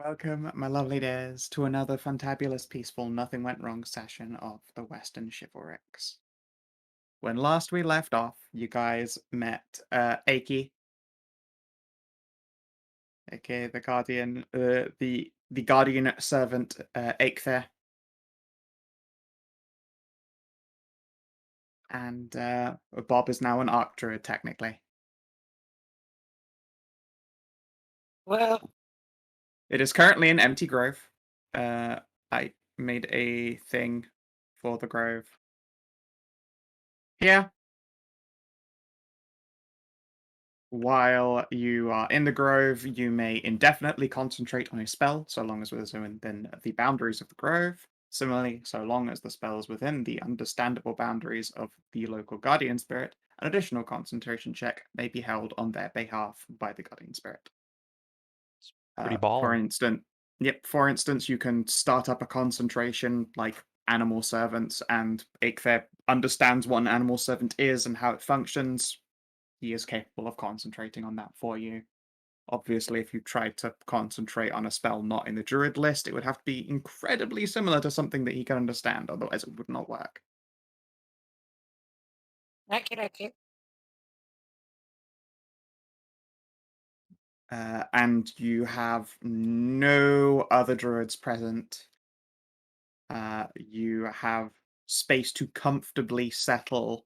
Welcome, my lovely dares, to another fantabulous, peaceful, nothing went wrong session of the Western Chivalrics. When last we left off, you guys met Aki, aka the Guardian, the Guardian servant Eikther, and Bob is now an Arc Druid, technically. Well, It is currently an empty grove. I made a thing for the grove. Yeah. While you are in the grove, you may indefinitely concentrate on a spell, so long as it is within the boundaries of the grove. Similarly, so long as the spell is within the understandable boundaries of the local guardian spirit, an additional concentration check may be held on their behalf by the guardian spirit. Pretty For baller. instance, you can start up a concentration like animal servants, and Eikther understands what an animal servant is and how it functions. He is capable of concentrating on that for you. Obviously, if you tried to concentrate on a spell not in the Druid list, it would have to be incredibly similar to something that he can understand, otherwise it would not work. okay. And you have no other Druids present. You have space to comfortably settle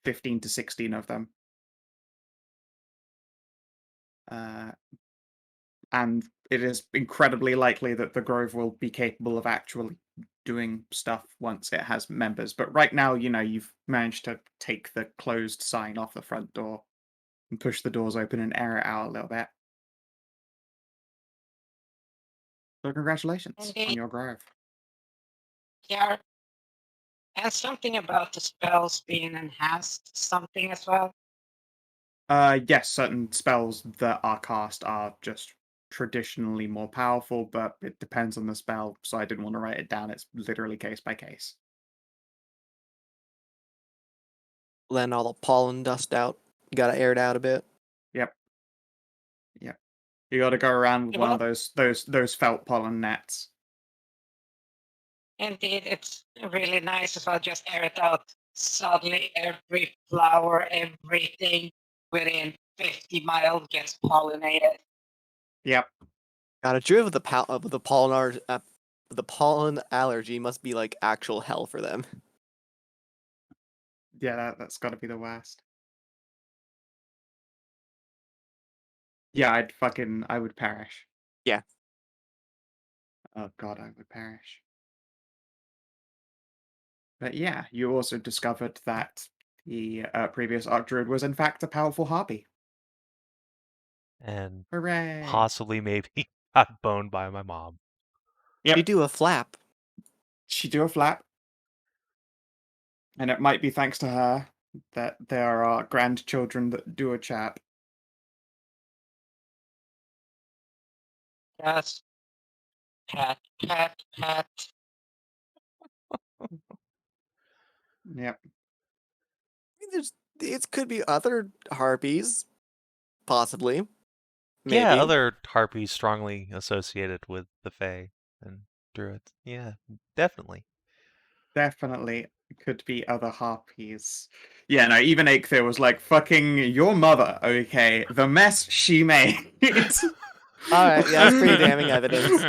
15 to 16 of them. And it is incredibly likely that the Grove will be capable of actually doing stuff once it has members. But right now, you've managed to take the closed sign off the front door and push the doors open and air it out a little bit. So congratulations on Indeed, your Grove. yeah. And something about the spells being enhanced, something as well. Yes, certain spells that are cast are just traditionally more powerful, but it depends on the spell, so I didn't want to write it down. It's literally case by case. Letting all the pollen dust out. You gotta air it out a bit. Yep. Yep. You got to go around with one of Well, those felt pollen nets. indeed, it's really nice as well. Just air it out. Suddenly, every flower, everything within 50 miles gets pollinated. Yep. God, a druid with the pollen allergy must be like actual hell for them. Yeah, that's got to be the worst. Yeah, I would perish. Yeah. Oh god, I would perish. But yeah, you also discovered that the previous Archdruid was in fact a powerful harpy. And Hooray! possibly maybe got boned by my mom. Yep. You do a flap. She do a flap. And it might be thanks to her that there are grandchildren that do a chap. Just pat, pat, pat. Yep. I mean, it could be other harpies, possibly. Yeah, Maybe. other harpies strongly associated with the Fae and Druids. Yeah, definitely. Definitely could be other harpies. Yeah, no, even Eikther was like, fucking your mother, okay? The mess she made. Alright, yeah, that's pretty damning evidence.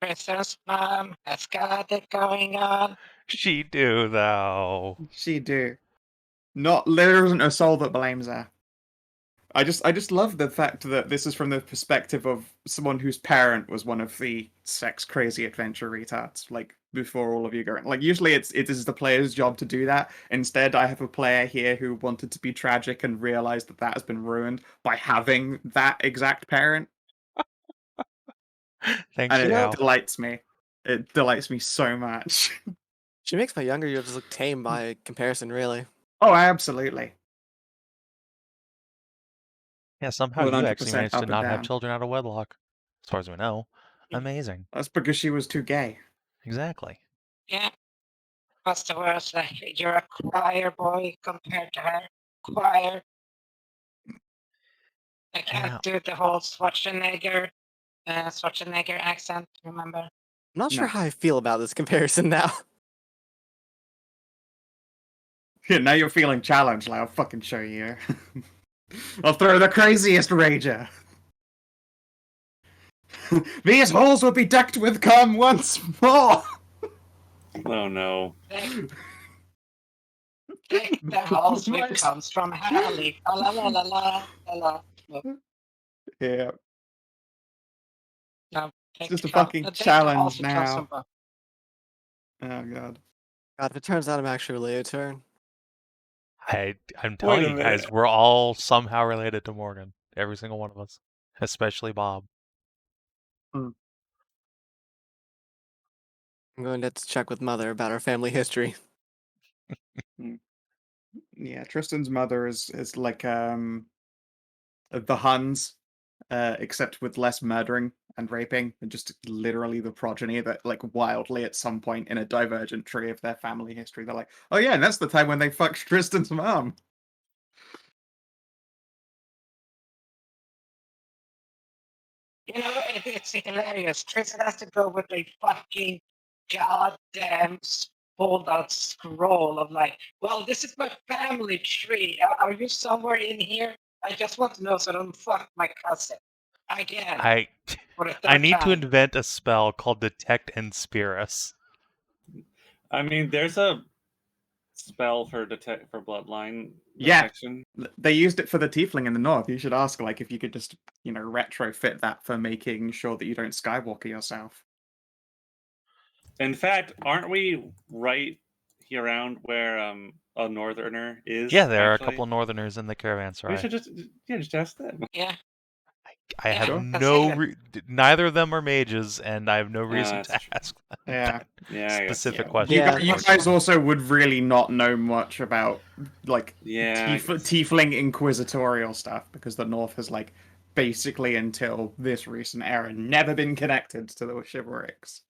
Tristan's mom has got it going on. She do though. She do. There isn't a soul that blames her. I just love the fact that this is from the perspective of someone whose parent was one of the sex crazy adventure retards. Like before all of you go, like usually it is the player's job to do that. Instead, I have a player here who wanted to be tragic and realized that that has been ruined by having that exact parent, Thanks, and Yao. it delights me. It delights me so much. She makes my younger years look tame by comparison, really. Oh, absolutely. Yeah, somehow you actually 100% managed to up and not have down. children out of wedlock. As far as we know. Amazing. That's because she was too gay. Exactly. Yeah. What's the worst? Like, you're a choir boy compared to her. Choir. I can't Ow. do the whole Schwarzenegger accent, remember? I'm not sure No. how I feel about this comparison now. Yeah, now you're feeling challenged. Like, I'll fucking show you. I'll throw the craziest rager. These halls will be decked with cum once more. Oh no. Take the halls with comes from Hallie. La la la la la la. Yeah, No, it's just a fucking challenge now. Oh god. God, if it turns out I'm actually related to her. I'm telling a you guys, minute. we're all somehow related to Morgan. Every single one of us. Especially Bob. I'm going to have to check with Mother about our family history. Yeah, Tristan's mother is like the Huns, except with less murdering and raping, and just literally the progeny that, like, wildly at some point in a divergent tree of their family history, they're like, oh yeah, and that's the time when they fucked Tristan's mom. You know, it's hilarious. Tristan has to go with a fucking goddamn pulled out scroll of like, well, this is my family tree. Are you somewhere in here? I just want to know so I don't fuck my cousin. Again. I For the I third need to time. invent a spell called Detect Inspirus. I mean, there's a spell for bloodline Yeah. detection. They used it for the Tiefling in the north. You should ask, like, if you could just, retrofit that for making sure that you don't Skywalker yourself. In fact, aren't we right here around where a northerner is? Yeah, there are a actually? couple Northerners in the We caravanserai. should just ask them. Yeah. I have Sure. no neither of them are mages, and I have no reason that's to true. ask them Yeah. that Yeah, I guess specific so. question. Yeah. You guys also would really not know much about, like, Yeah, I guess. Tiefling inquisitorial stuff, because the North has, like, basically until this recent era never been connected to the chivalrics.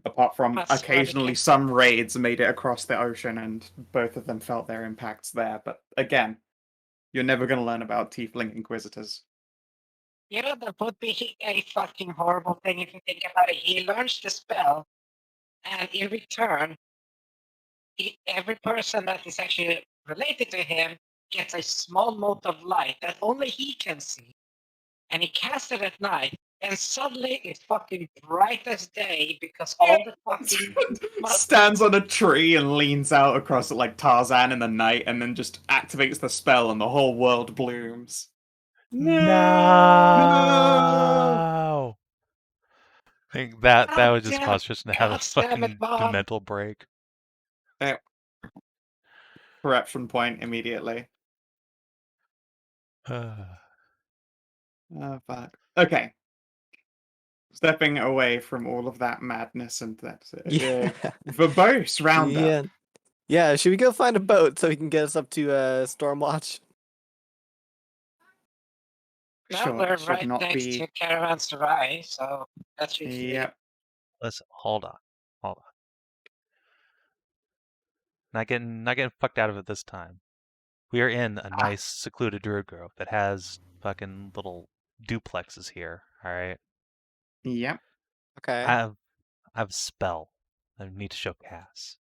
Apart from That's where occasionally the- some raids made it across the ocean, and both of them felt their impacts there. But again, you're never going to learn about Tiefling inquisitors. You know, that would be a fucking horrible thing if you think about it. He learns the spell, and in return, every person that is actually related to him gets a small mote of light that only he can see. And he casts it at night, and suddenly it's fucking bright as day because all the fucking Stands on a tree and leans out across it like Tarzan in the night, and then just activates the spell, and the whole world blooms. No. I think that would just damn cause Tristan to have a God damn it, fucking Bob. mental break. Corruption point immediately. Uh, Oh, fuck. Okay. Stepping away from all of that madness and that's it. Yeah. Verbose roundup. Yeah. Yeah, should we go find a boat so we can get us up to Stormwatch? Now we're Should right not next be. to Caravanserai, so that should be. Yep. listen, hold on. Not getting fucked out of it this time. We are in a nice secluded druid grove that has fucking little duplexes here. All right. Yep. Okay. I have a spell I need to show Cass,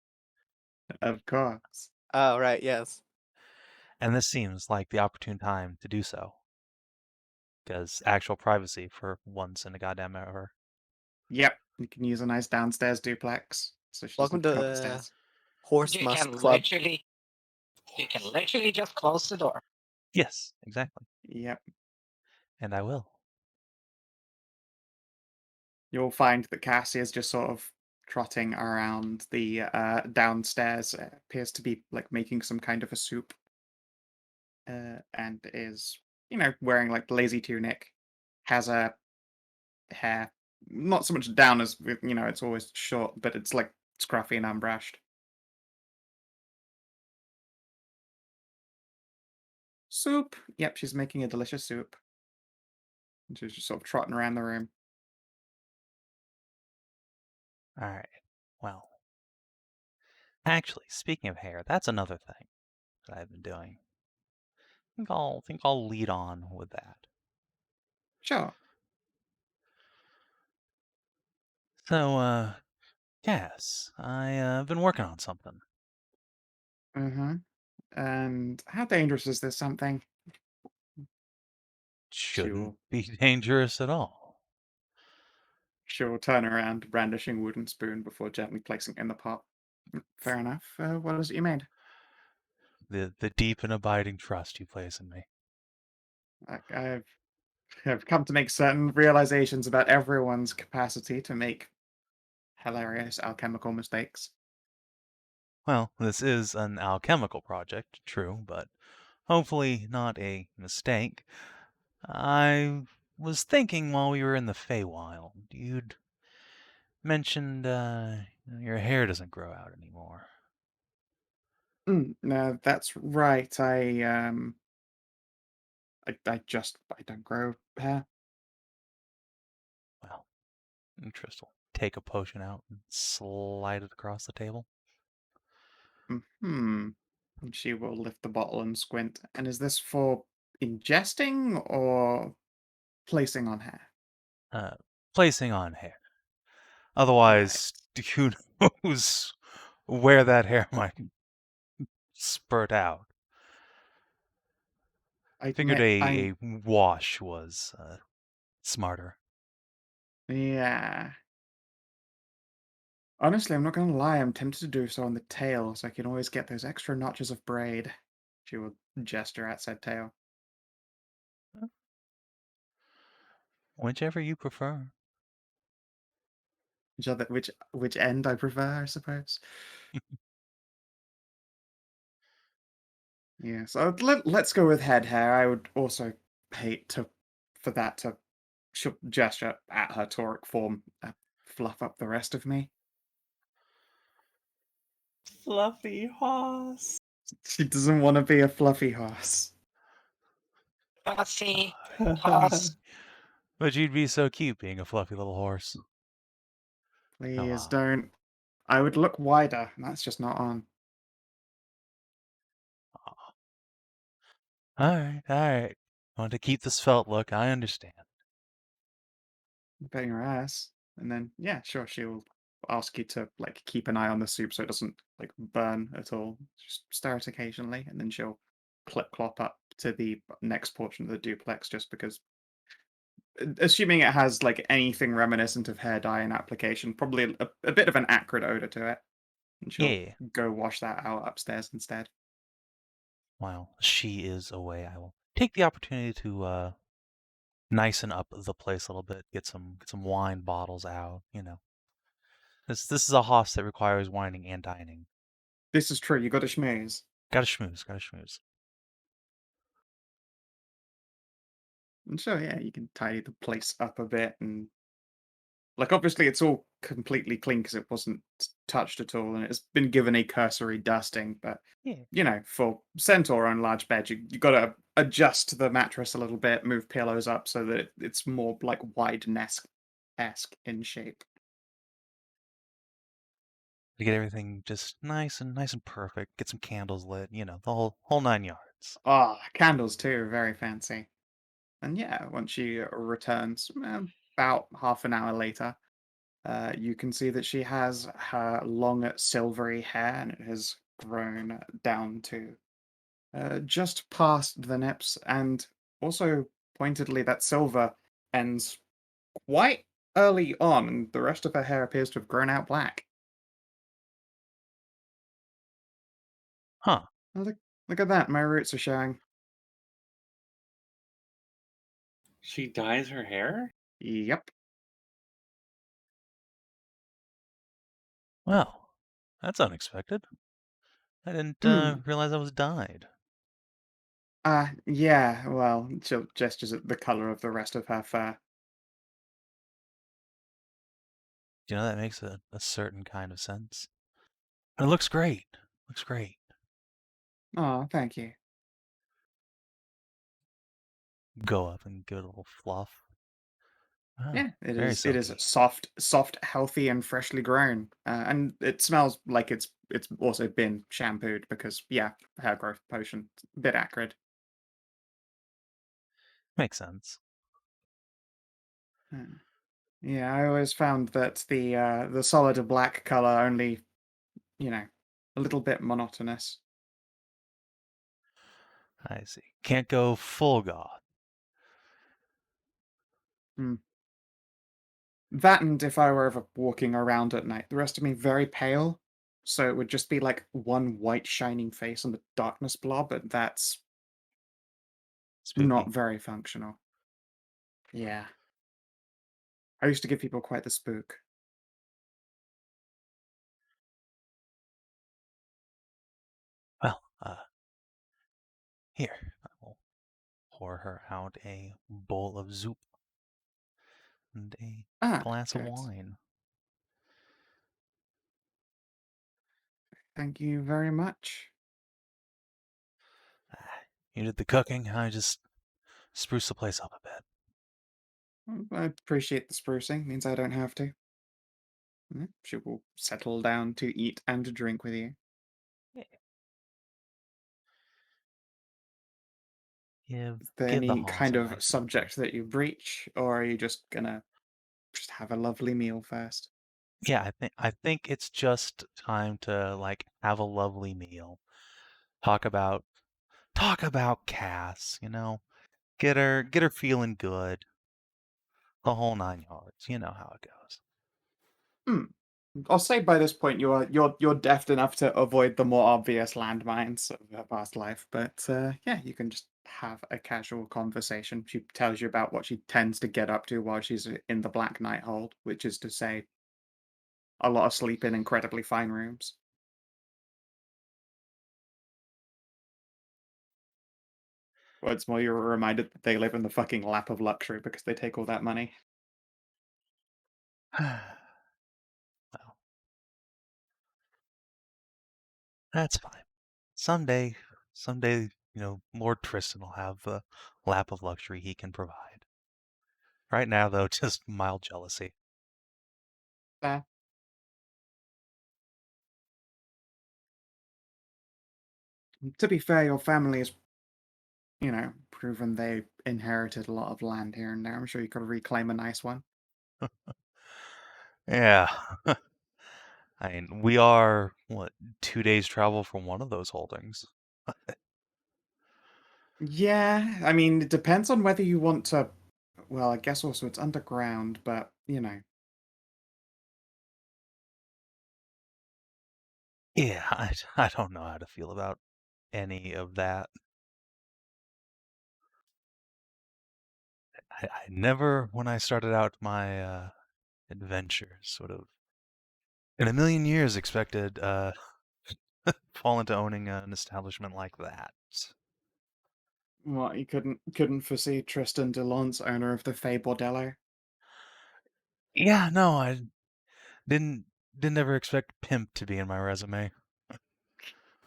Of course. Oh, right, yes. and this seems like the opportune time to do so. Because actual privacy for once in a goddamn ever. Yep. You can use a nice downstairs duplex. So she Welcome doesn't to have to come upstairs. Horse You Musk can Club. literally just close the door. Yes, exactly. Yep. And I will. You'll find that Cassie is just sort of trotting around the downstairs. Appears to be like making some kind of a soup. And is, wearing like lazy tunic. Has a hair not so much down as, it's always short, but it's like scruffy and unbrushed. Soup. Yep, she's making a delicious soup. And she's just sort of trotting around the room. All right. Well, actually, speaking of hair, that's another thing that I've been doing. think I'll lead on with that. Sure. So, yes, I've been working on something. Mm-hmm. And how dangerous is this something? Shouldn't She'll be dangerous at all. she'll turn around, brandishing wooden spoon before gently placing it in the pot. Fair enough. What is it you made? The deep and abiding trust you place in me. I've come to make certain realizations about everyone's capacity to make hilarious alchemical mistakes. Well, this is an alchemical project, true, but hopefully not a mistake. I was thinking while we were in the Feywild, you'd mentioned your hair doesn't grow out anymore. No, that's right. I don't grow hair. Well, Tristan will take a potion out and slide it across the table. Hmm. And she will lift the bottle and squint. And is this for ingesting or placing on hair? Placing on hair. Right. Otherwise, who knows where that hair might spurt out. I Figured admit, a wash was smarter. yeah. Honestly, I'm not gonna lie, I'm tempted to do so on the tail, so I can always get those extra notches of braid. She will gesture at said tail. Whichever you prefer. Which end I prefer, I suppose. Yeah, so let's go with head hair. I would also hate for that to she'll gesture at her tauric form, fluff up the rest of me. Fluffy horse. She doesn't want to be a fluffy horse. Fussy horse. But you'd be so cute being a fluffy little horse. Please on. don't. I would look wider, and that's just not on. Alright. Want to keep this felt look, I understand. Betting her ass. And then, yeah, sure, she'll ask you to like keep an eye on the soup so it doesn't like burn at all. Just stir it occasionally, and then she'll clip clop up to the next portion of the duplex just because assuming it has like anything reminiscent of hair dye in application, probably a bit of an acrid odor to it. And she'll Yeah. go wash that out upstairs instead. While she is away, I will take the opportunity to nicen up the place a little bit, get some wine bottles out, you know. This is a house that requires wining and dining. This is true, you got to schmooze. Gotta schmooze. And so yeah, you can tidy the place up a bit and like obviously it's all completely clean because it wasn't touched at all and it's been given a cursory dusting, but Yeah. you know, for centaur on large bed, you got to adjust the mattress a little bit, move pillows up so that it's more like wide nest-esque in shape. To get everything just nice and perfect, get some candles lit, you know, the whole 9 yards. Ah, candles too, very fancy. And yeah, once she returns, about half an hour later, you can see that she has her long silvery hair and it has grown down to just past the nips, and also pointedly that silver ends quite early on, and the rest of her hair appears to have grown out black. Huh. Oh, look at that, my roots are showing. She dyes her hair? Yep. Well, that's unexpected. I didn't Hmm. realize I was dyed. Yeah, well, she gestures at the color of the rest of her fur. You know, that makes a certain kind of sense. And it looks great. Looks great. Oh, thank you. Go up and give it a little fluff. Oh, Yeah, it very is silky. soft, healthy, and freshly grown, and it smells like it's also been shampooed because yeah, hair growth potion, a bit acrid. Makes sense. Yeah, I always found that the solid black color only, a little bit monotonous. I see. Can't go full god. That, and if I were ever walking around at night, the rest of me very pale, so it would just be like one white shining face on the darkness blob, and that's Spooky. not very functional. Yeah. I used to give people quite the spook. Well, here, I will pour her out a bowl of soup and a glass of Good. wine. Thank you very much. You did the cooking. I just spruced the place up a bit. I appreciate the sprucing. Means I don't have to. She will settle down to eat and to drink with you. Is there Give the any halls kind a of nice subject that you breach, or are you just gonna just have a lovely meal first? Yeah, I think it's just time to like have a lovely meal. Talk about Cass, Get her feeling good. The whole 9 yards. You know how it goes. I'll say by this point you're deft enough to avoid the more obvious landmines of her past life, but yeah, you can just have a casual conversation. She tells you about what she tends to get up to while she's in the Black Knight Hold, which is to say, a lot of sleep in incredibly fine rooms. Once more, you're reminded that they live in the fucking lap of luxury because they take all that money. Well, that's fine. Someday, Lord Tristan will have the lap of luxury he can provide. Right now, though, just mild jealousy. Fair. To be fair, your family has, proven they inherited a lot of land here and there. I'm sure you could reclaim a nice one. Yeah. I mean, we are, 2 days travel from one of those holdings. Yeah, I mean, it depends on whether you want to. Well, I guess also it's underground, but, Yeah, I don't know how to feel about any of that. I never, when I started out my adventures, sort of, in a million years, expected fall into owning an establishment like that. What, you couldn't foresee Tristan DeLance, owner of the Fey Bordello? Yeah, no, I didn't ever expect pimp to be in my resume.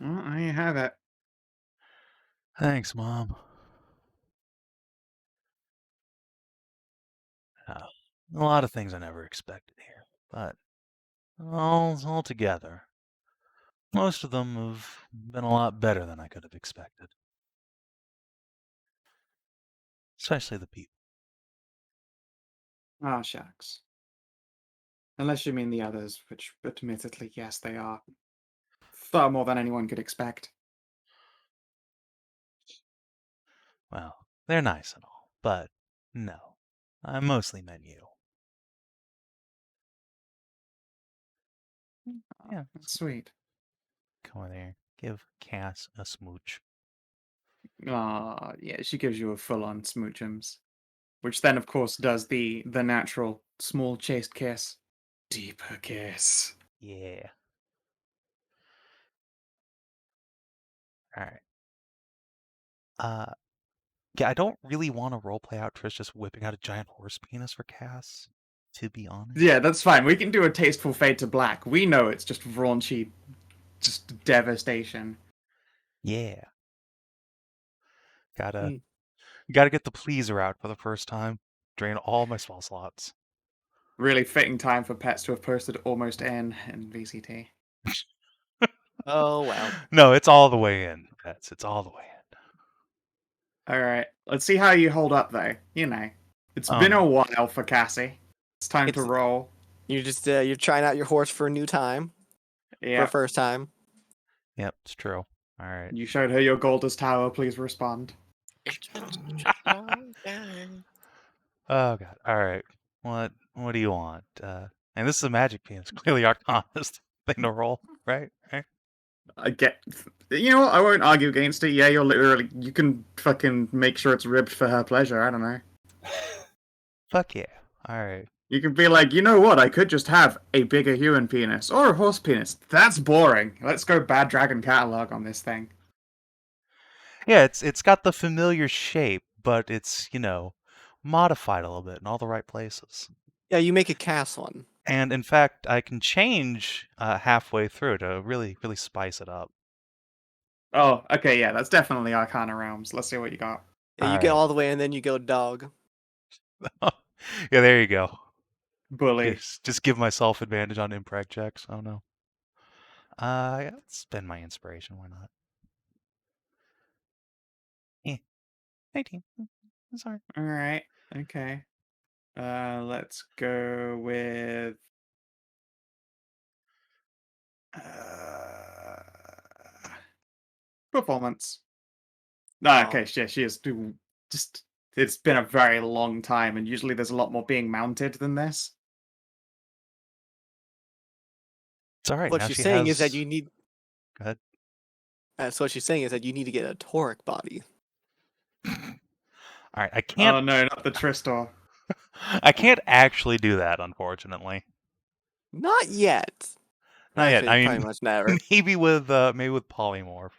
Well, there you have it. Thanks, Mom. A lot of things I never expected here, but all together, most of them have been a lot better than I could have expected. Especially the people. Ah, shucks. Unless you mean the others, which admittedly, yes, they are. Far more than anyone could expect. Well, they're nice and all, but no, I mostly meant you. Yeah, That's sweet. come over there. Give Cass a smooch. Ah, yeah, she gives you a full-on smoochums. Which then, of course, does the natural small chaste kiss. Deeper kiss. Yeah. Alright. Yeah, I don't really want to roleplay out Trish just whipping out a giant horse penis for Cass, to be honest. Yeah, that's fine. We can do a tasteful fade to black. We know it's just raunchy, just devastation. Yeah. Gotta Mm. get the pleaser out for the first time. Drain all my spell slots. Really fitting time for pets to have posted almost in VCT. Oh, wow. No, it's all the way in, pets. It's all the way All right. Let's see how you hold up, though. You know, it's been a while for Cassie. It's time to It's- roll. You're just you're trying out your horse for a new time, for Yeah. a first time. Yep, it's true. All right. You showed her your Goldust Tower. Please respond. It's been such a long time. Oh god. All right. What do you want? And this is a magic penis. Clearly Arcana's the thing to roll, right? Right? I get. You know what? I won't argue against it. Yeah, you're literally. You can fucking make sure it's ribbed for her pleasure. I don't know. Fuck yeah. All right. You can be like, you know what? I could just have a bigger human penis or a horse penis. That's boring. Let's go Bad Dragon catalog on this thing. Yeah, it's got the familiar shape, but it's, modified a little bit in all the right places. Yeah, you make a cast one. And in fact, I can change halfway through to really, really spice it up. Oh, okay, yeah, that's definitely Arcana Realms. Let's see what you got. Yeah, you All get right. all the way and then you go dog. Yeah, there you go. Bully. Just give myself advantage on impreg checks. Oh no. Yeah, let's spend my inspiration. Why not? 19. Sorry. All right. Okay. Let's go with. Performance. Ah, okay, she is just. It's been a very long time, and usually there's a lot more being mounted than this. It's all right. What now she's she saying has... is that you need. Go ahead. So what she's saying is that you need to get a toric body. All right, I can't. Oh no, not the Tristan. I can't actually do that, unfortunately. Not yet. Not yet. Actually, I mean, pretty much never. maybe with polymorph.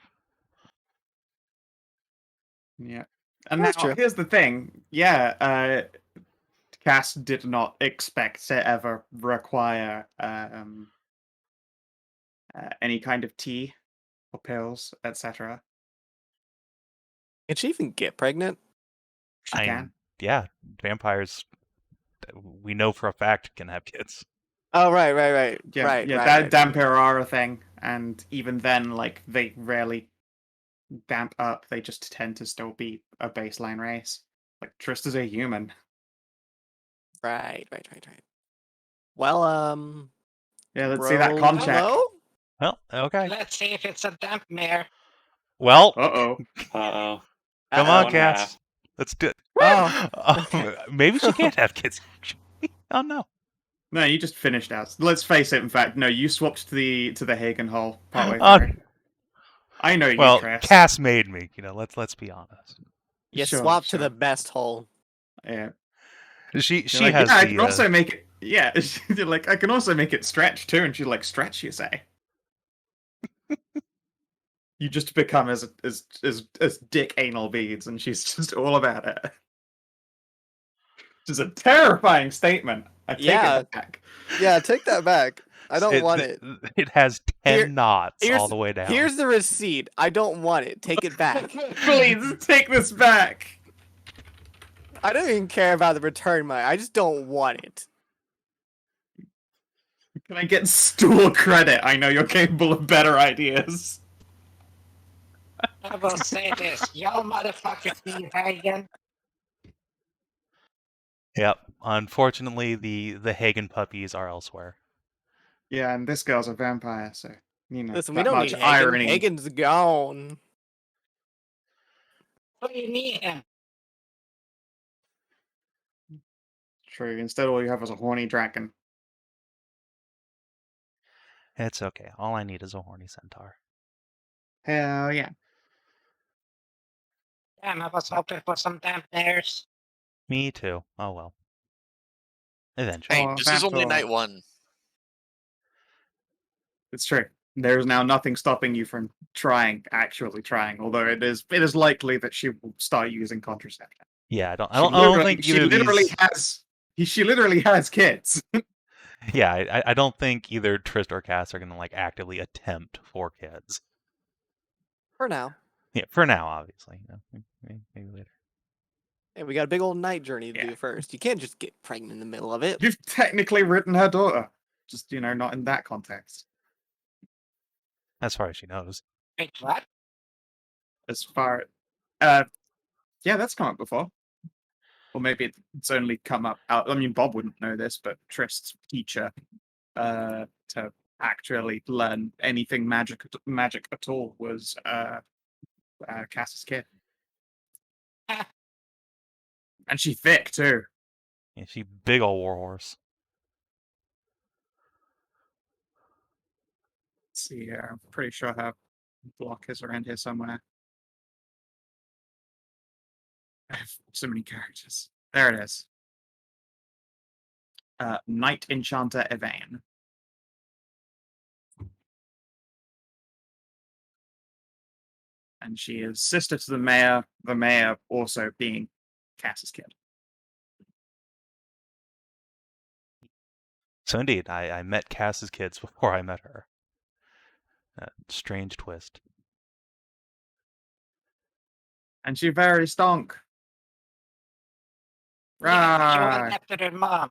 Yeah. And That's now true. here's the thing. Yeah, Cass did not expect to ever require any kind of tea or pills, etc. Can she even get pregnant? She I can. mean, yeah, vampires. We know for a fact can have kids. Oh, right. Yeah, right. that damper are a thing, and even then, like, they rarely damp up. They just tend to still be a baseline race. Like, Trist is a human. Right. Well, Yeah, let's see that roll con check. low? Well, okay. Let's see if it's a damp mare. Well, Uh-oh. Uh-oh. come Uh-oh. on, One Cass. half. Let's do it. Oh, Maybe she can't have kids. Oh no. No, you just finished out. Let's face it, in fact, no, you swapped to the Hagen Hall partway Oh, through. I know you, well, Trist. Cass made me. Let's be honest. you Sure, swap to sure. the best hole. Yeah. She You're like, has yeah, I the. can also make it. Yeah, you're like, I can also make it stretch too, and she's like, stretch, you say? You just become as dick anal beads, and she's just all about it. Which is a terrifying statement. I take it back. Yeah, take that back. I don't want it. It has 10 Here- knots all the way down. Here's the receipt. I don't want it. Take it back. Please take this back. I don't even care about the return money. I just don't want it. Can I get store credit? I know you're capable of better ideas. I will say this, y'all motherfuckers be Hagen. Yep. Unfortunately, the Hagen puppies are elsewhere. Yeah, and this girl's a vampire, so you know Listen, we that don't much need Hagen. irony. Hagen's gone. What do you need him? True. Instead, all you have is a horny dragon. It's okay. All I need is a horny centaur. Hell yeah. Damn, I was hoping for some damp mares. Me too. Oh well. Eventually. Hey, Oh, this is only Vampire. night one. It's true. There is now nothing stopping you from actually trying. Although it is likely that she will start using contraception. Yeah, I She don't think either of these. She literally has kids. Yeah, I don't think either Trist or Cass are gonna actively attempt for kids. For now. Yeah, for now, obviously. Maybe later. Hey, we got a big old night journey to Yeah. do first. You can't just get pregnant in the middle of it. You've technically written her daughter. Just, not in that context. As far as she knows. Wait, what? As far Yeah, that's come up before. Or maybe it's only come up. I mean, Bob wouldn't know this, but Trist's teacher to actually learn anything magic at all was Cass's kid. Ah. And she's thick too. Yeah, she big ol' warhorse. Let's see here. I'm pretty sure her block is around here somewhere. I have so many characters. There it is. Knight Enchanter Evane. And she is sister to the mayor also being Cass's kid. So indeed, I met Cass's kids before I met her. Strange twist. And she very stonk. Yeah, you Right. went after their mom.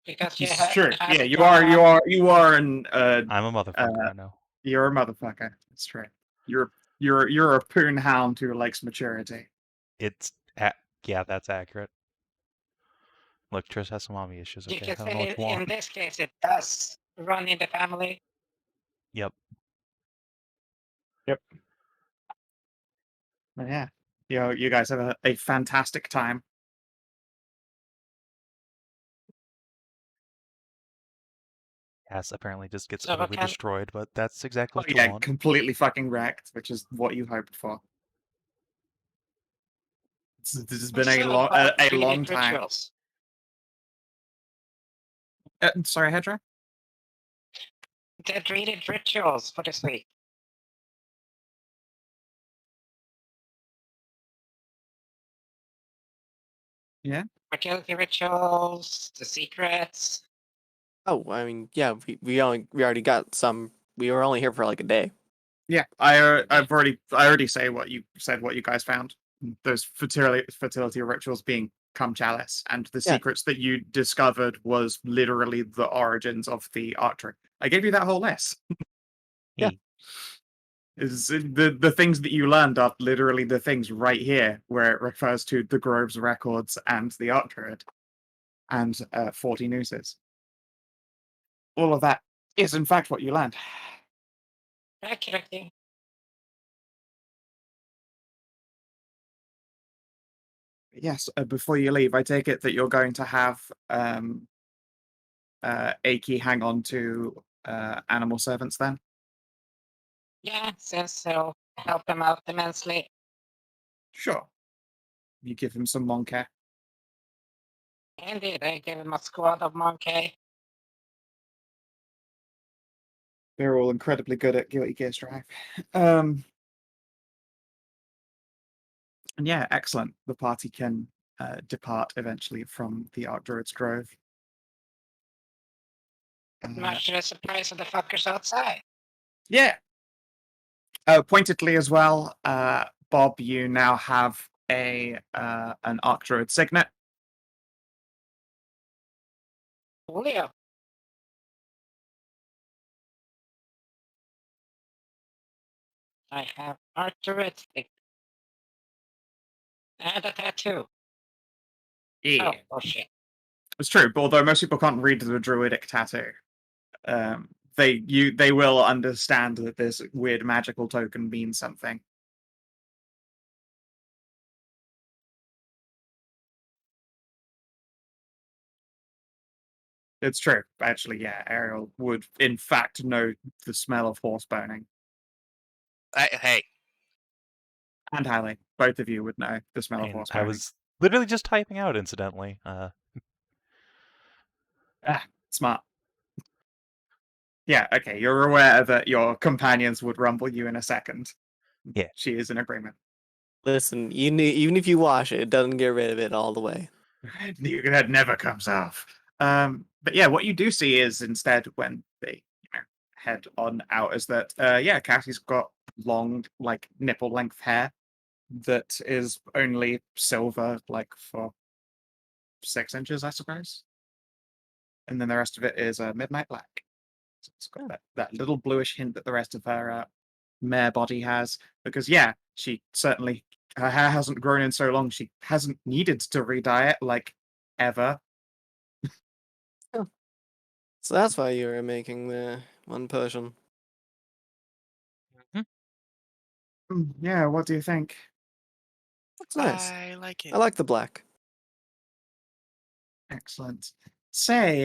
Because you This is had true. had Yeah, you gone- are an I'm a motherfucker, I know. you're a motherfucker. That's true. You're a poon hound who likes maturity. Yeah, that's accurate. Look, Trish has some mommy issues, You okay? I can don't know what say you want. in this case it does run in the family. Yep. But yeah. You guys have a fantastic time. Cass apparently just gets So utterly can- destroyed, but that's exactly Oh, what you yeah, want. completely fucking wrecked, which is what you hoped for. This has been So a about long Druid time. rituals. Sorry, Hedrah? The Druid rituals for this week. Yeah? Fertility rituals, the secrets. Oh, I mean, yeah, we already got some. We were only here for like a day. Yeah, I already said what you guys found. Those fertility rituals being cum chalice, and the Yeah. secrets that you discovered was literally the origins of the archery. I gave you that whole list. Yeah. Is the things that you learned are literally the things right here, where it refers to the Grove's records and the archery and 40 nooses. All of that is in fact what you learned. Accurately. Yes, before you leave, I take it that you're going to have Aki hang on to animal servants then? Yeah, since it'll help them out immensely. Sure. You give him some Monkey. Indeed, I gave him a squad of monkey. They're all incredibly good at Guilty Gear Strive. And yeah, excellent. The party can depart eventually from the Archdruid's Grove. Much to the surprise of the fuckers outside. Yeah. Pointedly as well, Bob, you now have an Archdruid signet. Julio. I have archeristic. And a tattoo. Yeah. Oh, bullshit. It's true, but although most people can't read the druidic tattoo, they will understand that this weird magical token means something. It's true, actually. Yeah, Ariel would in fact know the smell of horse boning, Hey, and Hallie, both of you would know the smell of And horse I boning. was literally just typing out, incidentally. Smart. Yeah, okay. You're aware that your companions would rumble you in a second. Yeah. She is in agreement. Listen, even if you wash it, it doesn't get rid of it all the way. That never comes off. But yeah, what you do see is instead when they head on out is that Cassie's got long, like nipple length hair that is only silver, like for 6 inches, I suppose. And then the rest of it is midnight black. So it's got that little bluish hint that the rest of her mare body has. Because yeah, she certainly her hair hasn't grown in so long. She hasn't needed to re-dye it, like, ever. So that's why you were making the one potion. Yeah, what do you think? Looks nice. I like it. I like the black. Excellent. Say,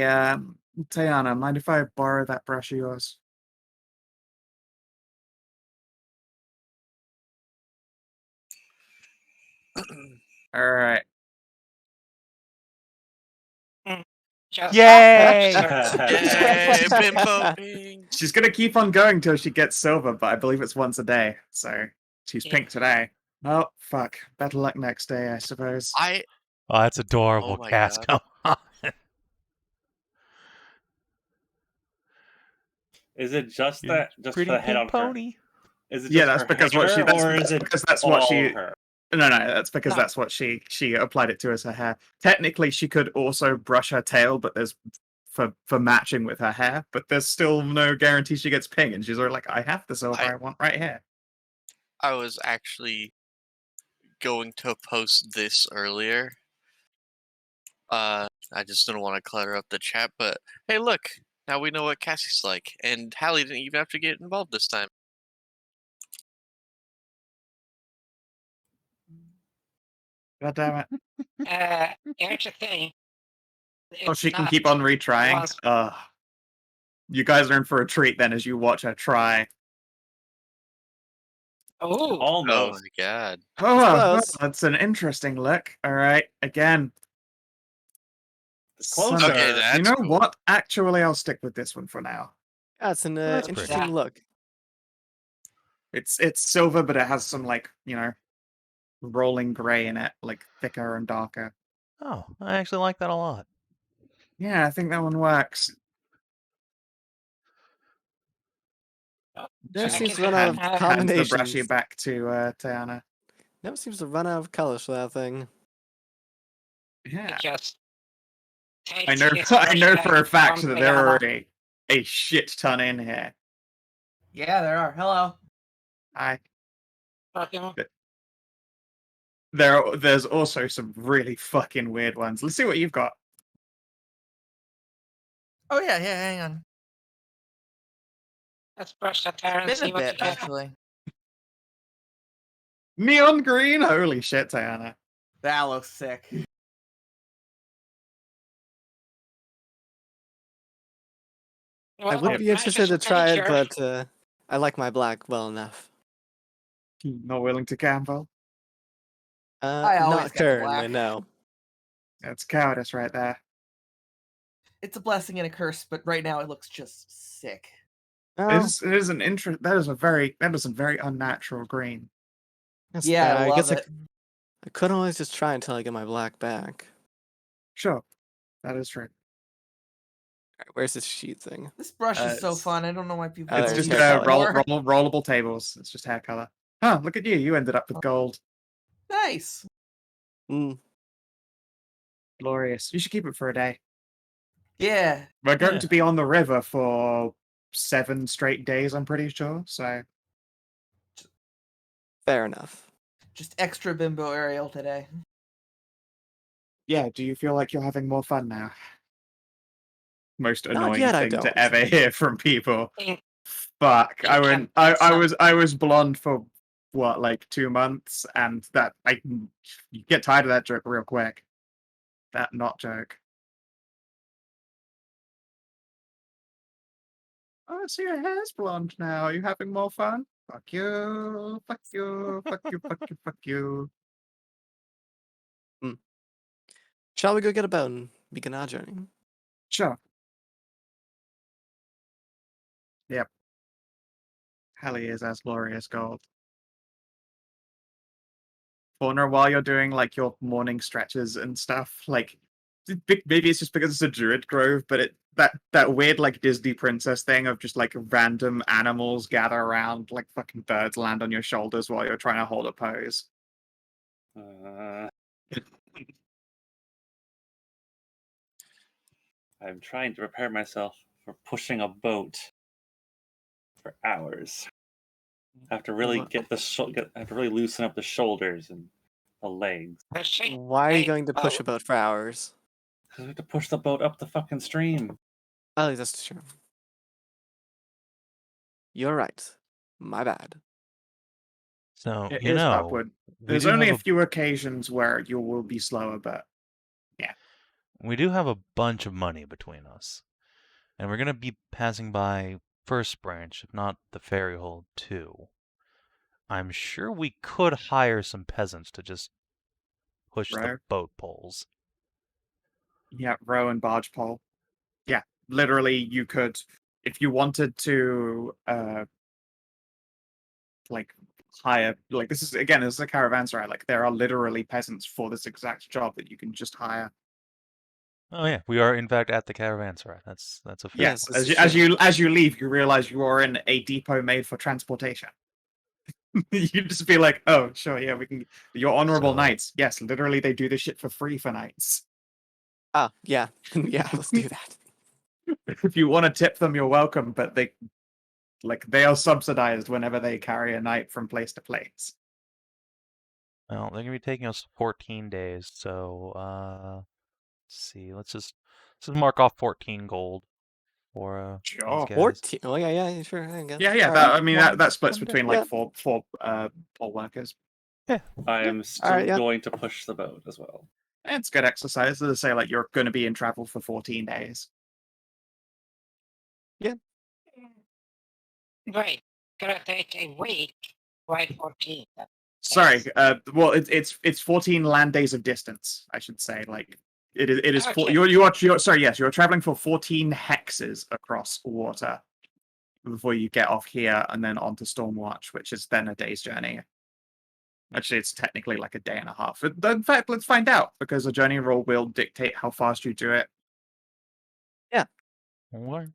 Tajana, mind if I borrow that brush of yours? All right. Just Yay! Yay, bimbo ping. She's gonna keep on going till she gets silver, but I believe it's once a day. So she's Yeah. pink today. Oh fuck! Better luck next day, I suppose. I Oh, that's adorable, Oh my Cass. God. Come on. Is it just You that? Just pretty the head pink on her? pony. Is it Yeah, just that's her because what she. hair, or is That's it because that's all what she. of her? No, that's because No. that's what she applied it to as her hair. Technically, she could also brush her tail, but there's for matching with her hair. But there's still no guarantee she gets pink, and she's already like, I have the silver I want right here. I was actually going to post this earlier. I just didn't want to clutter up the chat, but hey, look, now we know what Cassie's like, and Hallie didn't even have to get involved this time. God damn it! Here's the thing. Oh, It's she can not keep on retrying. once- You guys are in for a treat then as you watch her try. Oh, Oh Almost. my God. Oh, close. that's an interesting look. All right, again. Closer. Okay, You that's know cool. what? Actually, I'll stick with this one for now. That's an That's pretty. interesting look. It's silver, but it has some like rolling gray in it, like thicker and darker. Oh, I actually like that a lot. Yeah, I think that one works. Never She'll seems I to run out of can hand the brushy combinations. back to Tajana. Never seems to run out of colors for that thing. Yeah, just takes I know. his I know brush for a and fact from that there are Tajana. a shit ton in here. Yeah, there are. Hello. Fucking- There's also some really fucking weird ones. Let's see what you've got. Oh yeah, hang on. Let's brush that hair and Been see a what you bit get. actually. Neon green? Holy shit, Tajana. That looks sick. I Well, would be I interested to just try it, major- but I like my black well enough. Not willing to gamble? I always Not get the currently, black. no. That's cowardice right there. It's a blessing and a curse, but right now it looks just sick. Oh, It is an interest. That is a very unnatural green. that's Yeah, fair. I love guess it. I could always just try until I get my black back. Sure, that is true. Alright, where's this sheet thing? This brush is so it's- fun. I don't know why people Oh, It's don't there's just use hair it color. more. rollable tables. It's just hair color. Huh? Look at you. You ended up with gold. Nice. Mm. Glorious. You should keep it for a day. Yeah. We're going Yeah. to be on the river for 7 straight days. I'm pretty sure. So Fair enough. Just extra bimbo Ariel today. yeah. Do you feel like you're having more fun now? Most Not annoying yet, I thing to don't. ever hear from people. In- Fuck. You I can went. put I some- was blonde for what, like 2 months, and you get tired of that joke real quick. That not joke. Oh, so your hair's blonde now. Are you having more fun? Fuck you. Fuck you. Fuck you. Fuck you. Fuck you. Shall we go get a boat and begin our journey? Sure. Yep. Hallie is as glorious gold. Faunra, while you're doing like your morning stretches and stuff, like maybe it's just because it's a druid grove, but that weird like Disney princess thing of just like random animals gather around, like fucking birds land on your shoulders while you're trying to hold a pose. I'm trying to prepare myself for pushing a boat for hours. I have to really Wha- have to really loosen up the shoulders and the legs. Pushing Why are you a going to push a boat. boat for hours? Because we have to push the boat up the fucking stream. Oh, that's true. You're right. My bad. So, It you is know, upward. we There's do only have a few occasions where you will be slower, but we do have a bunch of money between us. And we're going to be passing by First Branch, if not the ferry hold too. I'm sure we could hire some peasants to just push the row. boat poles. Yeah, row and barge pole. Yeah, literally, you could, if you wanted to, like hire. Like this is again, this is a caravanserai. Like there are literally peasants for this exact job that you can just hire. Oh yeah, we are in fact at the caravanserai. That's official. Yes, this is as true. you leave, you realize you are in a depot made for transportation. You just be like, oh, sure, yeah, we can. Your honorable So- knights, yes, literally, they do this shit for free for knights. Ah, yeah. Yeah, let's do that. If you want to tip them, you're welcome, but they are subsidized whenever they carry a knight from place to place. Well, they're gonna be taking us 14 days, so let's see. Let's just mark off 14 gold for these Sure. guys. 14. Oh, yeah, sure. I guess. Yeah, yeah. All That, right. I mean, that splits between like Yeah. four poll workers. I am still Alright, yeah. going to push the boat as well. It's good exercise. As I say, like you're going to be in travel for 14 days. Right. Gonna take a week. Why 14? Sorry. Yes. Well, it's 14 land days of distance. I should say. Like it is. Okay. You're sorry. Yes, you're traveling for 14 hexes across water before you get off here and then onto Stormwatch, which is then a day's journey. Actually, it's technically like a day and a half. In fact, let's find out because a journey roll will dictate how fast you do it. Or-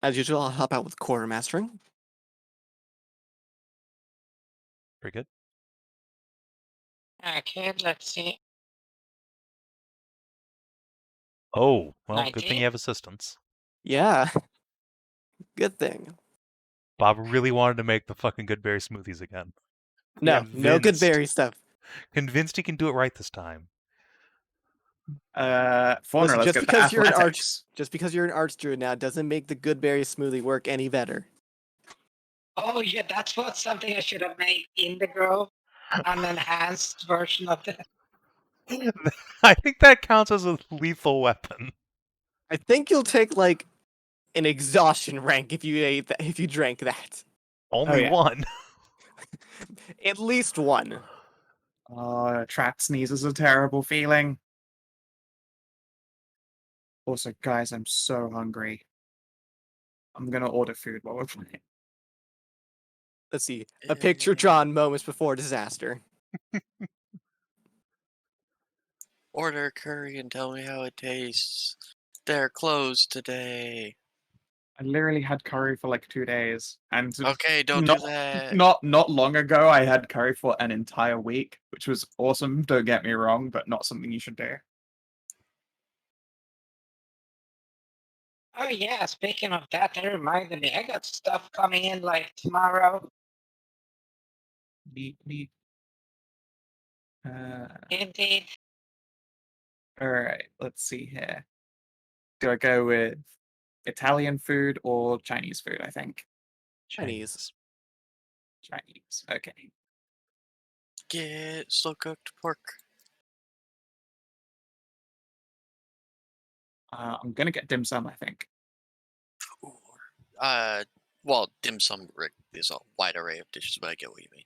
As usual, I'll help out with quartermastering. Pretty good. Okay, let's see. Oh, well, good thing 19. you have assistance. Yeah. Good thing. Bob really wanted to make the fucking good berry smoothies again. No good Convinced. berry stuff. Convinced he can do it right this time. Faunra, Listen, let's just go to because you're an athletics. Just because you're an arch druid now doesn't make the good berry smoothie work any better. Oh yeah, that's what something I should have made in the grove. An enhanced version of it. I think that counts as a lethal weapon. I think you'll take like an exhaustion rank if you ate that, if you drank that. Only yeah. one. At least one. Trap sneeze is a terrible feeling. Also, guys, I'm so hungry. I'm gonna order food while we're playing. Let's see. A picture drawn moments before disaster. Order curry and tell me how it tastes. They're closed today. I literally had curry for like 2 days, and Okay, don't not do that. not long ago I had curry for an entire week, which was awesome. Don't get me wrong, but not something you should do. Oh yeah, speaking of that, that reminded me. I got stuff coming in like tomorrow. Neat. Indeed. All right, let's see here. Do I go with Italian food or Chinese food? I think Chinese. Chinese. Okay. Get slow cooked pork. I'm gonna get dim sum. I think. Ooh. Well, dim sum is a wide array of dishes, but I get what you mean.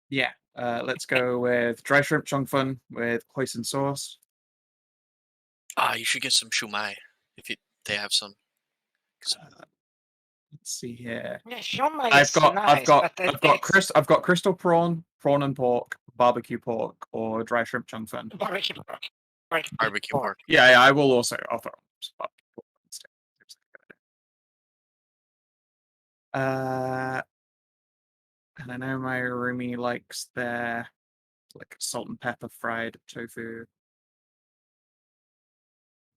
Yeah. Let's go with dry shrimp chongfun with hoisin sauce. You should get some shumai if they have some. Let's see here. Yeah, shumai I've is got nice, but I've got crystal prawn and pork, barbecue pork, or dry shrimp chongfun. barbecue pork. Barbecue pork. Yeah, I will also offer some barbecue pork instead. Seems like a good idea. And I know my roomie likes their like salt and pepper fried tofu.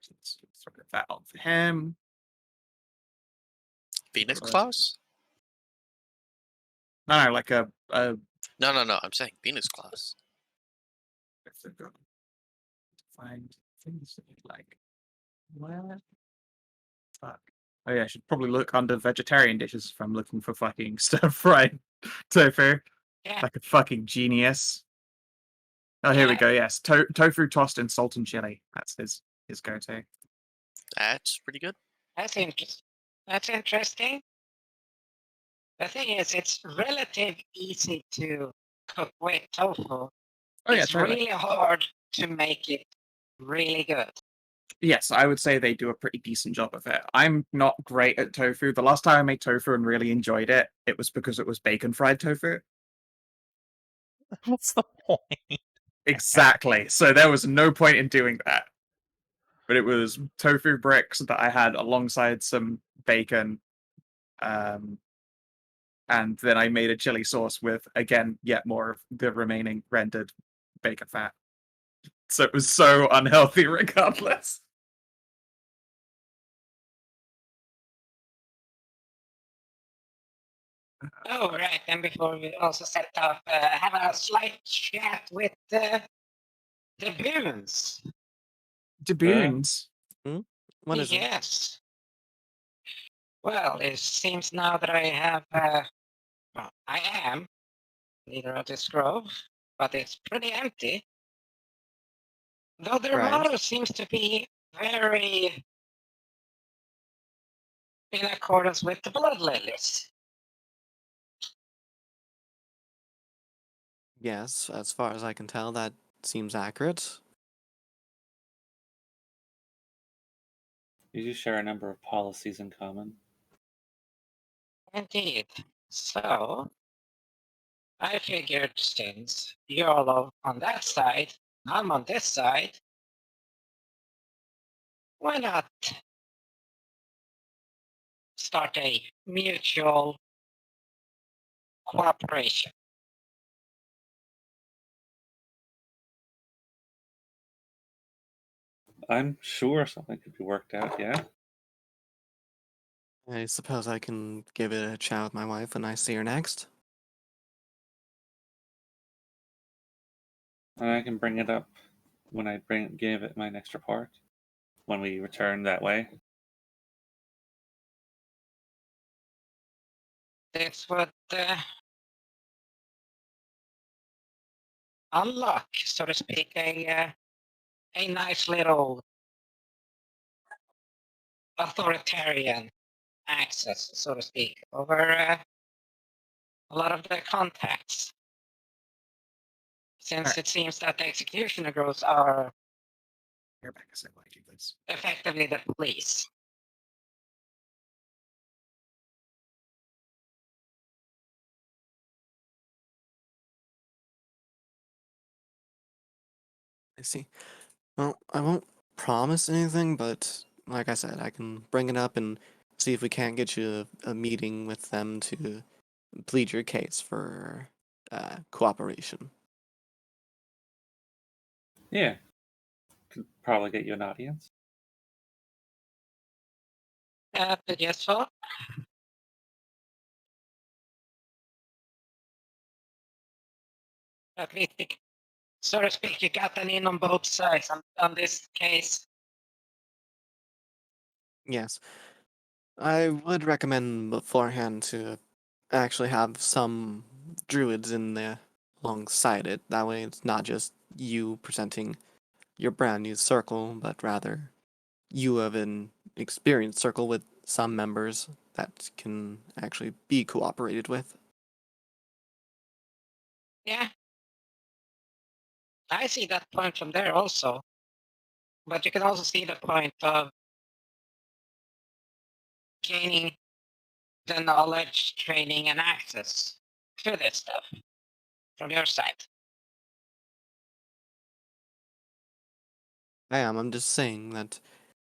So let's throw that on for him. Phoenix Right. claws? No, like a No, I'm saying Venus claws. if they've got find things that you like. Where? Fuck. Oh yeah, I should probably look under vegetarian dishes if I'm looking for fucking stir-fried tofu. Yeah. Like a fucking genius. Oh, here we Yeah. go. Yes, tofu tossed in salt and chili. That's his go-to. That's pretty good. That's interesting. That's interesting. The thing is, it's relatively easy to cook with tofu. Oh yeah, It's totally. really hard to make it really good. Yes, I would say they do a pretty decent job of it. I'm not great at tofu. The last time I made tofu and really enjoyed it, it was because it was bacon fried tofu. What's the point? Exactly. So there was no point in doing that. But it was tofu bricks that I had alongside some bacon. And then I made a chili sauce with, again, yet more of the remaining rendered bacon fat. So it was so unhealthy regardless. Oh, right. And before we also set up, have a slight chat with the boons. Doboons. What is it? Yes. Well, it seems now that I have, well, I am leader of this grove, but it's pretty empty. Though their Right. motto seems to be very in accordance with the blood lilies. Yes, as far as I can tell, that seems accurate. You do share a number of policies in common. Indeed. So, I figured since you're all on that side, I'm on this side, why not start a mutual cooperation? I'm sure something could be worked out, yeah? I suppose I can give it a chat with my wife when I see her next. And I can bring it up when I give it my next report. When we return that way. This would unlock, so to speak, a nice little authoritarian access, so to speak, over a lot of the contacts. Since Alright. it seems that the executioner girls are Here back a second, do this. effectively the police. I see. Well, I won't promise anything, but like I said, I can bring it up and see if we can't get you a meeting with them to plead your case for cooperation. Yeah. Could probably get you an audience. But yes, so at least, so to speak, you got an in on both sides on this case. Yes. I would recommend beforehand to actually have some druids in there alongside it. That way it's not just you presenting your brand new circle, but rather you have an experienced circle with some members that can actually be cooperated with. Yeah. I see that point from there also. But you can also see the point of gaining the knowledge, training, and access to this stuff from your side. I'm just saying that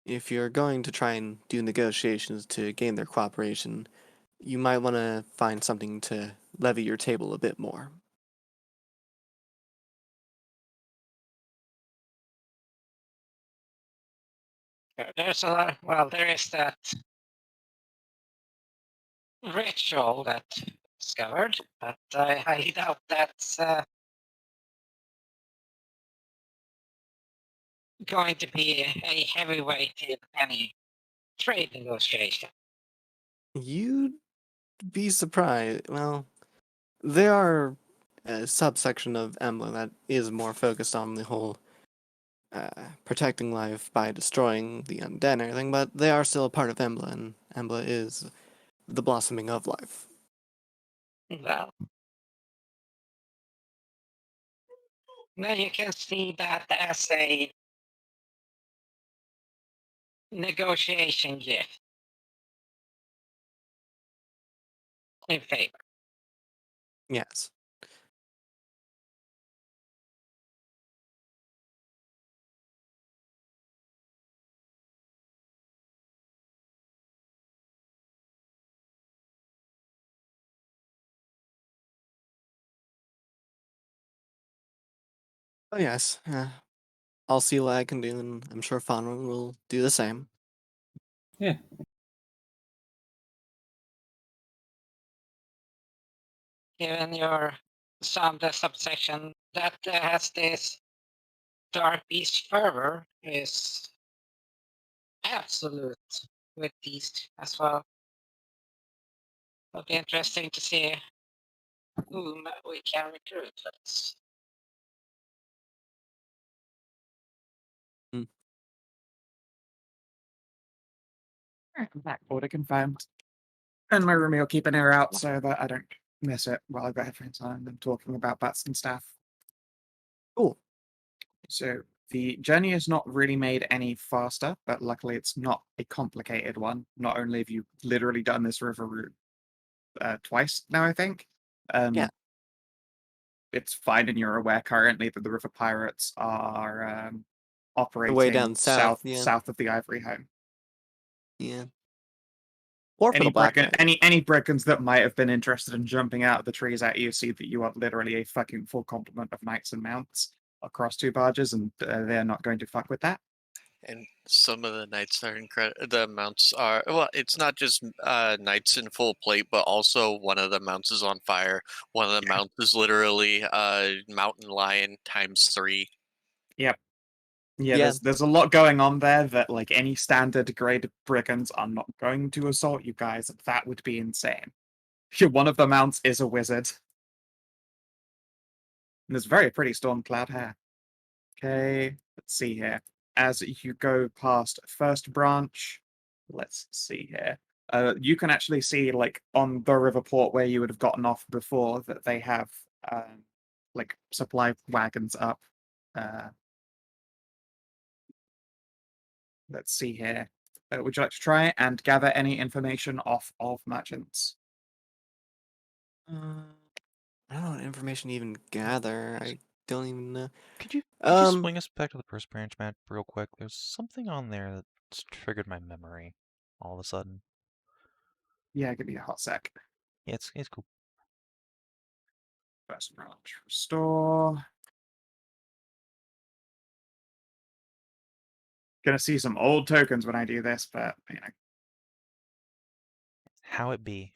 if you're going to try and do negotiations to gain their cooperation, you might want to find something to levy your table a bit more. There's a lot, well, there is that ritual that discovered, but I highly doubt that's going to be a heavyweight in any trade negotiation. You'd be surprised. Well, there are a subsection of Embla that is more focused on the whole protecting life by destroying the undead and everything, but they are still a part of Embla, and Embla is the blossoming of life. Well, now you can see that as a negotiation gift in favor. Yes. Oh yes. I'll see what I can do, and I'm sure Faunra will do the same. Yeah. Given your the subsection that has this dark beast fervor is absolute with these as well. It'll be interesting to see whom we can recruit for this. Back order confirmed. And my roomie will keep an ear out so that I don't miss it while I've got headphones on and I'm talking about bats and stuff. Cool. So the journey is not really made any faster, but luckily it's not a complicated one. Not only have you literally done this river route twice now, I think. Yeah. It's fine, and you're aware currently that the river pirates are operating down south, yeah. south of the Ivory Home. Yeah. Or for the Black Knight. Any brigands that might have been interested in jumping out of the trees at you see that you are literally a fucking full complement of knights and mounts across two barges, and they're not going to fuck with that. And some of the knights are incredible. The mounts are, well, it's not just knights in full plate, but also one of the mounts is on fire. One of the mounts is literally mountain lion ×3. Yep. Yeah, Yeah. there's a lot going on there that like any standard grade brigands are not going to assault you guys. That would be insane. One of the mounts is a wizard. And there's very pretty storm cloud hair. Okay, let's see here. As you go past first branch, let's see here. You can actually see like on the river port where you would have gotten off before that they have like supply wagons up. Let's see here. Would you like to try and gather any information off of merchants? I don't know what information to even gather. I don't even know. Could you swing us back to the first branch, Matt, real quick? There's something on there that's triggered my memory all of a sudden. Yeah, give me a hot sec. Yeah, it's cool. First branch, restore. Gonna see some old tokens when I do this, but you know. How it be?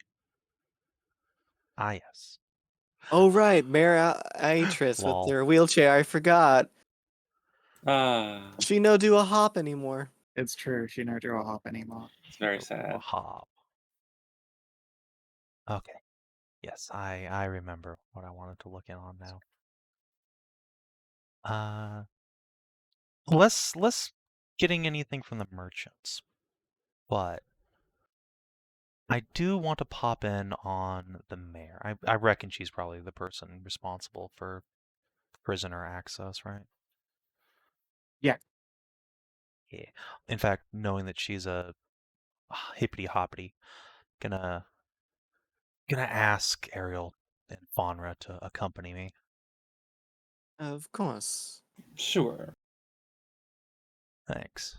Ah, yes. Oh right, Mayor Atris with Lol. their wheelchair. I forgot. Ah, She no do a hop anymore. It's true, she no do a hop anymore. it's very A sad. hop. Okay. Yes, I remember what I wanted to look in on now. Less getting anything from the merchants, but I do want to pop in on the mayor. I reckon she's probably the person responsible for prisoner access, right? Yeah. Yeah. In fact, knowing that she's a hippity hoppity, gonna ask Ariel and Faunra to accompany me. Of course. Sure. Thanks.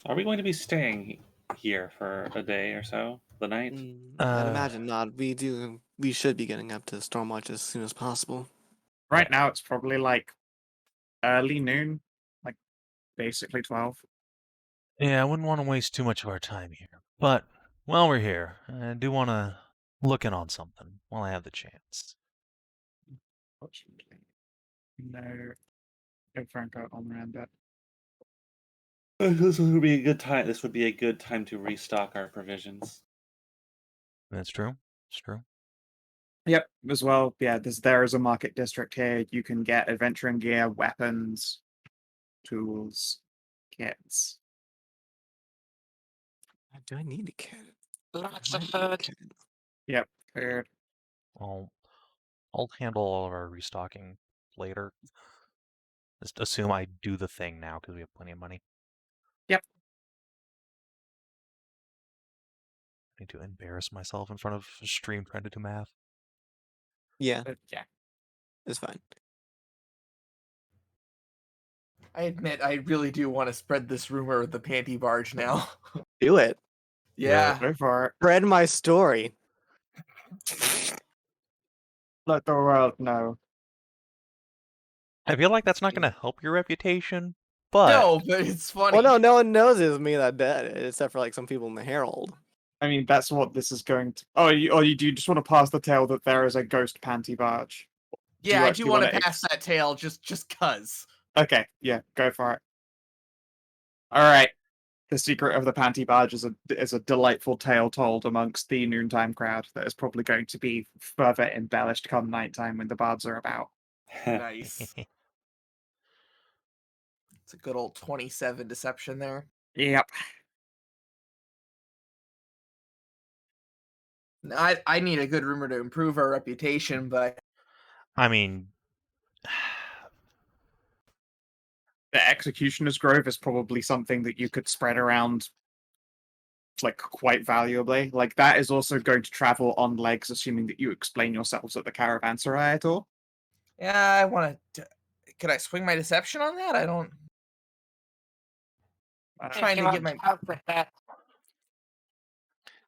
Are we going to be staying here for a day or so? The night? I'd imagine not. We should be getting up to Stormwatch as soon as possible. Right now it's probably like early noon, like basically 12. Yeah, I wouldn't want to waste too much of our time here, but while we're here, I do want to look in on something while I have the chance. Fortunately, no. Go Franco on around that. This would be a good time. This would be a good time to restock our provisions. That's true. It's true. Yep, as well. Yeah, there is a market district here. You can get adventuring gear, weapons, tools, kits. Do I need a kit? Lots I of might need a food. kit. Yep, cleared. I'll handle all of our restocking later. Just assume I do the thing now because we have plenty of money. Yep. I need to embarrass myself in front of a stream trying to do math. Yeah, Yeah. it's fine. I admit, I really do want to spread this rumor of the panty barge now. Do it. Yeah. Go for it. Spread my story. Let the world know. I feel like that's not going to help your reputation, but No, but it's funny. Well, no one knows it was me that did it, except for like some people in the Herald. I mean, that's what this is going to. Oh, you do you just want to pass the tale that there is a ghost panty barge? Yeah, you I actually do want wanna to pass that tale just cuz. Okay, yeah, go for it. All right. The secret of the panty barge is a delightful tale told amongst the noontime crowd that is probably going to be further embellished come nighttime when the bards are about. Nice. It's a good old 27 deception there. Yep. I need a good rumor to improve our reputation, but I mean, The Executioner's Grove is probably something that you could spread around like quite valuably. Like that is also going to travel on legs, assuming that you explain yourselves at the caravanserai at all. yeah, I want to. Could I swing my deception on that? I don't. Trying to get my. Help with that.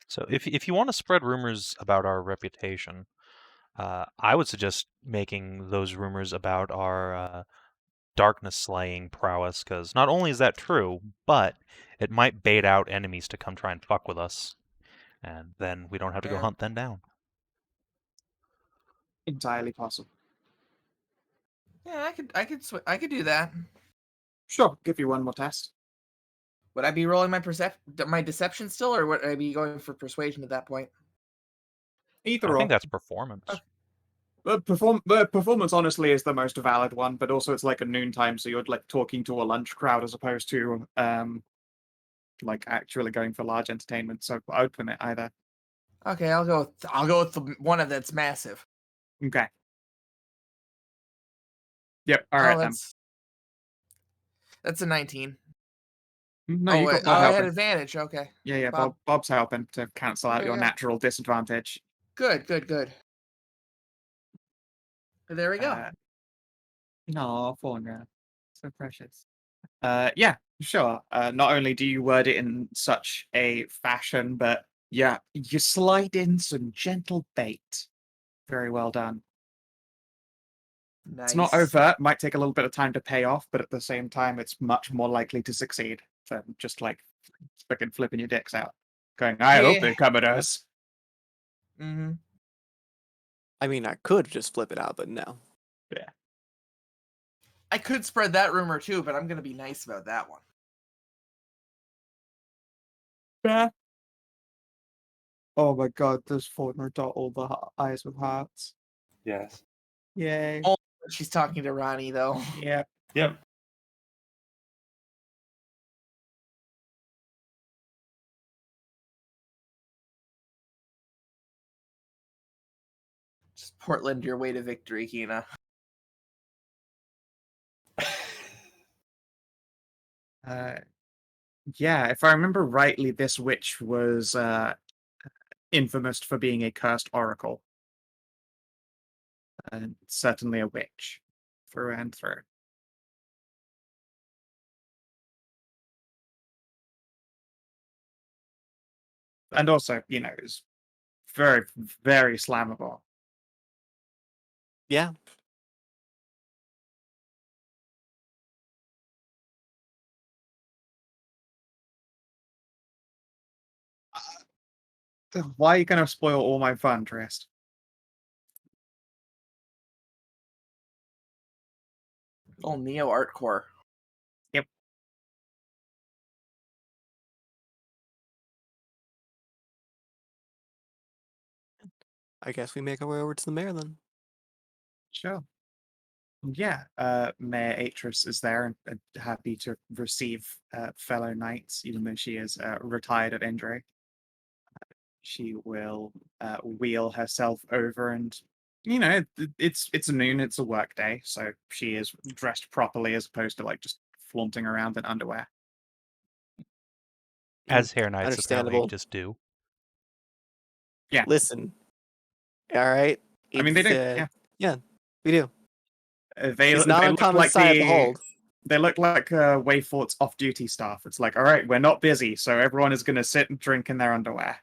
so if you want to spread rumors about our reputation, I would suggest making those rumors about our darkness slaying prowess, because not only is that true, but it might bait out enemies to come try and fuck with us, and then we don't have to go Yeah. hunt them down. Entirely possible. Yeah, I could do that. Sure, give you one more test. Would I be rolling my deception still, or would I be going for persuasion at that point? Either I or. think that's performance. Okay. The performance honestly is the most valid one, but also it's like a noontime, so you're like talking to a lunch crowd as opposed to like actually going for large entertainment. So I would permit either. Okay, I'll go with the one that's massive. Okay. Yep. All right then. That's a 19. No, oh you wait, got Bob I had helping. advantage. Okay. Yeah, Bob. Bob's helping to cancel out Okay, your yeah. natural disadvantage. Good. There we go. No, Faunra. So precious. Yeah, sure. Not only do you word it in such a fashion, but yeah, you slide in some gentle bait. Very well done. Nice. It's not overt, might take a little bit of time to pay off, but at the same time, it's much more likely to succeed than just like fucking flipping your dicks out. Going, I hope they come at us. Mm-hmm. I mean, I could just flip it out, but no. Yeah. I could spread that rumor too, but I'm gonna be nice about that one. Yeah. Oh my god, this Faunra dot all the eyes with hearts. Yes. Yay. Oh, she's talking to Ronnie though. Yeah. Yep. Just Portland your way to victory, Kina. Yeah, if I remember rightly, this witch was infamous for being a cursed oracle. And certainly a witch, through and through. And also, is very, very slammable. Yeah. Why are you going to spoil all my fun, Trist? Oh, Neo Art Core. I guess we make our way over to the mayor then. Sure. Yeah, Mayor Atris is there and happy to receive fellow knights, even though she is retired at Indre. She will wheel herself over, and it's noon, it's a work day, so she is dressed properly as opposed to like just flaunting around in underwear. As hair knights apparently Understandable. just do. Yeah. Listen. All right. I mean, they It's, do. yeah, we do. They It's not they on look common like side the behold. they look like Wayfort's off-duty staff. It's like, all right, we're not busy, so everyone is going to sit and drink in their underwear.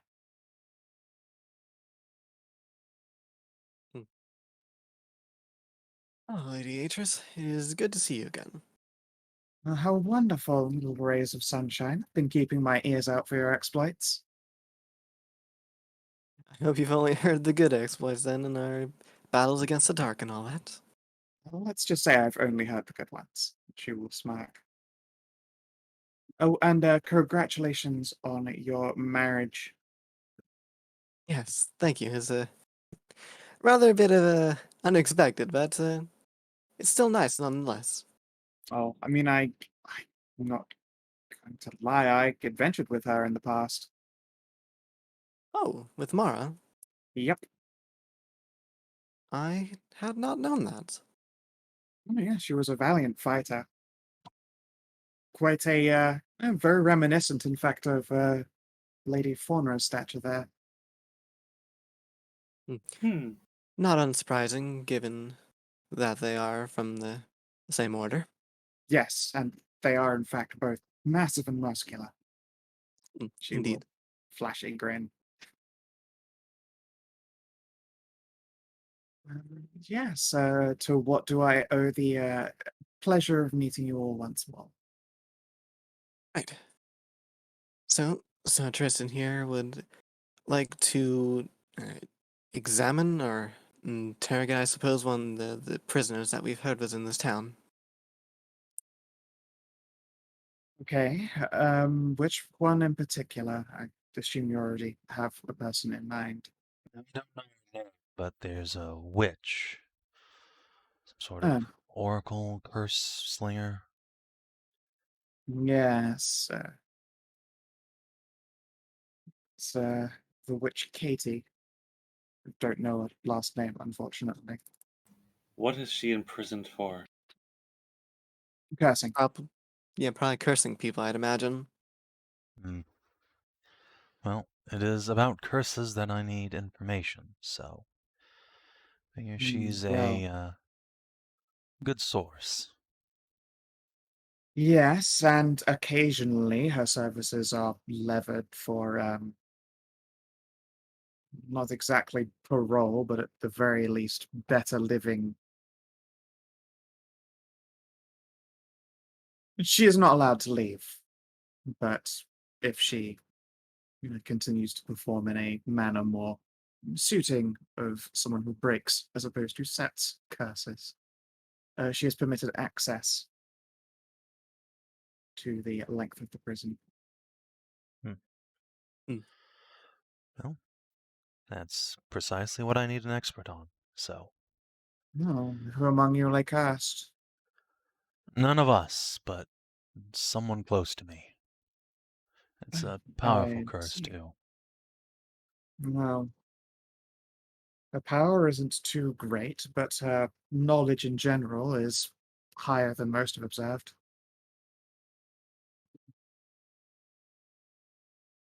Oh, Lady Atris, it is good to see you again. How wonderful, little rays of sunshine. Been keeping my ears out for your exploits. I hope you've only heard the good exploits then in our battles against the dark and all that. Well, let's just say I've only heard the good ones. She will smirk. Oh, and congratulations on your marriage. Yes, thank you. It's rather a bit of unexpected, but it's still nice nonetheless. Oh, I mean, I'm not going to lie. I adventured with her in the past. Oh, with Mara? Yep. I had not known that. Oh, yeah, she was a valiant fighter. Quite very reminiscent, in fact, of Lady Faunra's stature there. Not unsurprising, given that they are from the same order. Yes, and they are, in fact, both massive and muscular. She will Indeed. flash a grin. Yes, to what do I owe the pleasure of meeting you all once more? Right. So Tristan here would like to examine or interrogate, I suppose, one of the prisoners that we've heard was in this town. Okay, which one in particular? I assume you already have a person in mind. We don't know her name, but there's a witch. Some sort of Um, oracle, curse slinger. yes, it's the witch Katie. Don't know her last name, unfortunately. What is she imprisoned for? Cursing. Probably cursing people, I'd imagine. Mm. Well, it is about curses that I need information, so figure she's Well, a good source. yes, and occasionally her services are levered for not exactly parole, but at the very least better living. She is not allowed to leave, but if she continues to perform in a manner more suiting of someone who breaks as opposed to sets curses, she is permitted access to the length of the prison. Well, that's precisely what I need an expert on, so. No, who among you lay cursed? None of us, but someone close to me. It's a powerful I curse, see. too. Well, her power isn't too great, but her knowledge in general is higher than most have observed.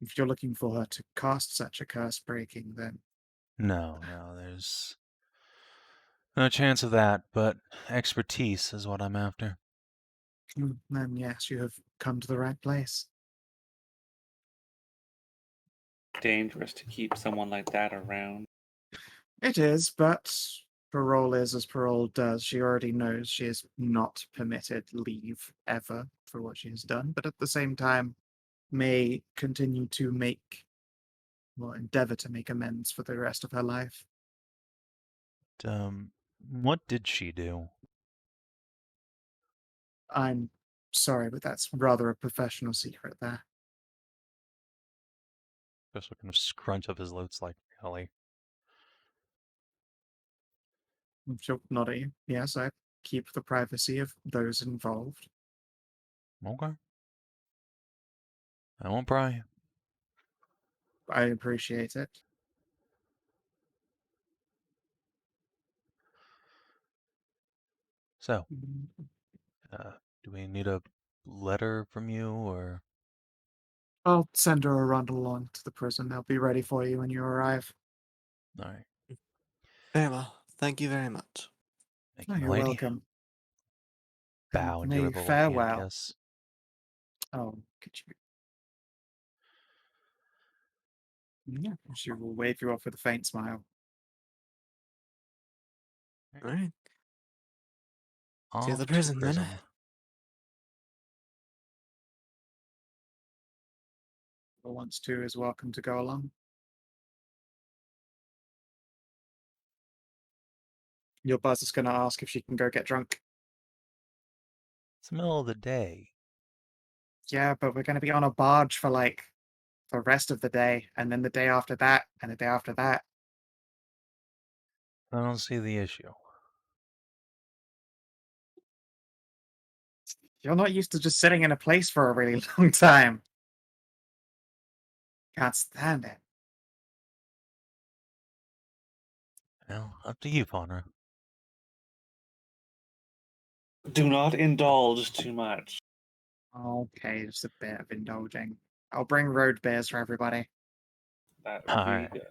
If you're looking for her to cast such a curse breaking, then No, there's no chance of that, but expertise is what I'm after. then yes, you have come to the right place. Dangerous to keep someone like that around. It is, but parole is as parole does. She already knows she is not permitted leave ever for what she has done, but at the same time may continue to make will endeavor to make amends for the rest of her life. What did she do? I'm sorry, but that's rather a professional secret there. Just kind of scrunch up his lips like, really? She'll nod at you. Yes, I keep the privacy of those involved. Okay. I won't pry. I appreciate it. So, do we need a letter from you, or? I'll send her a run along to the prison. They'll be ready for you when you arrive. All right. Very well. Thank you very much. Thank Oh, you, my you're lady. welcome. Bow and give May her the little hand farewell. kiss. Oh, could you? Yeah, she will wave you off with a faint smile. All right. To Off the to prison, then. prison. Who wants to is welcome to go along. Your buzz is going to ask if she can go get drunk. It's the middle of the day. Yeah, but we're going to be on a barge for like the rest of the day, and then the day after that, and the day after that. I don't see the issue. You're not used to just sitting in a place for a really long time. Can't stand it. Well, up to you, Faunra. Do not indulge too much. Okay, just a bit of indulging. I'll bring road beers for everybody. That would All be right. good.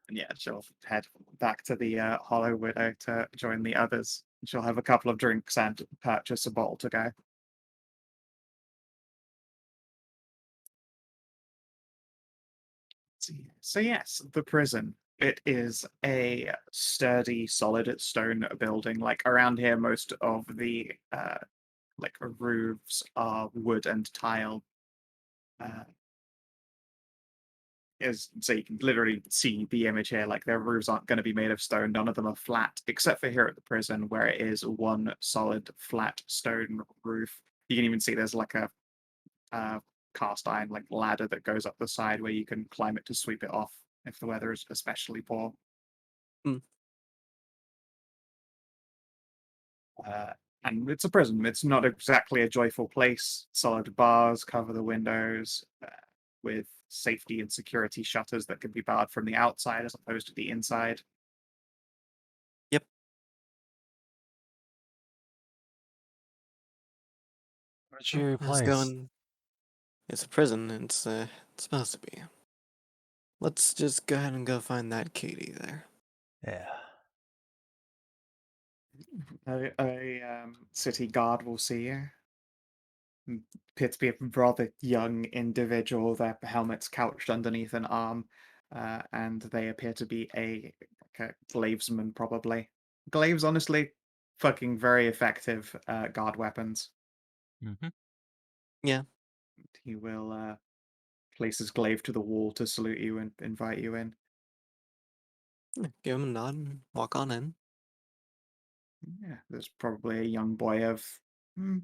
And yeah, she'll head back to the Hollow Widow to join the others. She'll have a couple of drinks and purchase a bottle to go. So yes, the prison. It is a sturdy, solid stone building. Like around here, most of the like roofs are wood and tile. So you can literally see the image here. Like their roofs aren't going to be made of stone. None of them are flat, except for here at the prison, where it is one solid flat stone roof. You can even see there's like a cast iron like ladder that goes up the side where you can climb it to sweep it off if the weather is especially poor. Hmm. And it's a prison. It's not exactly a joyful place. Solid bars cover the windows with safety and security shutters that can be barred from the outside as opposed to the inside. Yep. What's your Let's place? go and. It's a prison. It's supposed to be. Let's just go ahead and go find that Katie there. Yeah. A city guard will see you. Appears to be a rather young individual. Their helmets couched underneath an arm, and they appear to be like a glavesman, probably. Glaives, honestly, fucking very effective guard weapons. Mm-hmm. Yeah. He will place his glaive to the wall to salute you and invite you in. Give him a nod and walk on in. Yeah, there's probably a young boy of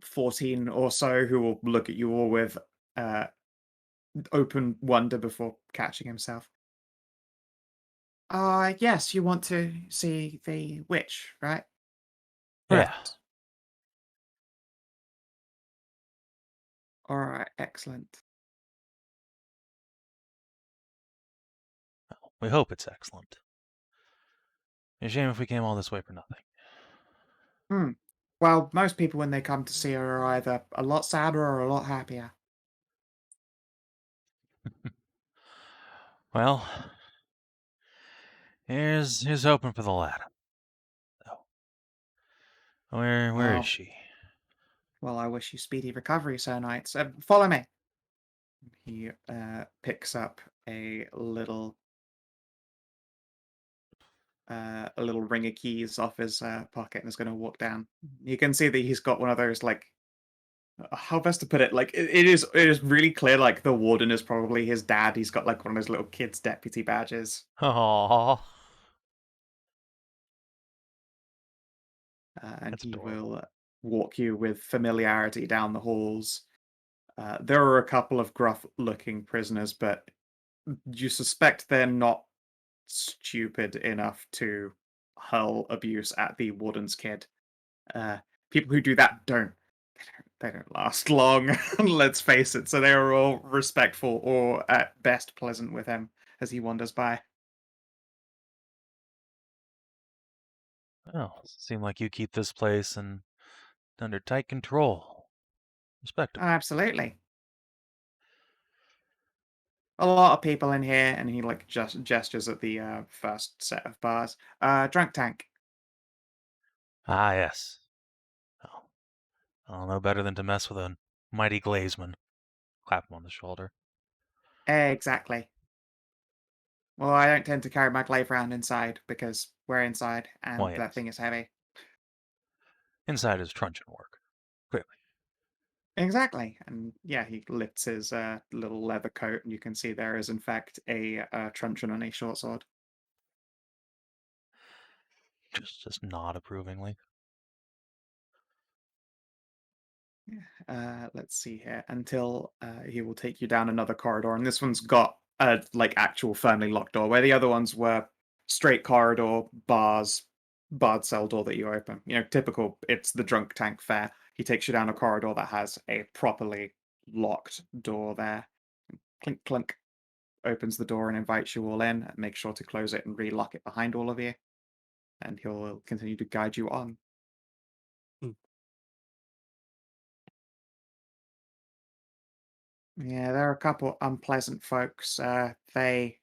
14 or so who will look at you all with open wonder before catching himself. Yes, you want to see the witch, right? Yeah. Correct. All right, excellent. Well, we hope it's excellent. A shame if we came all this way for nothing. Well, most people when they come to see her are either a lot sadder or a lot happier. Well, here's hoping for the latter. Oh. Where is Well, she? well, I wish you speedy recovery, Sir Knights. Follow me. He picks up a little ring of keys off his pocket and is going to walk down. You can see that he's got one of those like how best to put it? Like it is really clear. Like the warden is probably his dad. He's got like one of those little kids' deputy badges. Aww. And That's he adorable. will walk you with familiarity down the halls. There are a couple of gruff-looking prisoners, but you suspect they're not stupid enough to hurl abuse at the warden's kid. People who do that they don't last long. Let's face it. So they are all respectful or at best pleasant with him as he wanders by. Well, seem like you keep this place under tight control. Oh, Respectable. absolutely. A lot of people in here, and he like just gestures at the first set of bars. Drunk tank. Ah, yes. Oh, I'll know better than to mess with a mighty glazeman. Clap him on the shoulder. Exactly. Well, I don't tend to carry my glaive around inside because we're inside, and Why, that yes. thing is heavy. Inside is truncheon work. Clearly. Exactly. And yeah, he lifts his little leather coat, and you can see there is, in fact, a truncheon and a short sword. Just nod approvingly. Let's see here. Until he will take you down another corridor, and this one's got a like actual firmly locked door, where the other ones were straight corridor, bars, barred cell door that you open. You know, typical. It's the drunk tank fare. He takes you down a corridor that has a properly locked door there. Clink, clink. Opens the door and invites you all in. And make sure to close it and relock it behind all of you. And he'll continue to guide you on. Hmm. Yeah, there are a couple unpleasant folks. They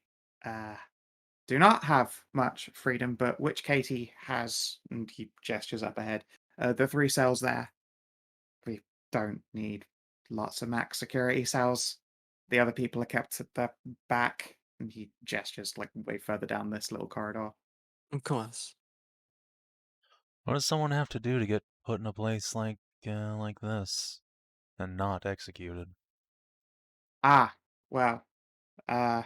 do not have much freedom, but which Katie has, and he gestures up ahead. The 3 cells there. We don't need lots of max security cells. The other people are kept at the back, and he gestures like way further down this little corridor. Of course. What does someone have to do to get put in a place like this and not executed? Ah, well, uh,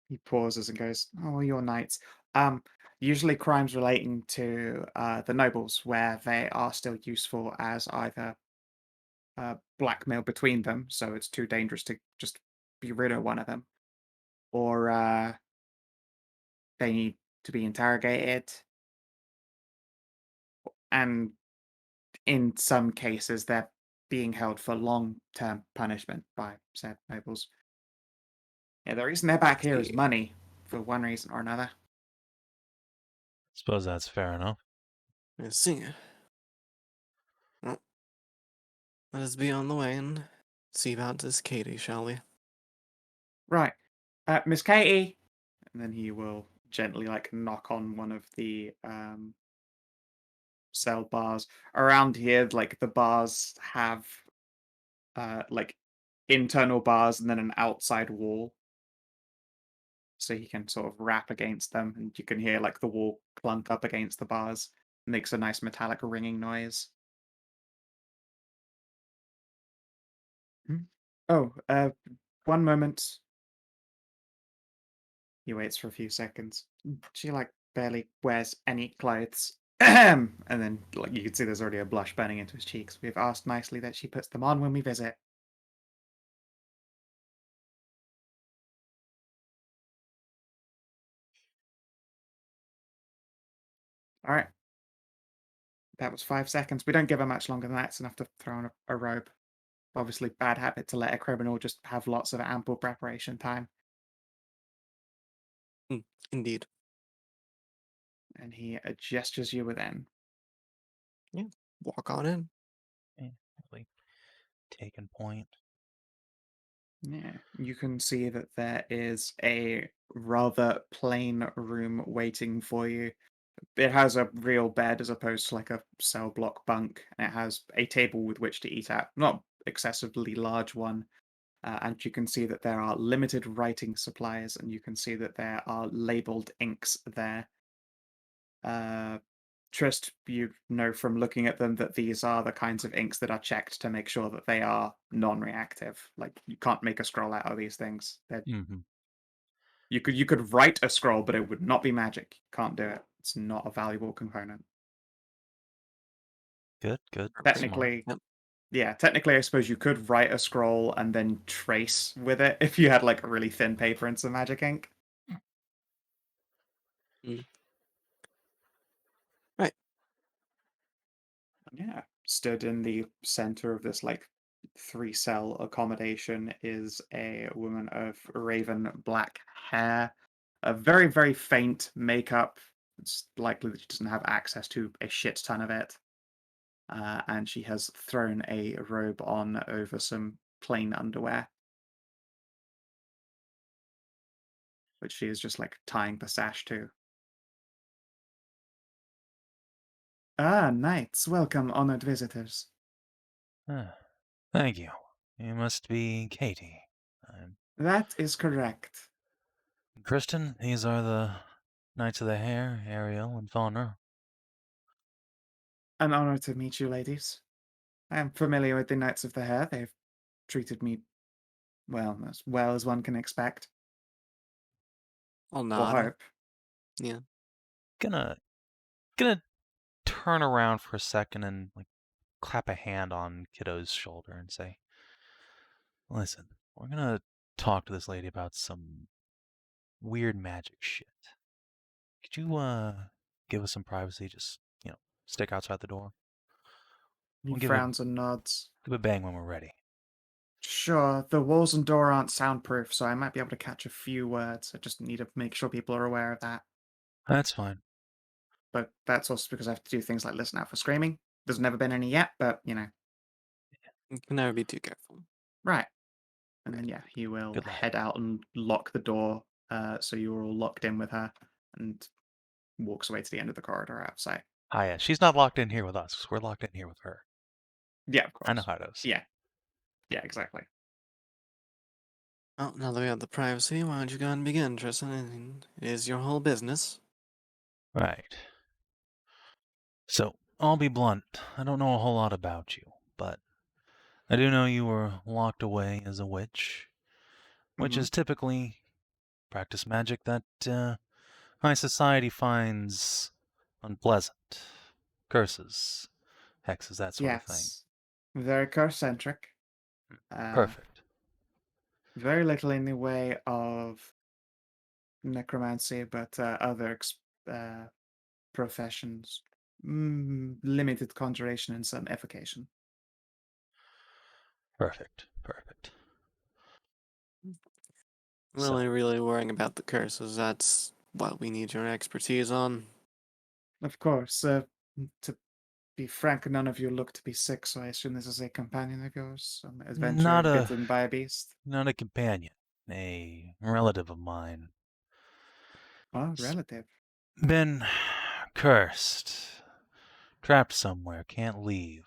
he pauses and goes, "Oh, your knights. Um, Usually crimes relating to the nobles, where they are still useful as either blackmail between them, so it's too dangerous to just be rid of one of them, or they need to be interrogated, and in some cases, they're being held for long-term punishment by said nobles. Yeah, the reason they're back here is See. money, for one reason or another. Suppose that's fair enough. I see. Well, let us be on the way and see about this Katie, shall we? Right, Miss Katie, and then he will gently like knock on one of the cell bars around here. Like the bars have like internal bars and then an outside wall, so he can sort of rap against them, and you can hear like the wall clunk up against the bars. It makes a nice metallic ringing noise. Hmm? Oh, one moment. He waits for a few seconds. She like barely wears any clothes. And then like you can see there's already a blush burning into his cheeks. We've asked nicely that she puts them on when we visit. All right. That was 5 seconds. We don't give her much longer than that. It's enough to throw on a robe. Obviously, bad habit to let a criminal just have lots of ample preparation time. Indeed. And he gestures you within. Yeah. Walk on in. Really taken point. Yeah, you can see that there is a rather plain room waiting for you. It has a real bed as opposed to like a cell block bunk, and it has a table with which to eat at. Not excessively large one. And you can see that there are limited writing supplies, and you can see that there are labeled inks there. Trist, you know from looking at them that these are the kinds of inks that are checked to make sure that they are non-reactive. Like, you can't make a scroll out of these things. Mm-hmm. You could write a scroll, but it would not be magic. You can't do it. It's not a valuable component. Good, good. Technically, Yep. yeah, technically, I suppose you could write a scroll and then trace with it if you had like a really thin paper and some magic ink. Right. Yeah, stood in the center of this like 3-cell accommodation is a woman of raven black hair, a very, very faint makeup. It's likely that she doesn't have access to a shit ton of it. And she has thrown a robe on over some plain underwear, which she is just like tying the sash to. Ah, knights, welcome, honored visitors. Ah, thank you. You must be Katie. I'm That is correct. Tristan. These are the Knights of the Hare, Ariel and Faunra. An honor to meet you, ladies. I am familiar with the Knights of the Hare. They've treated me well as one can expect. I'll Or nod. hope. Yeah. Gonna turn around for a second and like clap a hand on Kiddo's shoulder and say, "Listen, we're gonna talk to this lady about some weird magic shit. Could you give us some privacy? Just stick outside the door. He We'll frowns and nods. give a bang when we're ready." Sure, the walls and door aren't soundproof, so I might be able to catch a few words. I just need to make sure people are aware of that. That's fine. But that's also because I have to do things like listen out for screaming. There's never been any yet, but You can never be too careful. Right. And then he will Good lad. head out and lock the door, so you're all locked in with her, and walks away to the end of the corridor out of sight. Ah, yeah, she's not locked in here with us. We're locked in here with her. Yeah, of course. I know how it is. Yeah. Yeah, exactly. Well, now that we have the privacy, why don't you go ahead and begin, Tristan? I mean, it is your whole business. Right. So, I'll be blunt. I don't know a whole lot about you, but I do know you were locked away as a witch. Witches typically practice magic that high society finds unpleasant. Curses, hexes, that sort of thing. Yes. Very car-centric. Perfect. Very little in the way of necromancy, but other professions. Limited conjuration and some evocation. Perfect. So, Really worrying about the curses. That's what we need your expertise on. Of course, to be frank, none of you look to be sick, so I assume this is a companion of yours, some adventurer Not a- bitten by a beast. not a companion, a relative of mine. Oh, relative. Been cursed. Trapped somewhere, can't leave.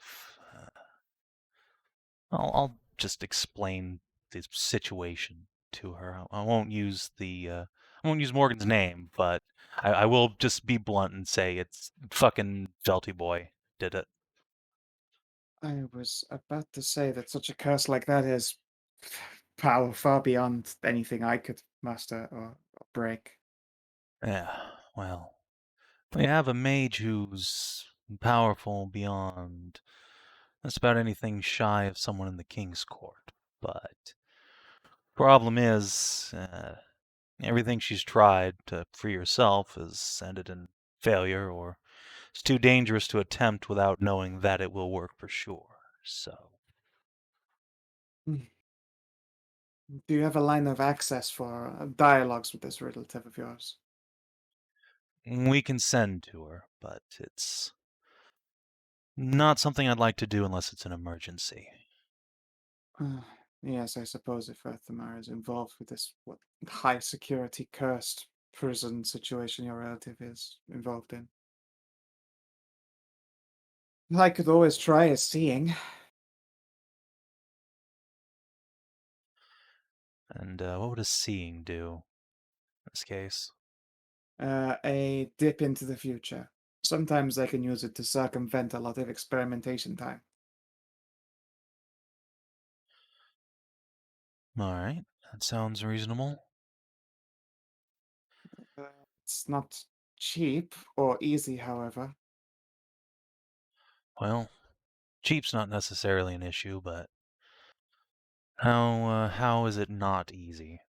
I'll just explain the situation to her. I won't use Morgan's name, but I will just be blunt and say it's fucking Felty Boy did it. I was about to say that such a curse like that is power far beyond anything I could master or break. Yeah, well, we have a mage who's powerful beyond just about anything shy of someone in the King's Court, but problem is, everything she's tried to free herself has ended in failure, or it's too dangerous to attempt without knowing that it will work for sure. So, Do you have a line of access for dialogues with this relative of yours? we can send to her, but it's not something I'd like to do unless it's an emergency. Yes, I suppose if Earthamar is involved with this high security cursed prison situation your relative is involved in. I could always try a seeing. And what would a seeing do in this case? A dip into the future. Sometimes they can use it to circumvent a lot of experimentation time. Alright, that sounds reasonable. It's not cheap or easy, however. Well, cheap's not necessarily an issue, but how is it not easy?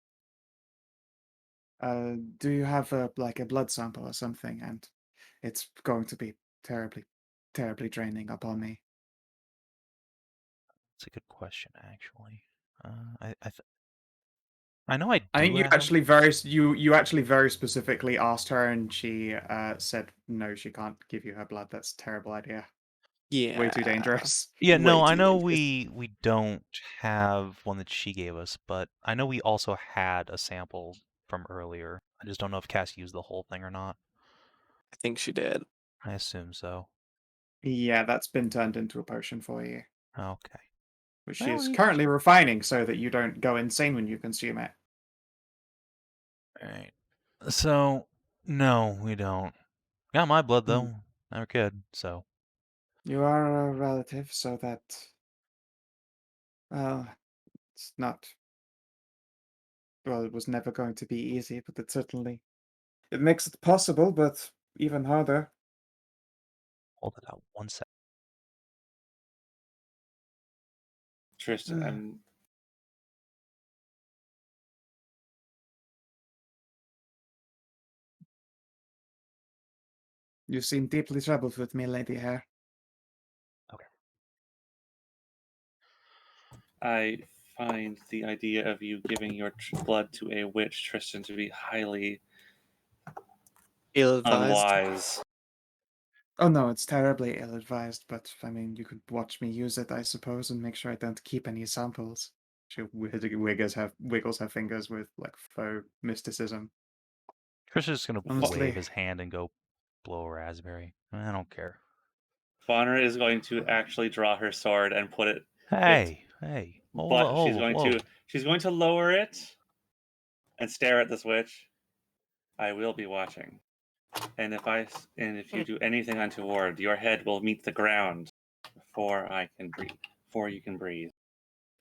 Do you have a blood sample or something? And it's going to be terribly, terribly draining upon me. It's a good question, actually. I know I I think do you have. actually very specifically asked her, and she said no, she can't give you her blood. That's a terrible idea. Yeah. Way too dangerous. Yeah, no, way I too know dangerous. we don't have one that she gave us, but I know we also had a sample from earlier. I just don't know if Cass used the whole thing or not. I think she did. I assume so. Yeah, that's been turned into a potion for you, Okay. which Well, she's you- currently refining so that you don't go insane when you consume it. Alright. So, no, we don't. Got my blood, Hmm. though. Never kid, so. You are a relative, so that, well, it's not. Well, it was never going to be easy, but it makes it possible, but even harder. Hold it out 1 sec. Tristan, Uh. I'm You seem deeply troubled with me, Lady Hare. I find the idea of you giving your blood to a witch, Tristan, to be highly Ill-advised. unwise. Oh no, it's terribly ill-advised, but I mean, you could watch me use it, I suppose, and make sure I don't keep any samples. She wiggles her fingers with faux mysticism. Chris is just gonna Honestly, wave his hand and go blow a raspberry. I don't care. Faunra is going to actually draw her sword and put it. Hey, hold But on, she's going to lower it and stare at the switch. I will be watching. And if you do anything untoward, your head will meet the ground before you can breathe.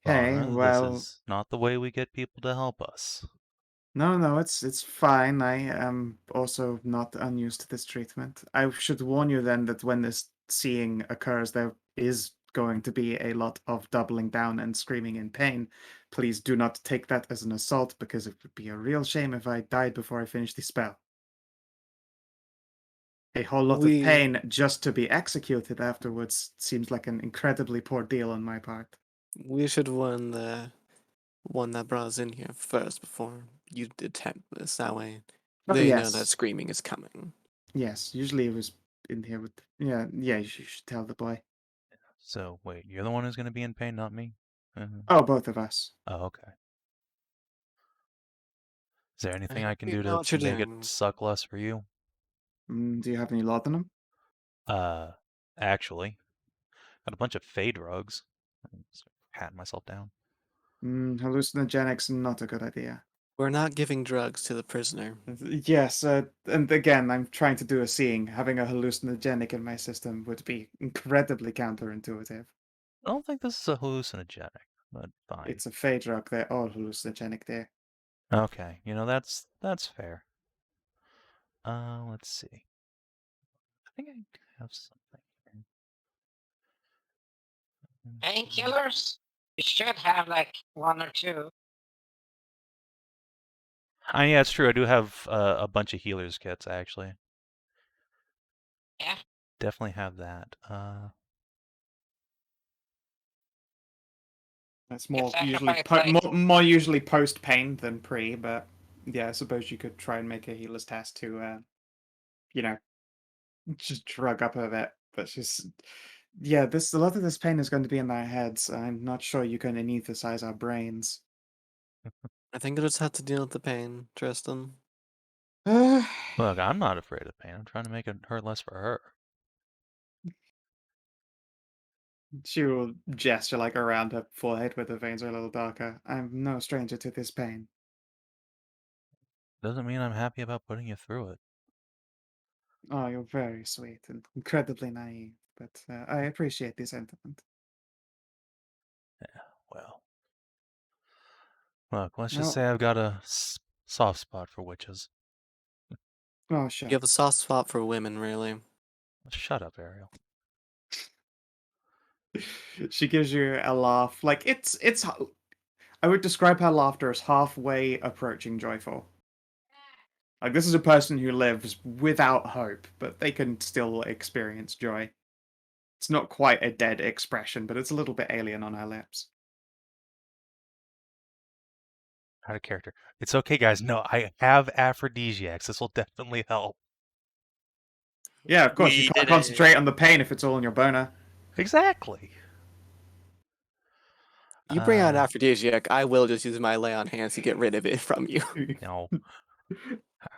okay, Faunra, this well, is not the way we get people to help us. no, it's fine. I am also not unused to this treatment. I should warn you then that when this seeing occurs, there is going to be a lot of doubling down and screaming in pain. Please do not take that as an assault, because it would be a real shame if I died before I finished the spell. A whole lot of pain just to be executed afterwards seems like an incredibly poor deal on my part. We should warn the one that brought us in here first before you attempt this. That way, Oh, they know that yes. screaming is coming. Yes, usually it was in here with. Yeah, you should tell the boy. So, wait, you're the one who's gonna be in pain, not me? Oh, both of us. Oh, okay. Is there anything I I can hope you do know to what you're make it doing. suck less for you? Do you have any laudanum? Actually, got a bunch of Fey drugs. Start patting myself down. Hallucinogenics, not a good idea. We're not giving drugs to the prisoner. Yes, and again, I'm trying to do a seeing. Having a hallucinogenic in my system would be incredibly counterintuitive. I don't think this is a hallucinogenic, but fine. It's a Fey drug, they're all hallucinogenic there. Okay, that's fair. Let's see. I think I have something here. Painkillers? You should have like one or two. Yeah, it's true. I do have a bunch of healers kits, actually. Yeah. Definitely have that. That's more sacrifice, usually post pain than pre, but yeah, I suppose you could try and make a healer's test to, you know, just drug up a bit. But just, yeah, a lot of this pain is going to be in our heads. I'm not sure you can anesthetize our brains. I think you'll just have to deal with the pain, Tristan. Look, I'm not afraid of pain. I'm trying to make it hurt less for her. She will gesture around her forehead where the veins are a little darker. I'm no stranger to this pain. Doesn't mean I'm happy about putting you through it. Oh, you're very sweet and incredibly naive, but I appreciate the sentiment. Well, look, let's just Well, say I've got a soft spot for witches. oh, sure. You have a soft spot for women, really. Shut up, Ariel. She gives you a laugh. Like it's. I would describe her laughter as halfway approaching joyful. Like this is a person who lives without hope, but they can still experience joy. It's not quite a dead expression, but it's a little bit alien on her lips. Out of character. It's okay, guys. No, I have aphrodisiacs. This will definitely help. Yeah, of course, you We can't did concentrate on the pain if it's all in your boner. Exactly. You bring out an Uh, aphrodisiac, I will just use my lay on hands to get rid of it from you. No.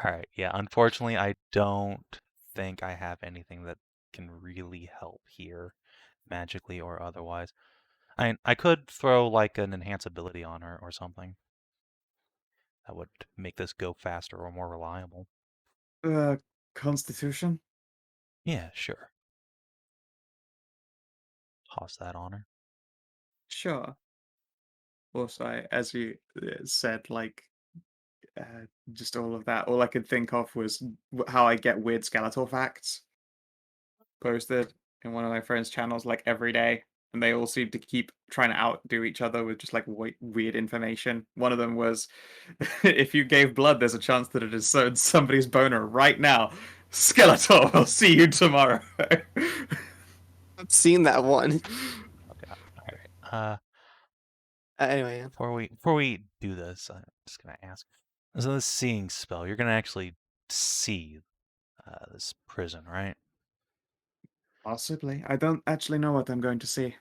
Alright, yeah, unfortunately, I don't think I have anything that can really help here, magically or otherwise. I could throw, like, an enhance ability on her or something. That would make this go faster or more reliable. Constitution? Yeah, sure. Toss that on her. Sure. Also, as you said, like, just all of that, all I could think of was how I get weird skeletal facts posted in one of my friends' channels, like, every day. And they all seem to keep trying to outdo each other with just, like, weird information. One of them was, if you gave blood, there's a chance that it is sewn somebody's boner right now. Skeletor, I'll see you tomorrow. I've seen that one. Okay, alright. Anyway, Before we do this, I'm just gonna ask. So this seeing spell, you're gonna actually see this prison, right? Possibly. I don't actually know what I'm going to see.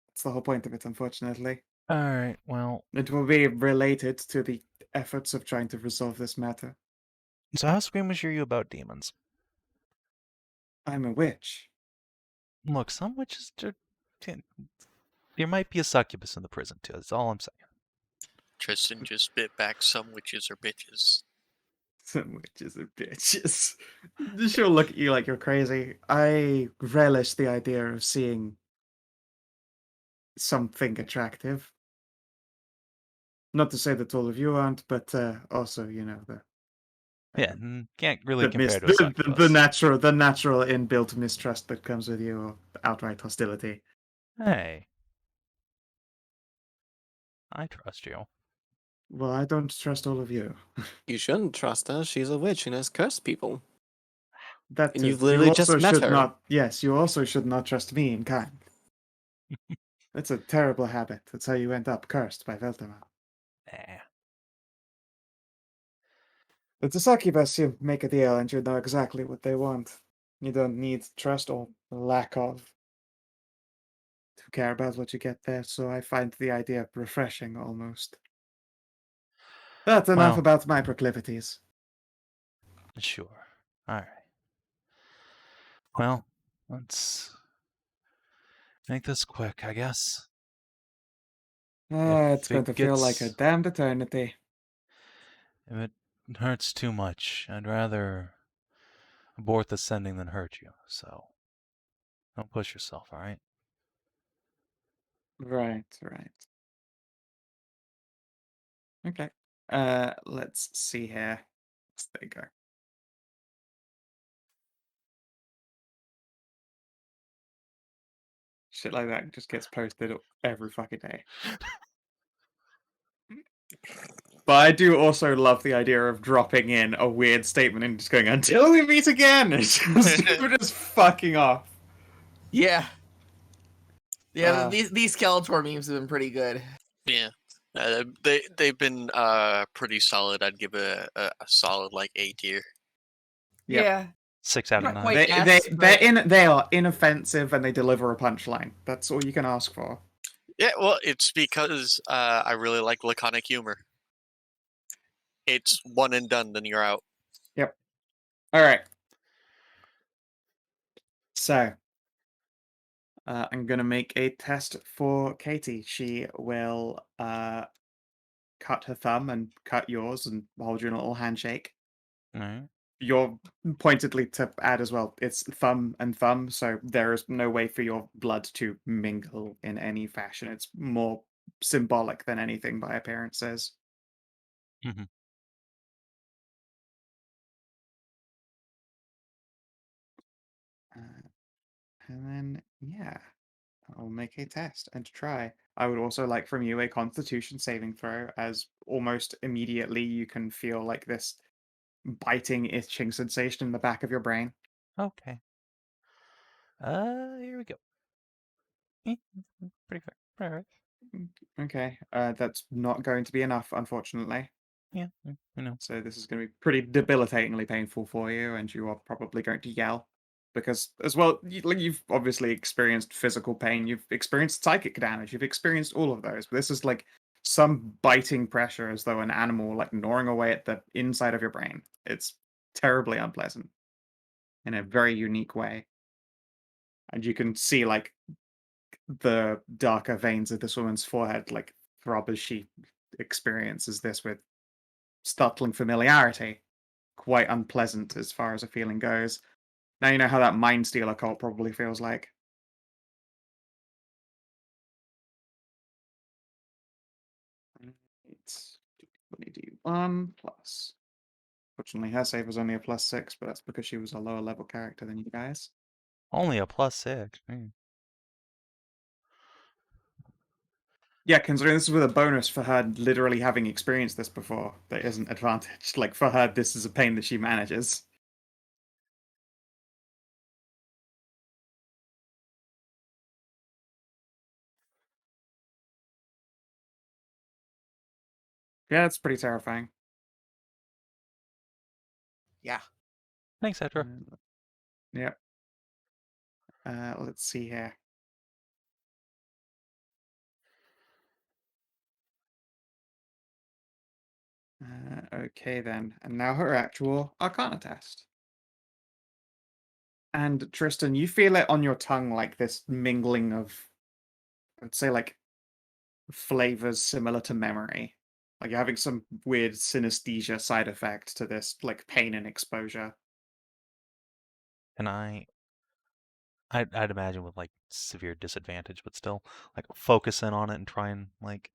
That's the whole point of it, unfortunately. Alright, well, It will be related to the efforts of trying to resolve this matter. so how squeamish are you about demons? I'm a witch. Look, some witches there might be a succubus in the prison too. That's all I'm saying. Tristan just spit back, some witches are bitches. Some witches are bitches. She'll look at you like you're crazy. I relish the idea of seeing something attractive. Not to say that all of you aren't, but also, you know, Yeah, can't really compare to a the succubus. natural inbuilt mistrust that comes with you, or outright hostility. Hey, I trust you. Well, I don't trust all of you. you shouldn't trust her. She's a witch and has cursed people. That And too. you've You literally also just met should her. not. Yes, you also should not trust me in kind. That's a terrible habit. That's how you end up cursed by Veltema. Eh. It's a succubus. You make a deal, and you know exactly what they want. You don't need trust or lack of to care about what you get there. So I find the idea refreshing, almost. That's enough Well, about my proclivities. sure. Alright. Well, let's make this quick, I guess. It's If going to it feel like a gets... damned eternity. If it hurts too much, I'd rather abort the sending than hurt you, so don't push yourself, alright? Right, right. Okay. Let's see here. There you go. Shit like that just gets posted every fucking day. But I do also love the idea of dropping in a weird statement and just going, until we meet again! It's just, we're just fucking off. Yeah. Yeah, Uh, these Skeletor memes have been pretty good. Yeah. They've been pretty solid. I'd give it a solid like A tier. Yep. Yeah. 6 out of Not 9. quite S, but they are inoffensive and they deliver a punchline. That's all you can ask for. Yeah, well, it's because I really like laconic humor. It's one and done, then you're out. Yep. Alright. So, I'm gonna make a test for Katie. She will cut her thumb and cut yours and hold you in a little handshake. Alright. you're pointedly to add as well, it's thumb and thumb, so there is no way for your blood to mingle in any fashion. It's more symbolic than anything by appearances. Mhm. And then, yeah, I'll make a test and try. I would also like from you a Constitution saving throw, as almost immediately you can feel like this biting, itching sensation in the back of your brain. Okay. Here we go. Pretty fair. Alright. Okay, that's not going to be enough, unfortunately. Yeah, I know. So this is going to be pretty debilitatingly painful for you, and you are probably going to yell. Because, as well, you've obviously experienced physical pain, you've experienced psychic damage, you've experienced all of those. But this is like some biting pressure as though an animal like gnawing away at the inside of your brain. It's terribly unpleasant in a very unique way. And you can see like the darker veins of this woman's forehead like throb as she experiences this with startling familiarity. Quite unpleasant as far as a feeling goes. Now you know how that Mind Stealer cult probably feels like. It's 20d1 plus. Fortunately, her save was only a +6, but that's because she was a lower level character than you guys. Only a +6. Yeah, considering this is with a bonus for her literally having experienced this before, that isn't advantage. Like, for her, this is a pain that she manages. Yeah, it's pretty terrifying. Yeah. Thanks, Hedrah. Yeah. Let's see here. Okay, then. And now her actual Arcana test. And Tristan, you feel it on your tongue like this mingling of, I'd say, like, flavors similar to memory. Like you're having some weird synesthesia side effect to this, like pain and exposure. Can I'd imagine with like severe disadvantage, but still, like focus in on it and try and like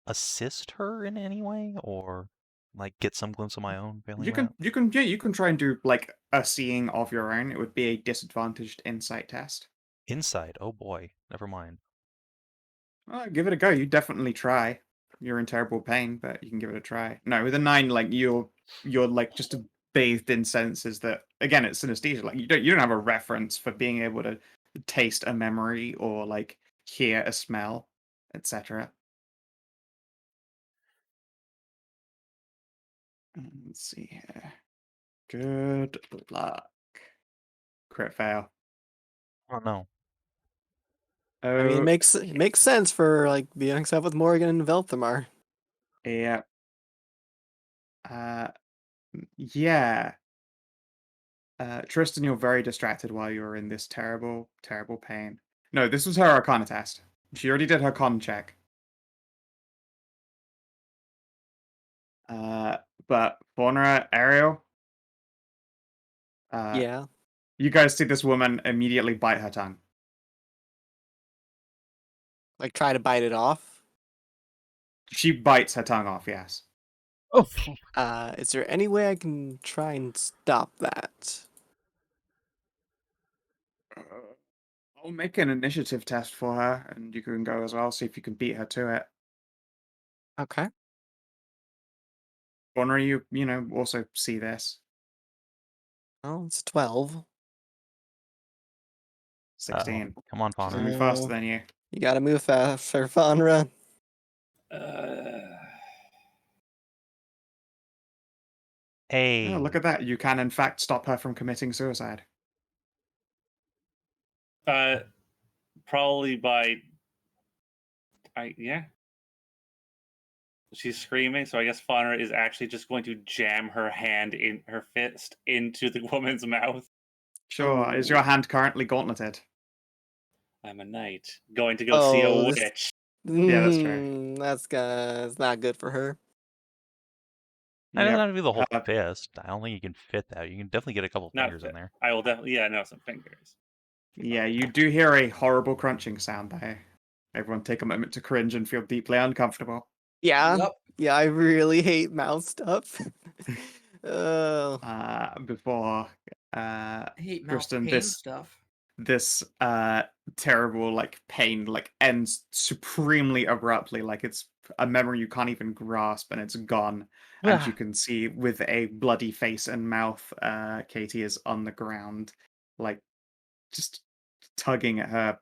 assist her in any way, or like get some glimpse of my own feeling that. You can try and do like a seeing of your own. It would be a disadvantaged insight test. Insight. Oh boy. Never mind. Give it a go. You definitely try. You're in terrible pain, but you can give it a try. No, with a 9, like you're like just bathed in senses that again it's synesthesia. Like you don't have a reference for being able to taste a memory or like hear a smell, etc. Let's see here. Good luck. Crit fail. Oh no. I mean, Oh, it makes sense for like the young stuff with Morgan and Velthamar. yeah. Uh, yeah. Tristan, you're very distracted while you're in this terrible, terrible pain. No, this was her Arcana test. She already did her con check. But Faunra, Ariel, Yeah. you guys see this woman immediately bite her tongue. Like try to bite it off. She bites her tongue off, yes. Oh. Is there any way I can try and stop that? I'll make an initiative test for her, and you can go as well, see if you can beat her to it. Okay. Faunra, you know, also see this. Oh, it's 12. 16. Come on, She's gonna Faunra. move faster Oh. than you. You gotta move faster, Faunra. Hey. Oh, look at that. You can, in fact, stop her from committing suicide. Probably by. Yeah. She's screaming, so I guess Faunra is actually just going to jam her fist into the woman's mouth. Sure. Is your hand currently gauntleted? I'm a knight going to go see a Oh, witch. Yeah, that's true. That's not good for her. I don't Yep. have to be the whole Uh, fist. I don't think you can fit that. You can definitely get a couple Not fingers in fit. there. I will definitely. Yeah, no, some fingers. yeah, you do hear a horrible crunching sound there. Everyone take a moment to cringe and feel deeply uncomfortable. Yeah, Yep. yeah, I really hate mouse stuff. Oh, Before I hate mouth Tristan, pain stuff. this terrible like pain like ends supremely abruptly, like it's a memory you can't even grasp, and it's gone. And you can see with a bloody face and mouth, Katie is on the ground, like just tugging at her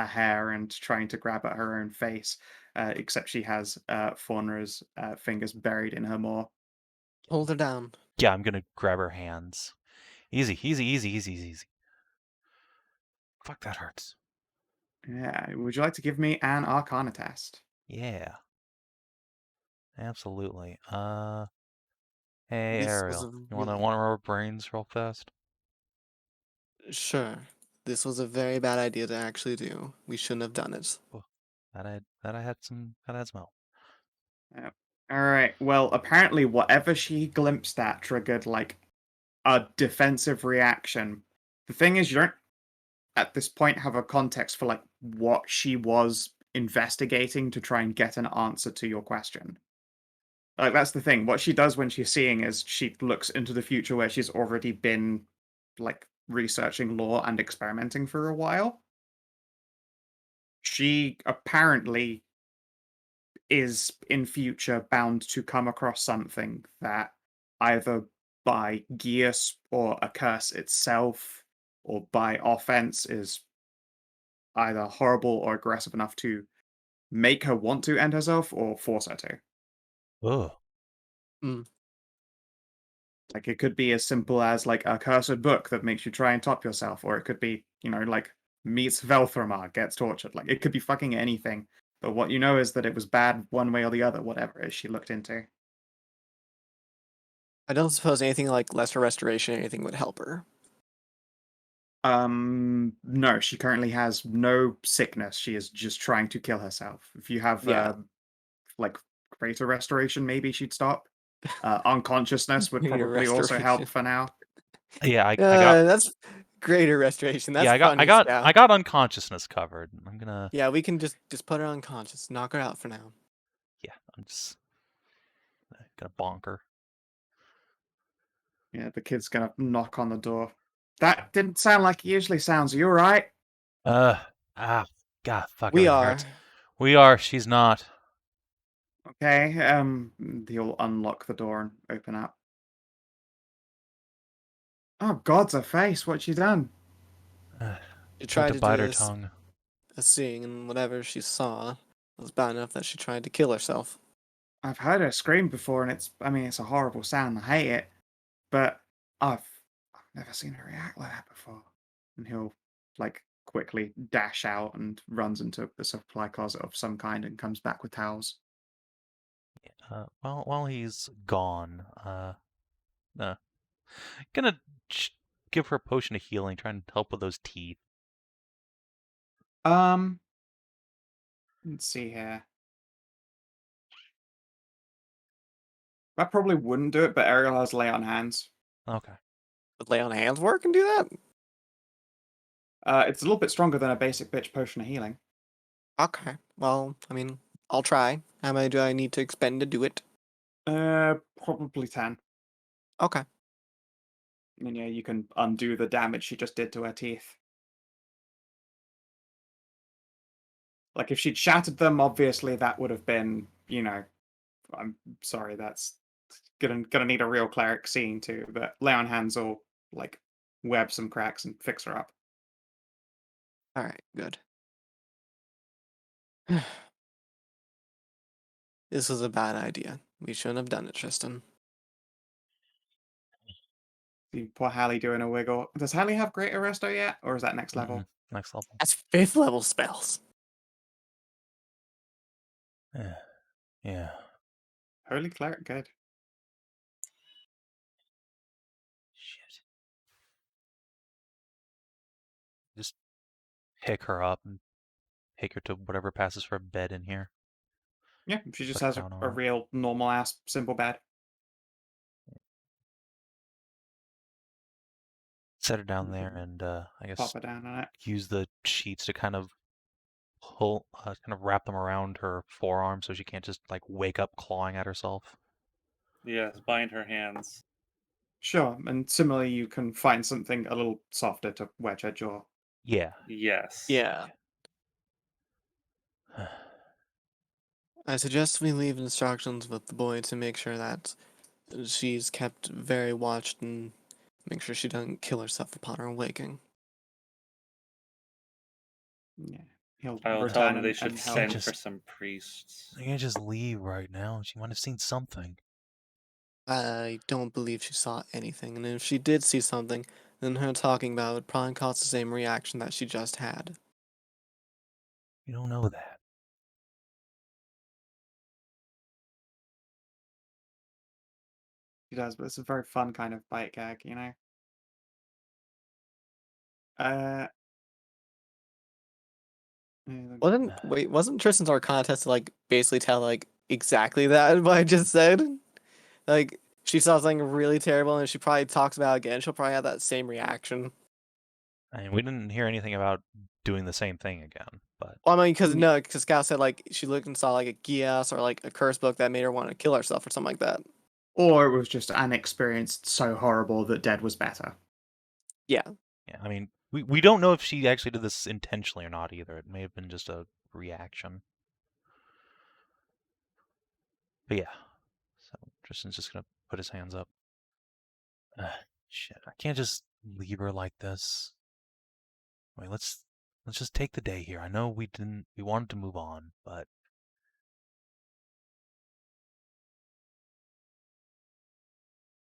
hair and trying to grab at her own face, except she has Faunra's fingers buried in her maw. hold her down. Yeah, I'm gonna grab her hands. Easy, easy, easy, easy, easy. Fuck, that hurts. Yeah, would you like to give me an Arcana test? Yeah, absolutely. Hey This was Ariel, a you wanna really rub brains real fast? sure. This was a very bad idea to actually do. We shouldn't have done it. Oh, that I had some help. All right. Well, apparently, whatever she glimpsed at triggered like a defensive reaction. The thing is, you don't at this point have a context for like what she was investigating to try and get an answer to your question. Like that's the thing. What she does when she's seeing is she looks into the future where she's already been like researching lore and experimenting for a while. She apparently is in future bound to come across something that either by gears or a curse itself or by offense is either horrible or aggressive enough to make her want to end herself or force her to. Ugh. Like it could be as simple as like a cursed book that makes you try and top yourself, or it could be, like meets Velthramar, gets tortured. Like it could be fucking anything. But what you know is that it was bad one way or the other, whatever it is she looked into. I don't suppose anything like lesser restoration or anything would help her. No, she currently has no sickness. She is just trying to kill herself. If you have Yeah. like greater restoration, maybe she'd stop. Unconsciousness would Greater probably also help restoration. for now. Yeah, I got That's greater restoration. That's yeah, funny, Skow. I got unconsciousness covered. I'm gonna Yeah, we can just put her unconscious, knock her out for now. I'm just gonna bonk her. Yeah, the kid's gonna knock on the door. That didn't sound like it usually sounds. Are you alright? Uh God, fuck, We everything are. hurts. We are. She's not. Okay, he'll unlock the door and open up. Oh, God's a face, what you done? She Tried tried to to bite do her a tongue. seeing, and whatever she saw was bad enough that she tried to kill herself. I've heard her scream before, and it's a horrible sound. I hate it, but I've never seen her react like that before. And he'll like quickly dash out and runs into a supply closet of some kind and comes back with towels. While he's gone, gonna give her a potion of healing, trying to help with those teeth. Let's see here. That probably wouldn't do it, but Ariel has lay on hands. Okay. Would lay on hands work and do that? It's a little bit stronger than a basic bitch potion of healing. Okay. Well, I mean, I'll try. How many do I need to expend to do it? Probably 10. Okay. And yeah, you can undo the damage she just did to her teeth. Like, if she'd shattered them, obviously that would have been, I'm sorry, that's gonna need a real cleric seeing too, but lay on hands will, like, web some cracks and fix her up. All right. Good. This was a bad idea. We shouldn't have done it, Tristan. See poor Hallie doing a wiggle. Does Hallie have Greater Resto yet? Or is that next level? Mm-mm. Next level. That's 5th level spells. Yeah. Holy Cleric, good. Shit. Just pick her up and take her to whatever passes for a bed in here. Yeah, she just Put a has crown on a her. real normal ass simple bed. set her down You there can and I guess pop her down on it. use the sheets to kind of wrap them around her forearm so she can't just like wake up clawing at herself. Yes, bind her hands. Sure, and similarly, you can find something a little softer to wedge her jaw. Yeah. Yes. Yeah. I suggest we leave instructions with the boy to make sure that she's kept very watched and make sure she doesn't kill herself upon her waking. Yeah, he'll I will tell return them they should and send help. for some priests. I can't just leave right now. She might have seen something. I don't believe she saw anything, and if she did see something, then her talking about it would probably cause the same reaction that she just had. You don't know that. He does, but it's a very fun kind of bite gag, you know. Uh, Wasn't Tristan's Arcana test to like basically tell like exactly that what I just said? Like she saw something really terrible and she probably talks about it again, she'll probably have that same reaction. I mean, we didn't hear anything about doing the same thing again, but Well, I mean, because Scout said like she looked and saw like a Gias or like a curse book that made her want to kill herself or something like that. or it was just an experience so horrible that dead was better. Yeah. yeah, I mean, we don't know if she actually did this intentionally or not either. It may have been just a reaction. But yeah, so Tristan's just gonna put his hands up. Shit, I can't just leave her like this. Wait, let's just take the day here. I know we wanted to move on, but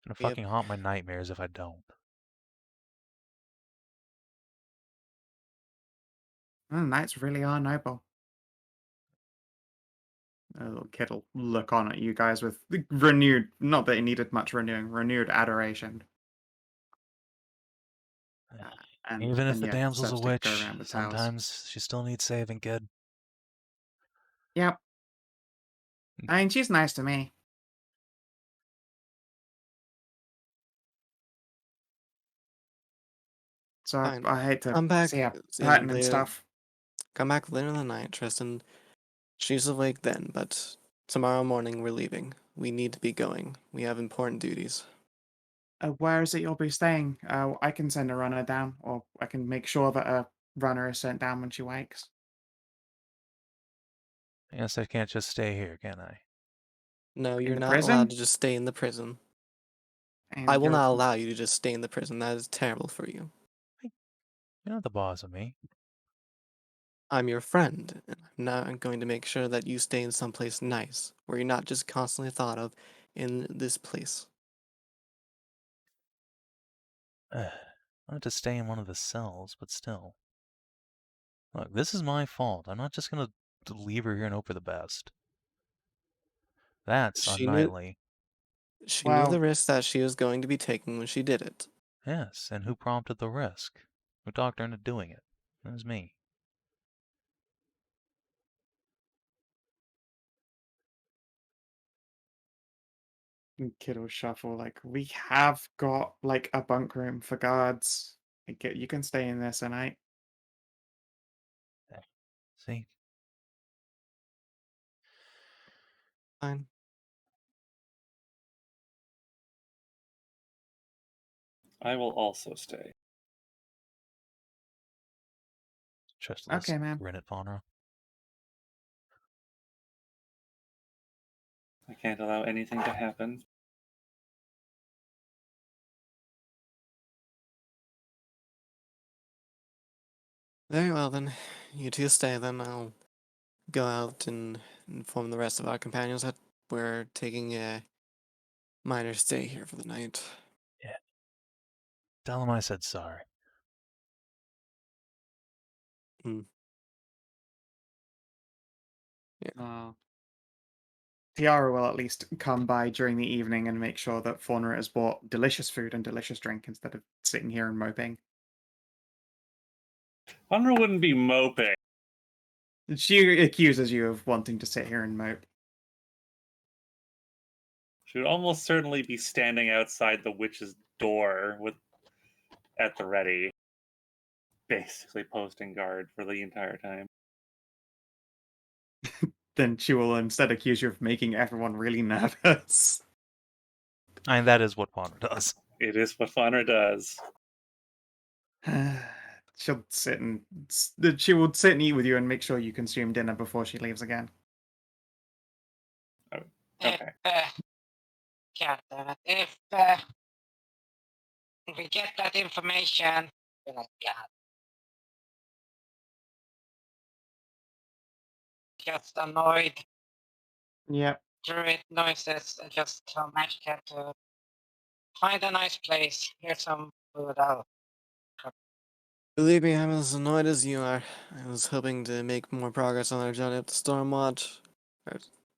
it's gonna Yep. fucking haunt my nightmares if I don't. Knights really are noble. A little kid will look on at you guys with renewed, not that it needed much renewing, renewed adoration. And Even if then, the yeah, damsel's a starts to go witch, around with towels. sometimes she still needs saving, kid. Yep. I mean, she's nice to me. So Fine. I hate to Come back see her in hurting and later. stuff. Come back later in the night, Tristan. She's awake then, but tomorrow morning we're leaving. We need to be going. We have important duties. Where is it you'll be staying? I can send a runner down, or I can make sure that a runner is sent down when she wakes. I guess I can't just stay here, can I? No, In you're the not allowed prison? to just stay in the prison. And I will you're not allow you to just stay in the prison. That is terrible for you. You're not the boss of me. I'm your friend, and I'm not going to make sure that you stay in someplace nice, where you're not just constantly thought of in this place. I wanted to stay in one of the cells, but still. Look, this is my fault. I'm not just gonna leave her here and hope for the best. That's She knew unknightly. she knew the well, risk that she was going to be taking when she did it. Yes, and who prompted the risk? Who talked her into doing it? It was me. kid will shuffle. Like, we have got like a bunk room for guards. You can stay in there tonight. See? Fine. I will also stay. Just Okay, let's man. grin at Faunra. I can't allow anything to happen. Very well then. You two stay then. I'll go out and inform the rest of our companions that we're taking a minor stay here for the night. Yeah. Tell him I said sorry. Tiara will at least come by during the evening and make sure that Fauna has bought delicious food and delicious drink instead of sitting here and moping. Faunra wouldn't be moping. She accuses you of wanting to sit here and mope. She would almost certainly be standing outside the witch's door with at the ready, basically posting guard for the entire time. Then she will instead accuse you of making everyone really nervous. I mean, that is what Faunra does. It is what Faunra does. She'll sit and she will sit and eat with you and make sure you consume dinner before she leaves again. Okay. God damn it. If we get that information, we're like, God. Just annoyed. Yep. Druid noises and just tell Magica to find a nice place. Here's some food out. Believe me, I'm as annoyed as you are. I was hoping to make more progress on our journey up to Stormwatch.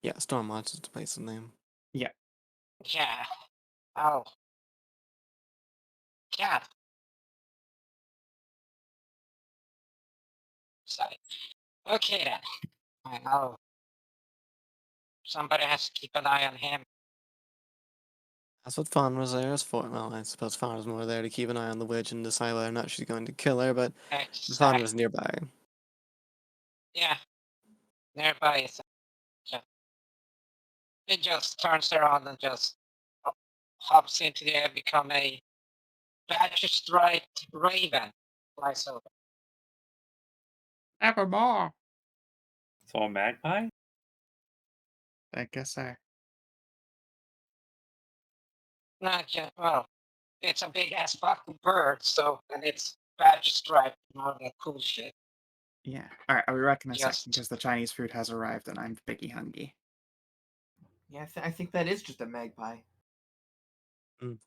Yeah, Stormwatch is the place's name. Yeah. Oh. God. Sorry. Okay then. I know. Somebody has to keep an eye on him. That's what Fawn was there for. Well, I suppose Fawn was more there to keep an eye on the witch and decide whether or not she's going to kill her, but Fawn was nearby. Yeah. Nearby is it just turns around and just hops into the air, become a badger-striped raven. Flies over. Evermore. So a magpie? I guess so. Not just, well, it's a big ass fucking bird, so, and it's badger-striped and all that cool shit. Yeah. Alright, I'll be back in a Just- second because the Chinese food has arrived and I'm biggy hungry. Yeah, I think that is just a magpie. Mm.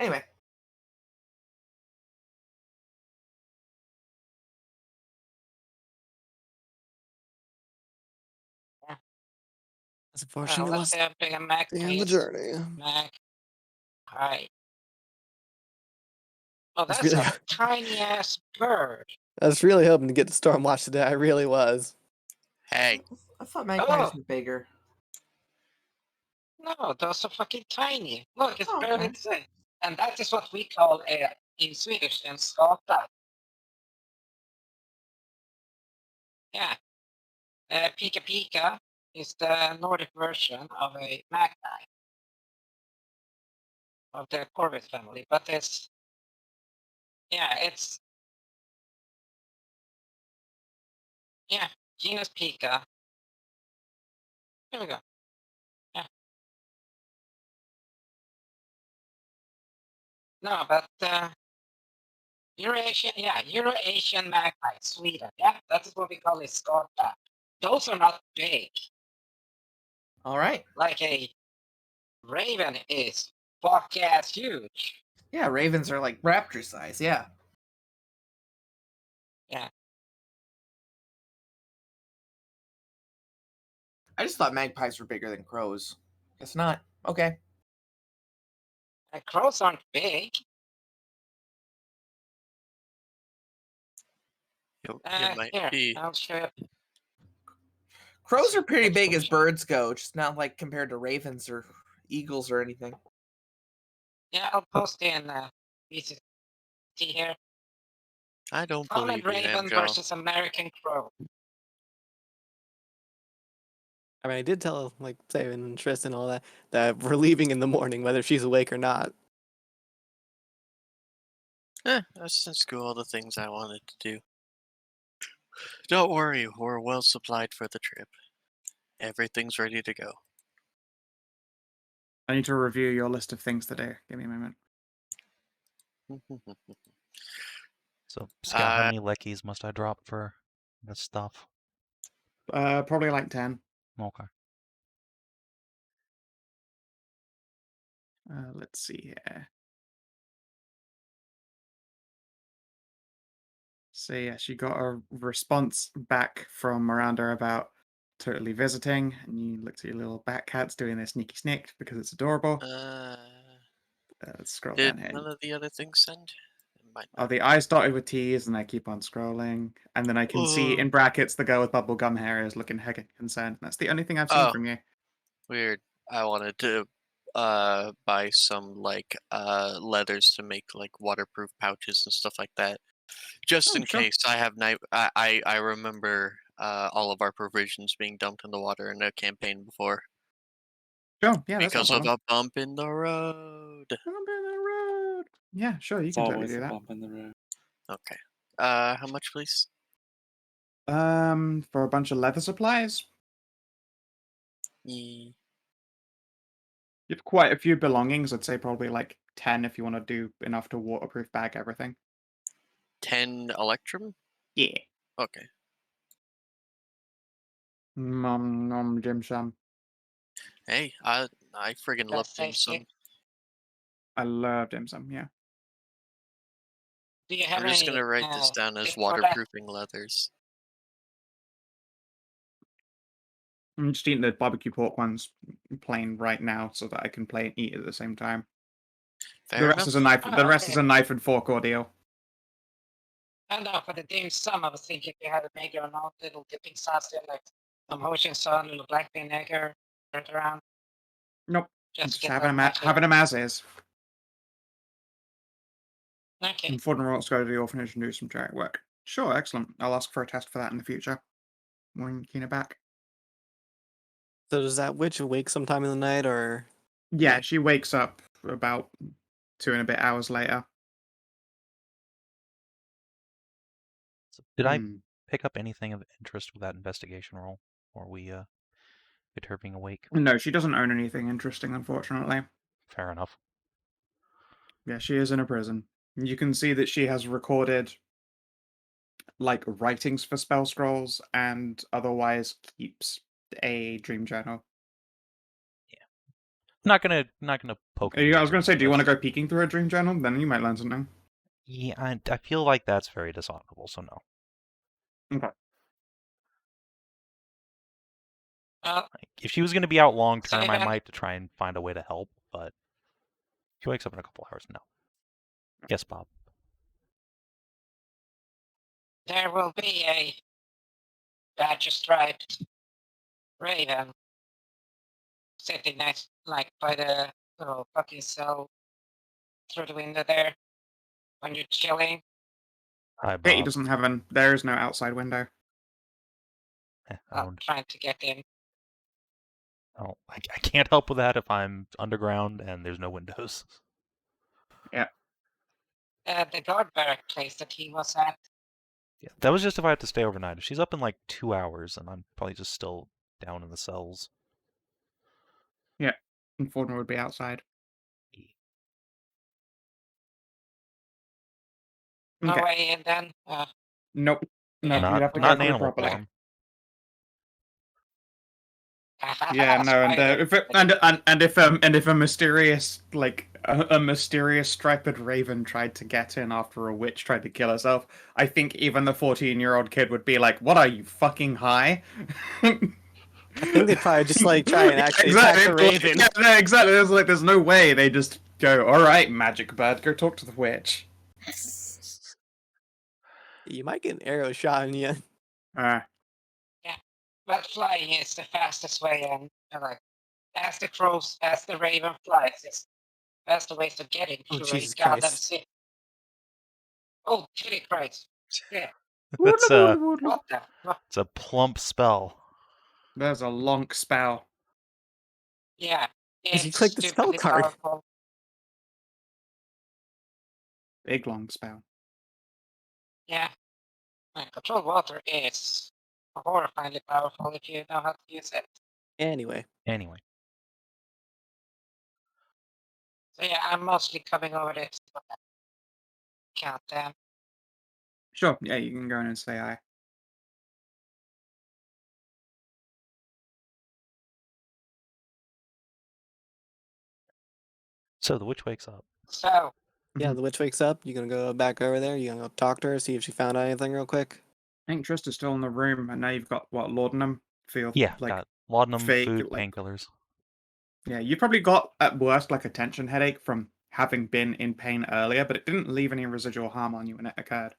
Anyway. It's unfortunate it let's was say a big magpie. the end of the journey. Magpie. Oh, That's that's really- a tiny ass bird. I was really hoping to get to Stormwatch today. I really was. Hey, I thought magpies Oh. were bigger. No, those are fucking tiny. Look, it's Oh, barely okay. the same. And that is what we call in Swedish en skata. Yeah. Pika Pika is the Nordic version of a magpie of the corvid family, but it's genus Pika. Here we go. Yeah. No, but Eurasian magpie, Sweden. Yeah, that is what we call a skata. Those are not big. All right. Like a raven is fuck ass huge. Yeah, ravens are like raptor size. Yeah. Yeah. I just thought magpies were bigger than crows. Guess not. Okay. Crows aren't big. you might Here, be. I'll show you. Crows are pretty big as birds go, just not like compared to ravens or eagles or anything. Yeah, I'll post in VCT here. I don't Common believe you, raven Amxal. versus American crow. I mean, I did tell, like, Savin and Tristan and all that we're leaving in the morning, whether she's awake or not. That's in school all the things I wanted to do. Don't worry, we're well supplied for the trip. Everything's ready to go. I need to review your list of things to do. Give me a moment. So, Scout, how many leckies must I drop for this stuff? Probably like 10. Okay. Let's see here. So yes, you got a response back from Miranda about totally visiting, and you looked at your little bat cats doing their sneaky snick because it's adorable. Let's scroll Did down here. none of the other things send? It might Oh, not. the eyes dotted with T's, and I keep on scrolling, and then I can see in brackets the girl with bubblegum hair is looking heckin' concerned. That's the only thing I've seen Oh. from you. Weird. I wanted to buy some like leathers to make like waterproof pouches and stuff like that, just Oh, in sure. case. I have night. I remember all of our provisions being dumped in the water in a campaign before Sure, yeah, that's no because of problem. a bump in the road. Bump in the road. Yeah, sure, you It's can totally always do a that. bump in the road. Okay. How much, please? For a bunch of leather supplies, Ye- you have quite a few belongings. I'd say probably like 10 if you want to do enough to waterproof bag everything. 10 electrum. Yeah. Okay. Nom nom dim sum. Hey, I friggin' love That's dim tasty. sum. I love dim sum, yeah. Do you have I'm just any gonna write this down as tip for that? waterproofing leathers. I'm just eating the barbecue pork ones plain right now so that I can play and eat at the same time. Fair The rest enough. is a knife. The Oh, rest is okay. a knife and fork ordeal. And for the dim sum, I was thinking you had maybe an old little dipping sauce there, like some Ocean Sun, little black vinegar, turn it around. Nope. Just Just get having that having them as is. Okay. And Ford and Rock's go to the orphanage and do some charity work. Sure, excellent. I'll ask for a test for that in the future. When Kina back. So does that witch awake sometime in the night, or Yeah, she wakes up about 2 and a bit hours later. So did I Hmm. pick up anything of interest with that investigation roll? Or we get her being awake? No, she doesn't own anything interesting, unfortunately. Fair enough. Yeah, she is in a prison. You can see that she has recorded like writings for spell scrolls and otherwise keeps a dream journal. Not gonna poke. I was gonna say, do you want to to go peeking through a dream journal? Then you might learn something. Yeah, I feel like that's very dishonorable. So no. Okay. Well, Like, if she was gonna be out long term, I Savin, might to try and find a way to help. But she wakes up in a couple hours. No. Yes, Bob. there will be a badger striped raven sitting next, like by the little fucking cell through the window there when you're chilling. Hi, Katie Bob. doesn't have an. There is no outside window. Owned. Trying to get in. Oh, I can't help with that if I'm underground and there's no windows. Yeah. The guard barrack place that he was at. Yeah, that was just if I had to stay overnight. If she's up in like 2 hours, and I'm probably just still down in the cells. Yeah. And Fordner would be outside. No Okay. way in then. Nope. No, Yeah. you'd have to Not go in through animal properly. form. Yeah, no, and if a mysterious a mysterious striped raven tried to get in after a witch tried to kill herself, I think even the 14-year-old kid would be like, "What are you fucking high?" I think they'd probably just like try and actually attack the raven. Yeah, no, exactly. There's no way they just go, "All right, magic bird, go talk to the witch." You might get an arrow shot in you. But flying is the fastest way, and like as the raven flies, it's faster ways to get in Oh, through a Jesus goddamn Christ. city. Oh, kitty Christ! Yeah, That's what the fuck? it's a plump spell. There's a long spell. Yeah, Did you it's click the spell stupidly card? powerful. Big long spell. Yeah, control water is horrifyingly powerful if you know how to use it. Anyway, Anyway, So yeah, I'm mostly coming over this. Count them. Sure, yeah, you can go in and say hi. so the witch wakes up. So yeah, Mhm. the witch wakes up. You gonna go back over there? You gonna go talk to her, see if she found out anything real quick? I think Tristan's still in the room, and now you've got what, laudanum for your Yeah, like got laudanum, fake food, like painkillers. yeah, you probably got at worst like a tension headache from having been in pain earlier, but it didn't leave any residual harm on you when it occurred.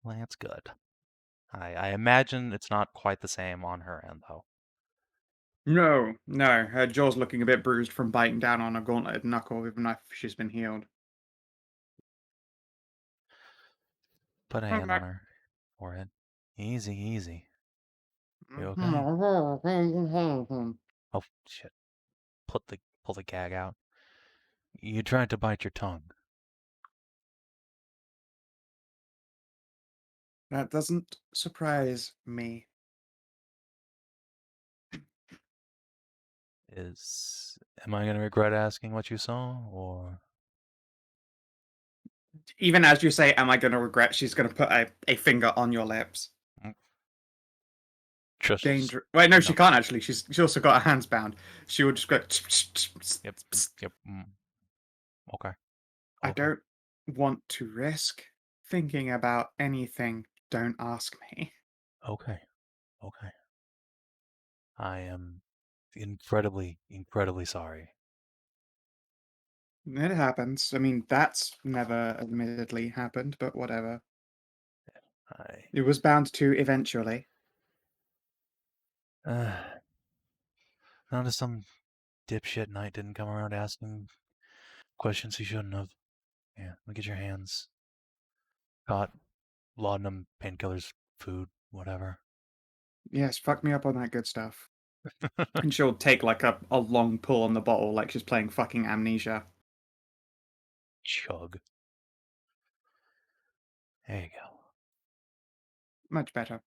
Well, that's good. I imagine it's not quite the same on her end, though. No, no. Her jaw's looking a bit bruised from biting down on a gauntleted knuckle, even if she's been healed. Put a hand on her forehead. Easy, easy. You okay? Oh shit! Pull the gag out. You tried to bite your tongue. That doesn't surprise me. Am I gonna regret asking what you saw, or Even as you say, am I going to regret, she's going to put a finger on your lips. just Danger. Wait, no, she No. can't actually. She also got her hands bound. She would just go. Yep. Okay. I Okay. don't want to risk thinking about anything. Don't ask me. Okay. Okay. I am incredibly, incredibly sorry. It happens. I mean, that's never admittedly happened, but whatever. It was bound to eventually. Not if some dipshit knight didn't come around asking questions he shouldn't have. Yeah, look at your hands. Caught laudanum, painkillers, food, whatever. Yes, fuck me up on that good stuff. And she'll take like a long pull on the bottle like she's playing fucking Amnesia. Chug. There you go. Much better.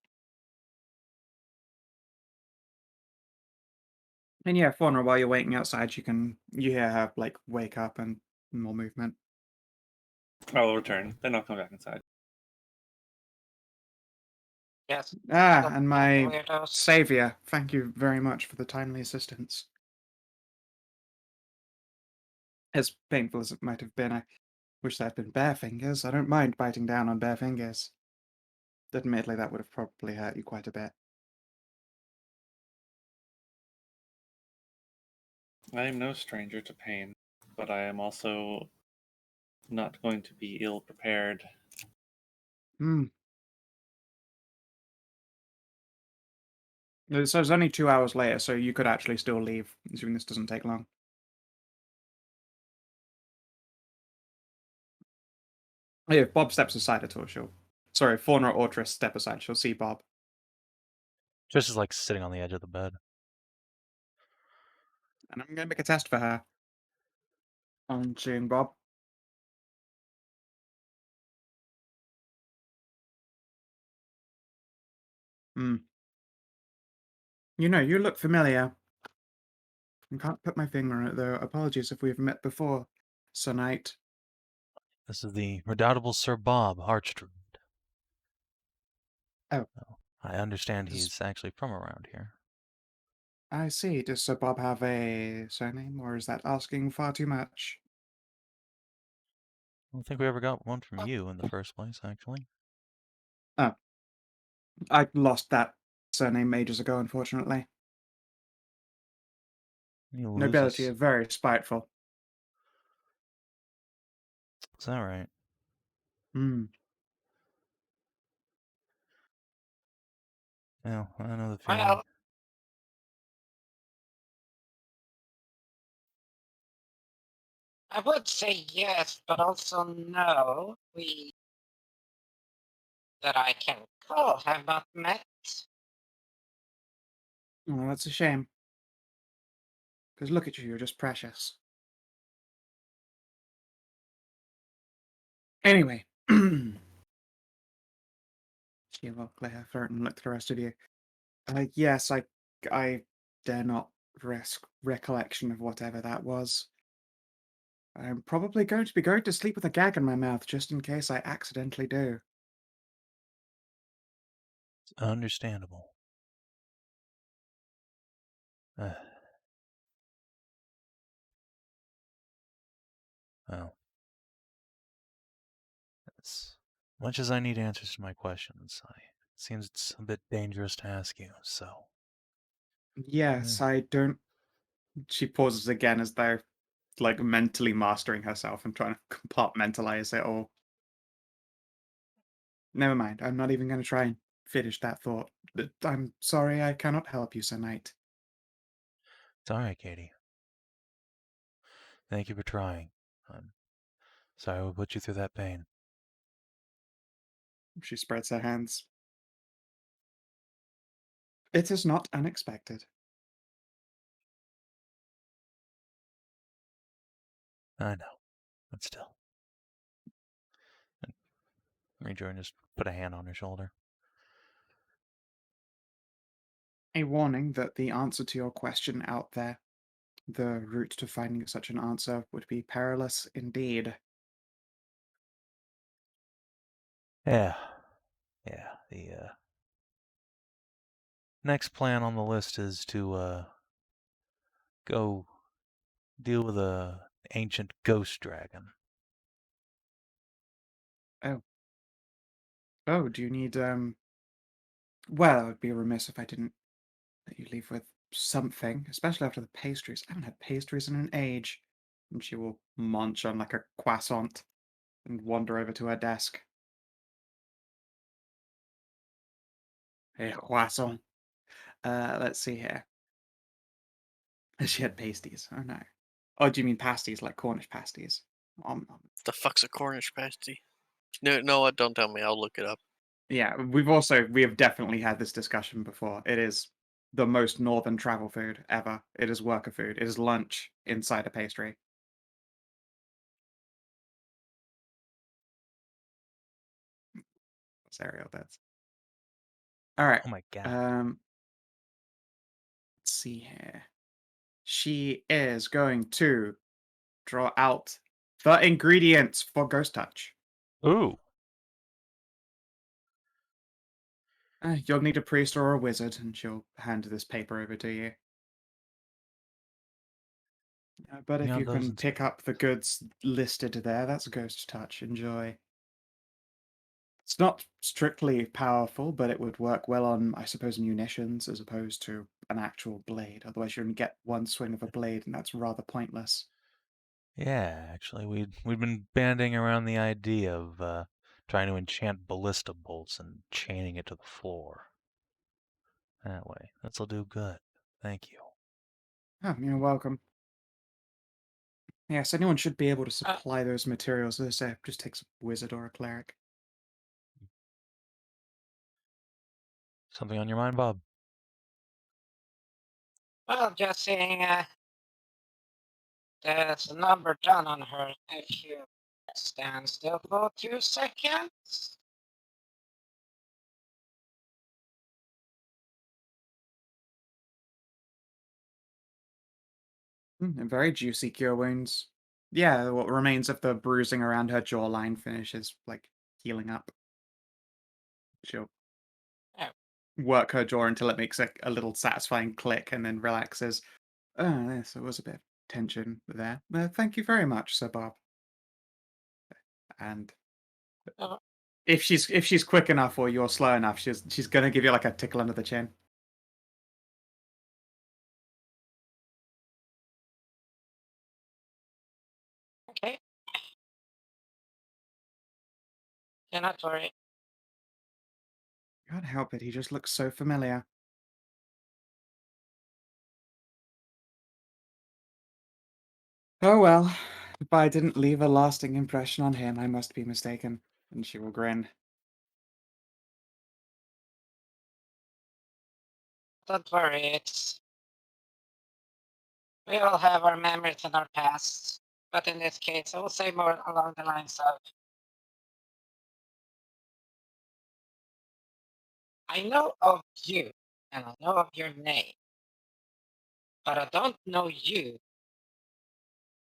And yeah, Faunra, while you're waiting outside, you hear her like wake up and more movement. I will return. Then I'll come back inside. Yes. Ah, and my Weirdos. savior, thank you very much for the timely assistance. As painful as it might have been, I wish there had been bare fingers. I don't mind biting down on bare fingers. Admittedly, that would have probably hurt you quite a bit. I am no stranger to pain, but I am also not going to be ill prepared. Hmm. So it's only 2 hours later, so you could actually still leave, assuming this doesn't take long. Oh, yeah, if Bob steps aside at all, Sorry, Faunra or Tris step aside, she'll see Bob. Just is like sitting on the edge of the bed. And I'm going to make a test for her. On seeing Bob. Hmm. You know, you look familiar. I can't put my finger on it, though. Apologies if we've met before, Sir Knight. This is the redoubtable Sir Bob Archdruid. Oh. I understand he's actually from around here. I see. Does Sir Bob have a surname, or is that asking far too much? I don't think we ever got one from you in the first place, actually. Oh. I lost that surname ages ago, unfortunately. Nobility are very spiteful. Is that right? Hmm. Yeah, I know the feeling. Well, I would say yes, but also no. We that I can recall have not met. Oh, that's a shame. Because look at you, you're just precious. Anyway. She will clear her throat and look at the rest of you. Yes, I dare not risk recollection of whatever that was. I'm probably going to be going to sleep with a gag in my mouth just in case I accidentally do. It's understandable. Well, as much as I need answers to my questions, it seems it's a bit dangerous to ask you, so. Yes, I don't. She pauses again as though, like, mentally mastering herself and trying to compartmentalize it all. Never mind, I'm not even going to try and finish that thought. I'm sorry I cannot help you, Sir Knight. It's all right, Katie. Thank you for trying. I'm sorry we put you through that pain. She spreads her hands. It is not unexpected. I know, but still. And Rejoin just put a hand on her shoulder. A warning that the answer to your question out there, the route to finding such an answer, would be perilous indeed. Yeah. The next plan on the list is to go deal with a ancient ghost dragon. Oh, do you need, well, it would be remiss if I didn't let you leave with something, especially after the pastries. I haven't had pastries in an age. And she will munch on like a croissant and wander over to her desk. A croissant. Let's see here. She had pasties. Oh no. Oh, do you mean pasties like Cornish pasties? The fuck's a Cornish pasty? No, what? Don't tell me. I'll look it up. Yeah, we have definitely had this discussion before. It is the most northern travel food ever. It is worker food. It is lunch inside a pastry. That's Ariel. That's all right. Oh my god. Let's see here. She is going to draw out the ingredients for Ghost Touch. Ooh. You'll need a priest or a wizard, and she'll hand this paper over to you. But if Yeah, you those can and pick up the goods listed there, that's Ghost Touch. Enjoy. It's not strictly powerful, but it would work well on, I suppose, munitions as opposed to an actual blade. Otherwise, you only get one swing of a blade, and that's rather pointless. Yeah, actually, we'd been banding around the idea of trying to enchant ballista bolts and chaining it to the floor. That way, this'll do good. Thank you. Oh, you're welcome. Yes, anyone should be able to supply those materials. As I say, it just takes a wizard or a cleric. Something on your mind, Bob? Well, just saying, there's a number done on her. If you stand still for 2 seconds. And very juicy cure wounds. Yeah, what remains of the bruising around her jawline finishes, like, healing up. She'll Oh. work her jaw until it makes a little satisfying click and then relaxes. Oh, yes, there was a bit of tension there. Thank you very much, Sir Bob. And Oh. if she's quick enough or you're slow enough, she's gonna give you like a tickle under the chin. Okay. You're not worried. Can't help it, he just looks so familiar. Oh well, if I didn't leave a lasting impression on him, I must be mistaken. And she will grin. Don't worry, we all have our memories and our past. But in this case, I will say more along the lines of, I know of you, and I know of your name, but I don't know you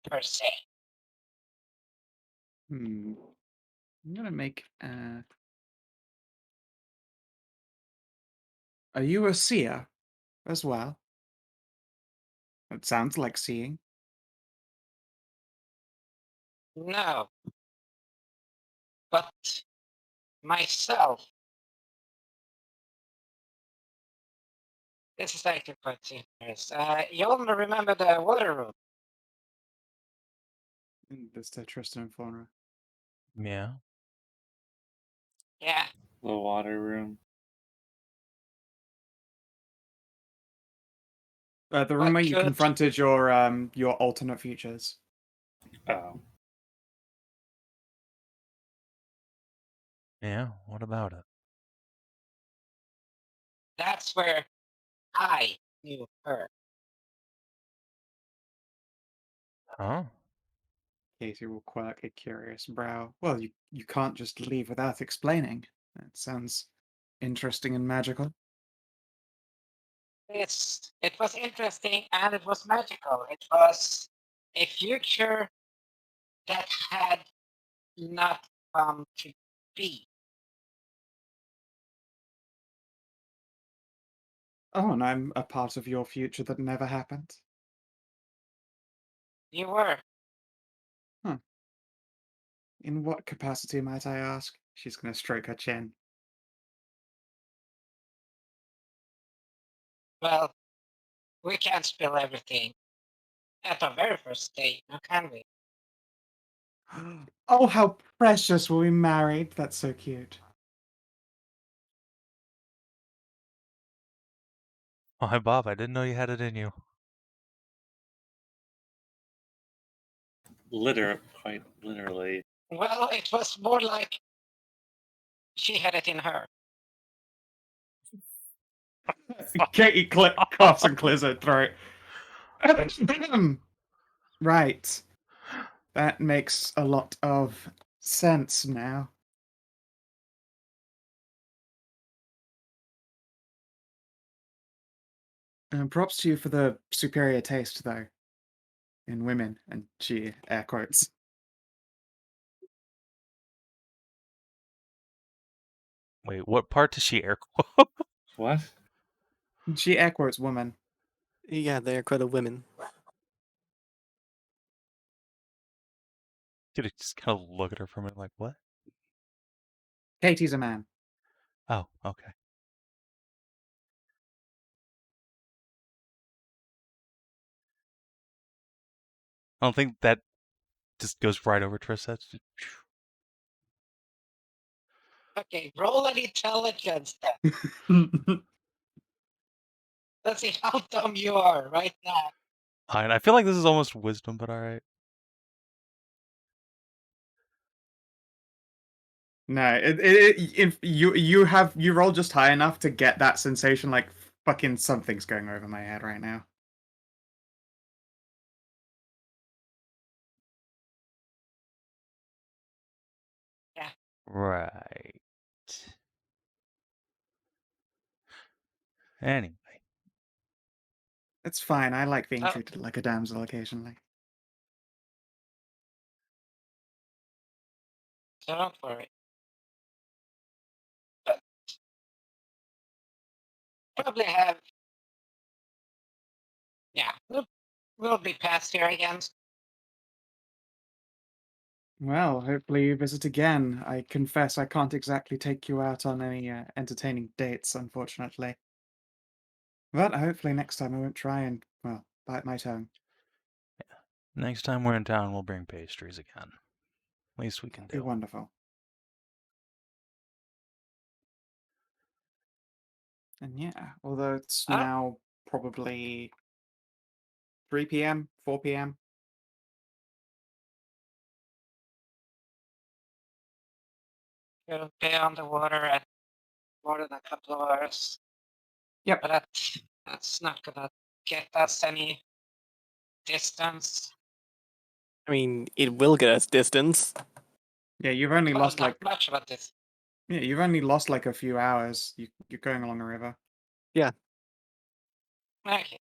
per se. I'm gonna make are you a seer as well? It sounds like seeing. No. But myself, this is actually quite serious. You all remember the water room? This to Tristan and Faunra. Yeah. Yeah. The water room. The room What where you could- confronted your alternate futures. Oh. Yeah, what about it? That's where I knew her. Huh? Katie will quirk a curious brow. Well, you can't just leave without explaining. That sounds interesting and magical. It was interesting and it was magical. It was a future that had not come to be. Oh, and I'm a part of your future that never happened. You were. In what capacity, might I ask? She's going to stroke her chin. Well, we can't spill everything at our very first date, now can we? Oh, how precious were we married. That's so cute. Oh, hi, Bob. I didn't know you had it in you. Quite literally. Well, it was more like she had it in her. Katie coughs and clears her throat. Right. That makes a lot of sense now. Props to you for the superior taste, though, in women, and she air quotes. Wait, what part does she air quote? What? She air quotes woman. Yeah, they're quite a women. You just kind of look at her for a minute like, what? Katie's a man. Oh, okay. I don't think that just goes right over Tristan. Okay, roll an intelligence then. Let's see how dumb you are right now. Fine. I feel like this is almost wisdom, but alright. No, you roll just high enough to get that sensation like fucking something's going over my head right now. Right. Anyway. It's fine. I like being Oh. treated like a damsel occasionally. So don't worry. But probably have. Yeah, we'll be past here again. Well, hopefully you visit again. I confess I can't exactly take you out on any entertaining dates, unfortunately. But hopefully next time I won't try and, well, bite my tongue. Next time we're in town, we'll bring pastries again. Least we can That'd be do. wonderful. And yeah, although it's Ah. now probably 3 p.m., 4 p.m. We'll be on the water at more than a couple of hours. Yep. But that's not gonna get us any distance. I mean, it will get us distance. Yeah, you've only Well, lost not like much about this. yeah, you've only lost like a few hours. You're going along a river. Okay.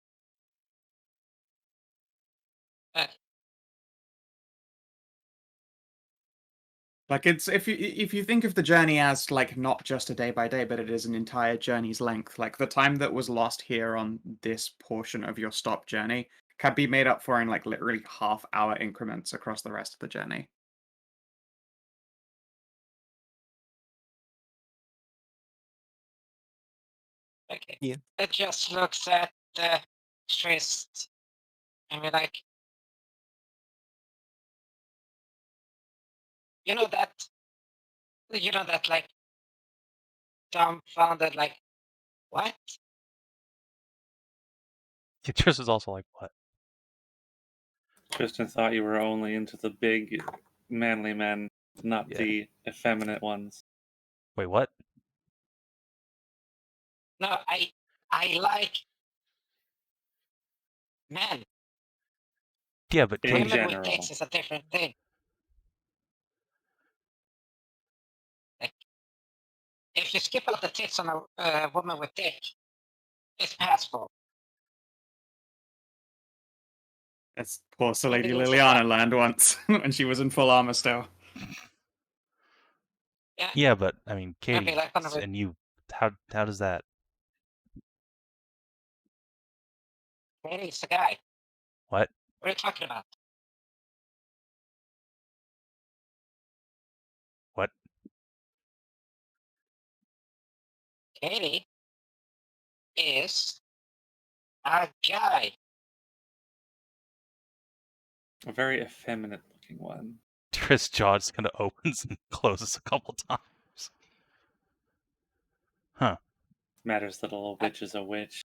Like it's if you think of the journey as like not just a day by day, but it is an entire journey's length. Like the time that was lost here on this portion of your stop journey can be made up for in like literally half-hour increments across the rest of the journey. Okay. Yeah. It just looks at the Trist and be like, you know that like dumbfounded like what? Tristan's also like, what? Tristan thought you were only into the big, manly men, not Yeah. the effeminate ones. Wait, what? No, I like men. Yeah, but In Katie, Women with general. dicks is a different thing. Like, if you skip out the tits on a woman with dick, it's passable. That's poor Sir Maybe Lady it's a Liliana fact. learned once when she was in full armor still. Yeah, yeah, but I mean, maybe Katie, like one of it. and you, how does that? Maybe it's a guy. What? What are you talking about? What? Katie is a guy. A very effeminate looking one. Tristan's jaw just kind of opens and closes a couple times. Huh. Matters little, a witch is a witch.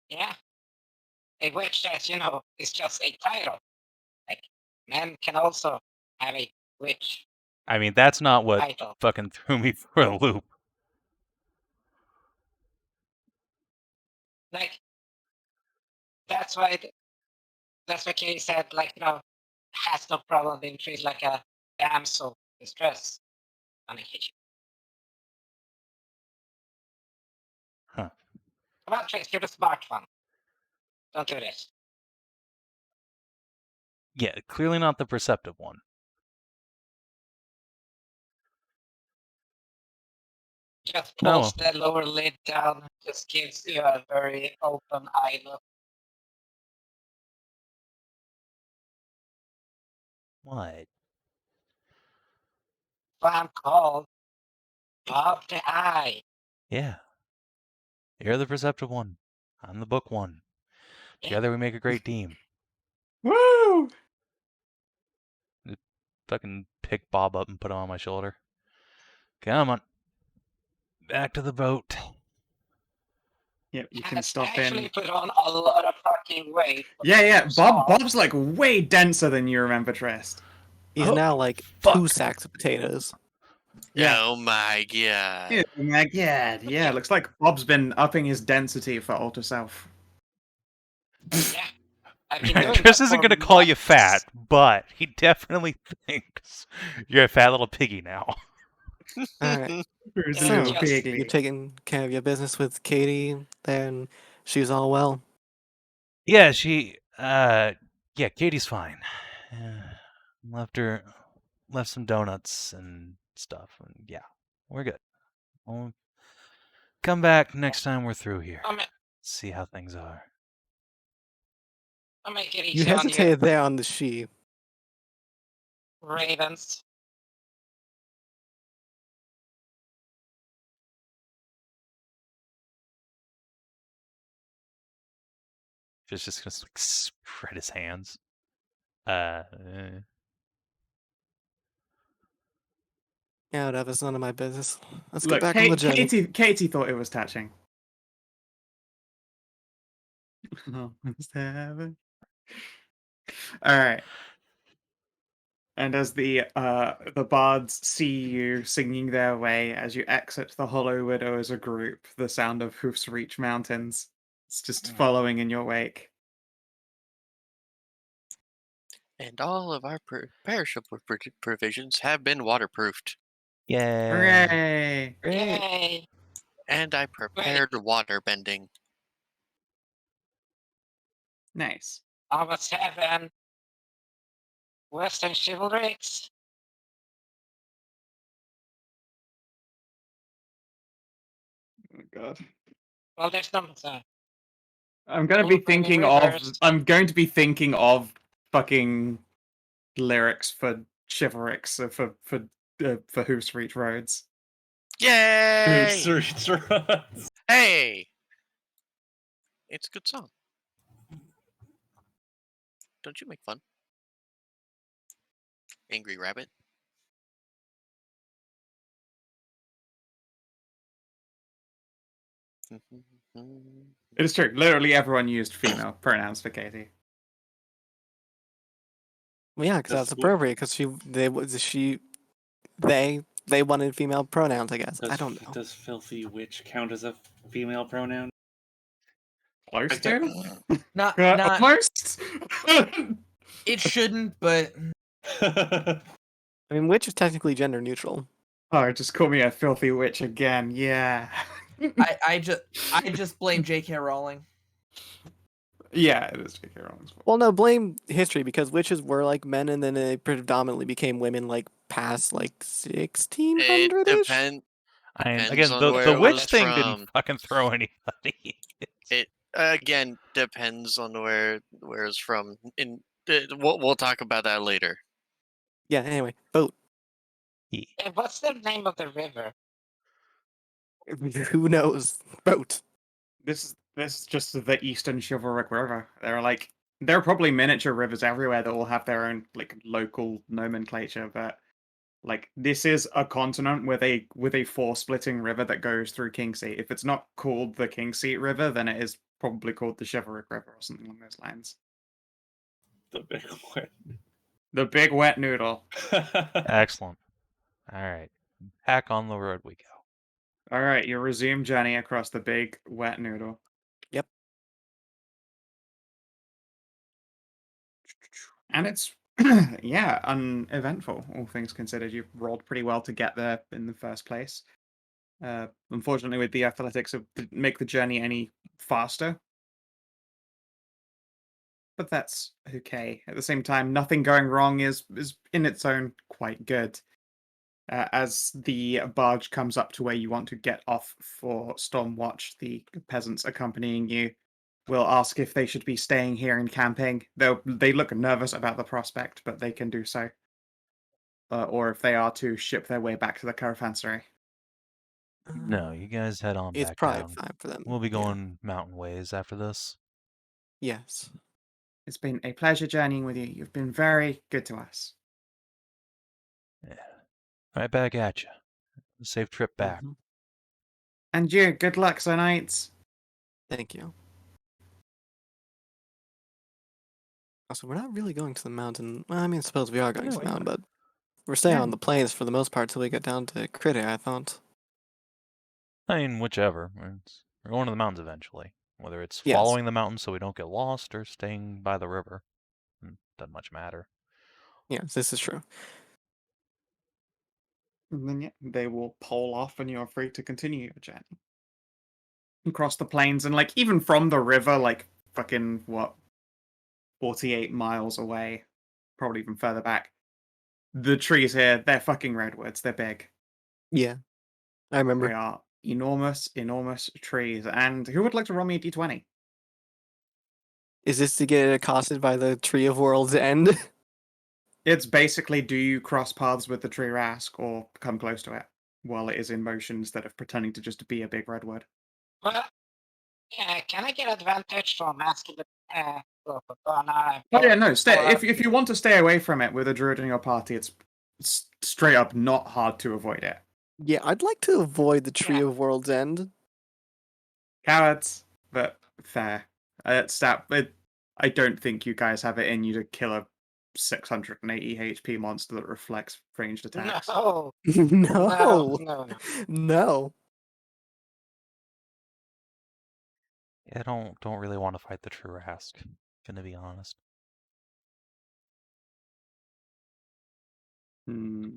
Yeah. A witch, as you know, is just a title. Like, men can also have a witch I mean, that's not what title. fucking threw me for a loop. Like, that's why Katie said, like, has no problem being treated like a damsel in distress on occasion. Huh. Come on, Trace, you're the smart one. Don't do this. Yeah, clearly not the perceptive one. Just Oh, pulls the lower lid down and just gives you a very open eye look. what? So I'm called Bob the Eye. Yeah. You're the perceptive one. I'm the book one. Yeah. Together we make a great team. Woo! Fucking pick Bob up and put him on my shoulder. Come on. Back to the boat. Yep, you can Has stop actually in. put on a lot of fucking weight. Yeah. Soft. Bob's like way denser than you remember, Trist. He's Oh, now like fuck. 2 sacks of potatoes. Yeah. Oh my god. Oh my god. Yeah, looks like Bob's been upping his density for Alter Self. Yeah. I've been doing Chris that isn't for going to call you months. fat, but he definitely thinks you're a fat little piggy now. Alright. Who's Yeah, a little So, just- pigly. you're taking care of your business with Katie, then she's all well. Yeah, Katie's fine. Left some donuts and stuff, and yeah, we're good. We'll come back next time we're through here. See how things are. I'll make it You easy on you, hesitated there on the she. Ravens. Just gonna like, spread his hands. Yeah, whatever's none of my business. Let's Look, get back on the journey. Katie thought it was touching. Alright. And as the bards see you singing their way as you exit the Hollow Widow as a group, the sound of hoofs reach mountains. It's just following in your wake. And all of our perishable provisions have been waterproofed. Yeah. Hooray! Yay! And I prepared water bending. Nice. Almost heaven. Western chivalrics. Oh god. Well, there's numbers there. I'm going to be Blueprint thinking reversed. of fucking lyrics for chivalrics for Hoofs Reach Roads. Yay! Hey! Hey! It's a good song. Don't you make fun? Angry Rabbit. It is true. Literally everyone used female pronouns for Katie. Well, yeah, because Does that's wh- appropriate. Because they wanted female pronouns. I guess I don't know. Does filthy witch count as a female pronoun? Close Okay. to? Not Almost? it shouldn't, but I mean, witch is technically gender neutral. Oh, just call me a filthy witch again. Yeah. I just blame J.K. Rowling. Yeah, it is J.K. Rowling's fault. Well, no, blame history because witches were like men, and then they predominantly became women like past like 1600 It ish. depends. I mean, Depends again, on where the it witch was thing from. didn't fucking throw anybody. It again depends on where it's from. We'll talk about that later. Yeah. Anyway, vote. And what's the name of the river? Who knows? Vote. This is just the Eastern Chivalric River. There are probably miniature rivers everywhere that all have their own like local nomenclature, but like this is a continent with a four-splitting river that goes through Kingseat. If it's not called the Kingseat River, then it is probably called the Chivalric River or something along those lines. The big one. The big wet noodle. Excellent. All right. Back on the road we go. All right, you resume journey across the big wet noodle. Yep. And it's yeah, uneventful, all things considered. You've rolled pretty well to get there in the first place. Unfortunately, with the athletics, it didn't make the journey any faster. But that's okay. At the same time, nothing going wrong is in its own quite good. As the barge comes up to where you want to get off for Stormwatch, the peasants accompanying you will ask if they should be staying here and camping. They look nervous about the prospect, but they can do so. Or if they are to ship their way back to the caravansary. No, you guys head on It's back probably down. fine for them. We'll be yeah. going mountain ways after this. Yes. It's been a pleasure journeying with you. You've been very good to us. Yeah. Right back at you. Safe trip back. Mhm. And you, good luck, Sir Knights. Thank you. Also, we're not really going to the mountain. Well, I mean, I suppose we are going to the No, mountain, but we're staying Yeah. on the plains for the most part till we get down to Critter, I thought. I mean, whichever. We're going to the mountains eventually. Whether it's Yes. following the mountains so we don't get lost or staying by the river. Doesn't much matter. Yes, this is true. And then, yeah, they will pole off and you're free to continue your journey. Across the plains and, like, even from the river, like, fucking, what, 48 miles away, probably even further back. The trees here, they're fucking redwoods. They're big. Yeah. I They remember. are enormous, enormous trees. And who would like to roll me a d20? Is this to get accosted by the Tree of World's End? It's basically, do you cross paths with the tree rask or come close to it while it is in motion instead of pretending to just be a big redwood? Well, yeah, can I get advantage from asking the Oh yeah, no. If you want to stay away from it with a druid in your party, it's straight up not hard to avoid it. Yeah, I'd like to avoid the Tree Yeah. of World's End. Cowards, but fair. I don't think you guys have it in you to kill a 680 HP monster that reflects ranged attacks. No, No. no. No. Yeah, don't really want to fight the true Rask. Gonna be honest. Hmm.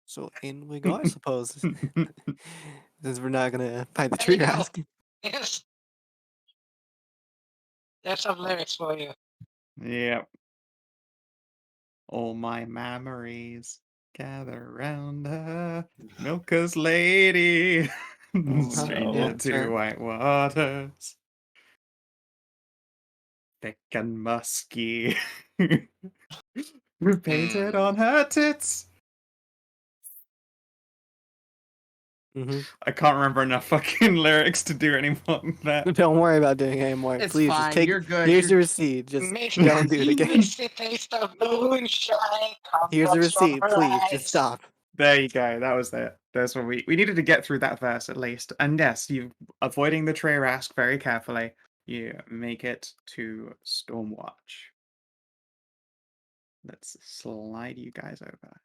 So in we go, I suppose. Since we're not gonna fight the There you Tree go. Rask. Yes. There's some lyrics for you. Yep. All my memories. Gather round her, milker's lady, stranger yeah, to sure. white waters. Thick and musky. Painted on her tits. Hmm. I can't remember enough fucking lyrics to do any more than that. Don't worry about doing it anymore. It's Please, just fine, take. you're good, Here's you're- the receipt. Just Miss- don't do it again. Miss the taste of moonshine. Here's the comes from receipt. her Please, eyes. just stop. There you go. That was it. That's what we needed to get through that verse at least. And yes, you avoiding the Treyrask very carefully. You make it to Stormwatch. Let's slide you guys over.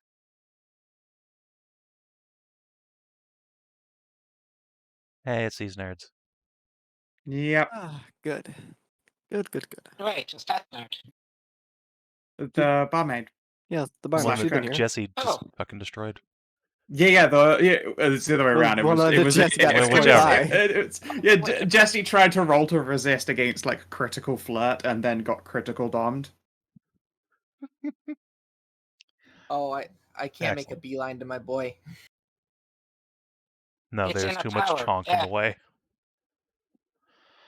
Hey, it's these nerds. Yep. Ah, good. Good. Wait, is that nerd? The barmaid. Yeah, the The barmaid. one Slash She's been cook. here. Jesse just Oh. fucking destroyed. Yeah, it's the other way around. Well, no, the Jesse got destroyed by. Jesse tried to roll to resist against like critical flirt and then got critical dommed. Oh, I can't make a Excellent. beeline to my boy. No, It's there's in a too much tower, chonk in yeah. the way.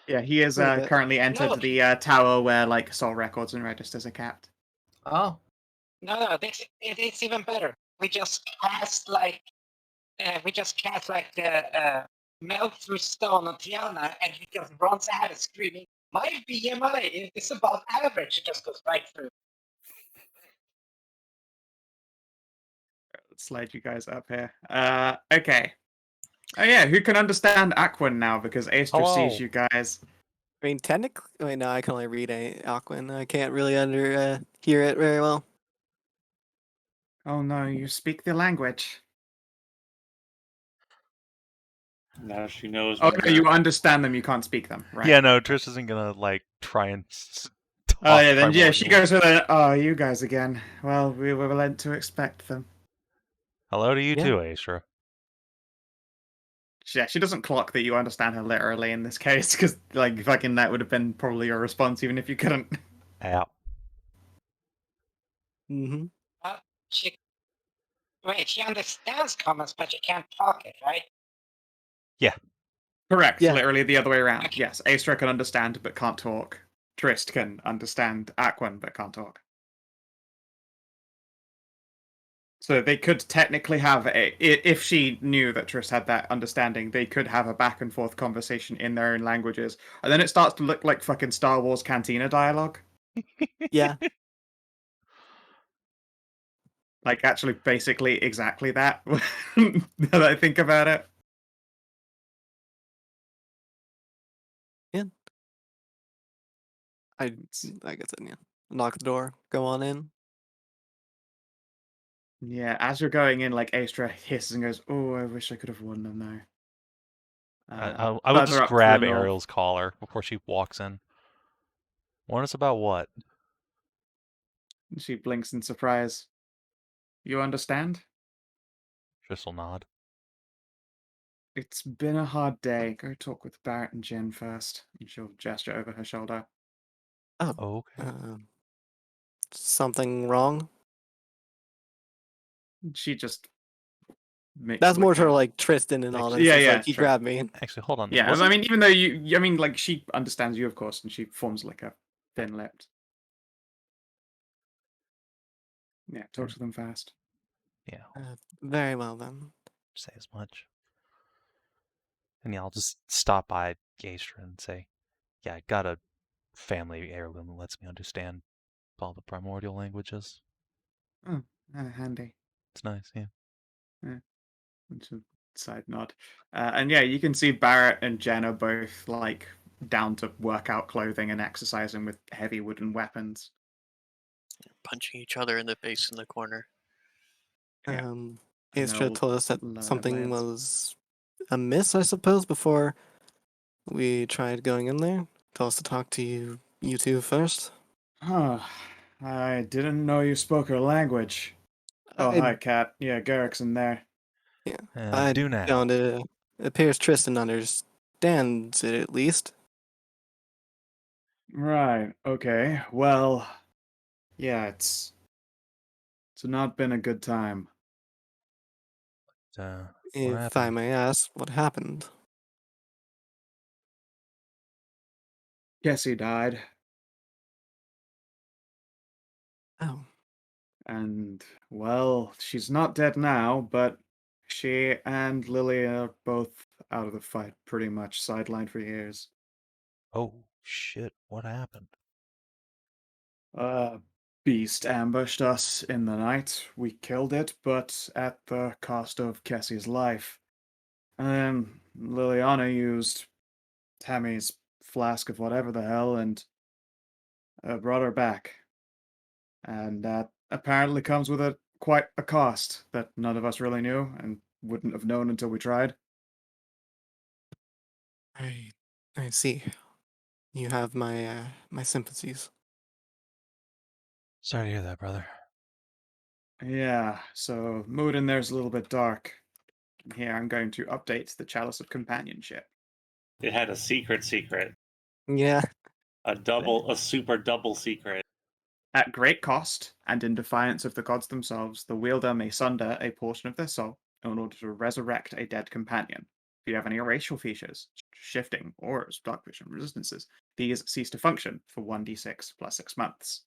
Yeah, he is Little bit. currently entered No. the tower where like soul records and registers are kept. Oh, No, it's even better. We just cast like melt through stone on Tajana, and he just runs ahead screaming, "My BMI is above average." It just goes right through. Let's slide you guys up here. Okay. Oh yeah, who can understand Aquan now? Because Aestra Hello. sees you guys. I mean, technically, wait, no, I can only read Aquan. I can't really hear it very well. Oh no, you speak the language. Now she knows. Oh when no, you understand them, you can't speak them, right? Yeah, no, Trish isn't gonna like try and talk. Oh yeah, then yeah, she primordial. goes with it. Oh, you guys again. Well, we were led to expect them. Hello to you Yeah. too, Astra. Yeah, she doesn't clock that you understand her literally in this case, because like fucking that would have been probably your response even if you couldn't. Ow. Mm-hmm. She understands comments, but she can't talk it, right? Correct, Yeah. literally the other way around. Okay. Yes, Aestra can understand but can't talk. Trist can understand Aquan but can't talk. So they could technically have if she knew that Trist had that understanding, they could have a back and forth conversation in their own languages. And then it starts to look like fucking Star Wars Cantina dialogue. Yeah. Like actually basically exactly that. Now that I think about it. I guess then, yeah. Knock the door. Go on in. Yeah, as you're going in, like Astra hisses and goes, "Oh, I wish I could have won them though." I would Further just up to grab the north, Ariel's collar before she walks in. Warn us about what? she blinks in surprise. You understand? Trish will nod. It's been a hard day. Go talk with Barrett and Jen first. And she'll gesture over her shoulder. Oh. Okay. Something wrong? She just makes. That's more like sort a- of like Tristan and all this. Yeah, It's yeah, like he sure. grabbed me. Actually, hold on. Yeah, Wasn't- I mean, even though I mean, like she understands you, of course, and she forms like a thin-lipped. Yeah, talk to them fast. Yeah, Very well then. say as much. And yeah, I'll just stop by Astra and say, yeah, I got a family heirloom that lets me understand all the primordial languages. Oh, handy. It's nice, yeah. It's a side nod. And yeah, you can see Barrett and Jen are both like down to workout clothing and exercising with heavy wooden weapons. Punching each other in the face in the corner. Yeah. Um, And Astra they'll told us that lower their something blades. was amiss, I suppose, before we tried going in there. Told us to talk to you two first. Oh, I didn't know you spoke her language. Oh, I- hi, Kat. Yeah, Garrick's in there. I Do now. don't. It appears Tristan understands it at least. Right. Okay. Well, yeah, it's not been a good time. What If I happened? may ask, what happened? Cassie died, Oh, and well, she's not dead now, but she and Lily are both out of the fight, pretty much sidelined for years. Oh, shit. What happened? A beast ambushed us in the night. We killed it, but at the cost of Cassie's life. And Liliana used Tammy's flask of whatever the hell and brought her back. And that apparently comes with quite a cost that none of us really knew and wouldn't have known until we tried. I see. You have my sympathies. Sorry to hear that, brother. Yeah, so mood in there's a little bit dark. Here I'm going to update the Chalice of Companionship. It had a secret, Yeah. a super double secret. At great cost, and in defiance of the gods themselves, the wielder may sunder a portion of their soul in order to resurrect a dead companion. If you have any racial features, shifting, auras, dark vision, resistances, these cease to function for 1d6 plus 6 months.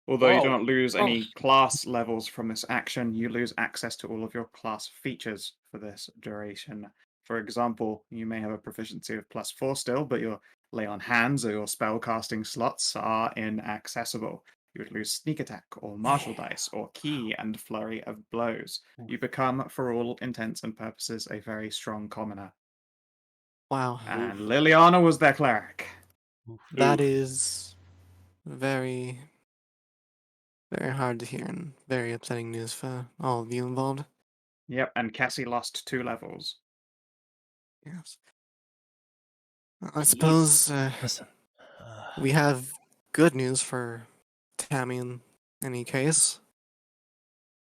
Although you do Whoa. not lose Oh. any class levels from this action, you lose access to all of your class features for this duration. For example, you may have a proficiency of +4 still, but your lay on hands or your spell casting slots are inaccessible. You would lose sneak attack or martial dice or key and flurry of blows. You become, for all intents and purposes, a very strong commoner. Wow. And Liliana was their cleric. That Oof. is very, very hard to hear and very upsetting news for all of you involved. Yep, and Cassie lost 2 levels. Yes. I suppose Listen. we have good news for Tammy in any case.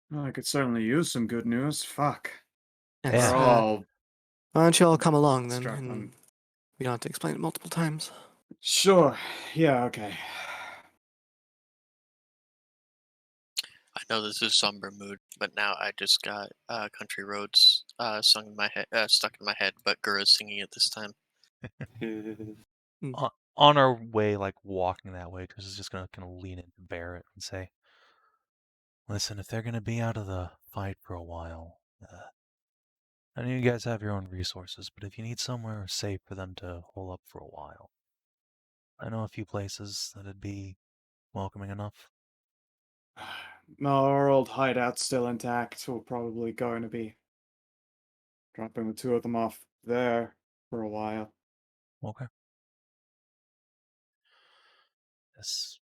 Well, I could certainly use some good news. Fuck. Yes, Yeah. We're all why don't you all come along then, struggling. and we don't have to explain it multiple times. Sure. Yeah, okay. I know this is somber mood, but now I just got Country Roads stuck in my head, but Gura's singing it this time. On our way, like walking that way, Chris is just gonna kind of lean into Barrett and say, "Listen, if they're gonna be out of the fight for a while, I know you guys have your own resources, but if you need somewhere safe for them to hole up for a while, I know a few places that'd be welcoming enough." No, our old hideout's still intact. We're probably going to be dropping the 2 of them off there for a while. Okay. Yes.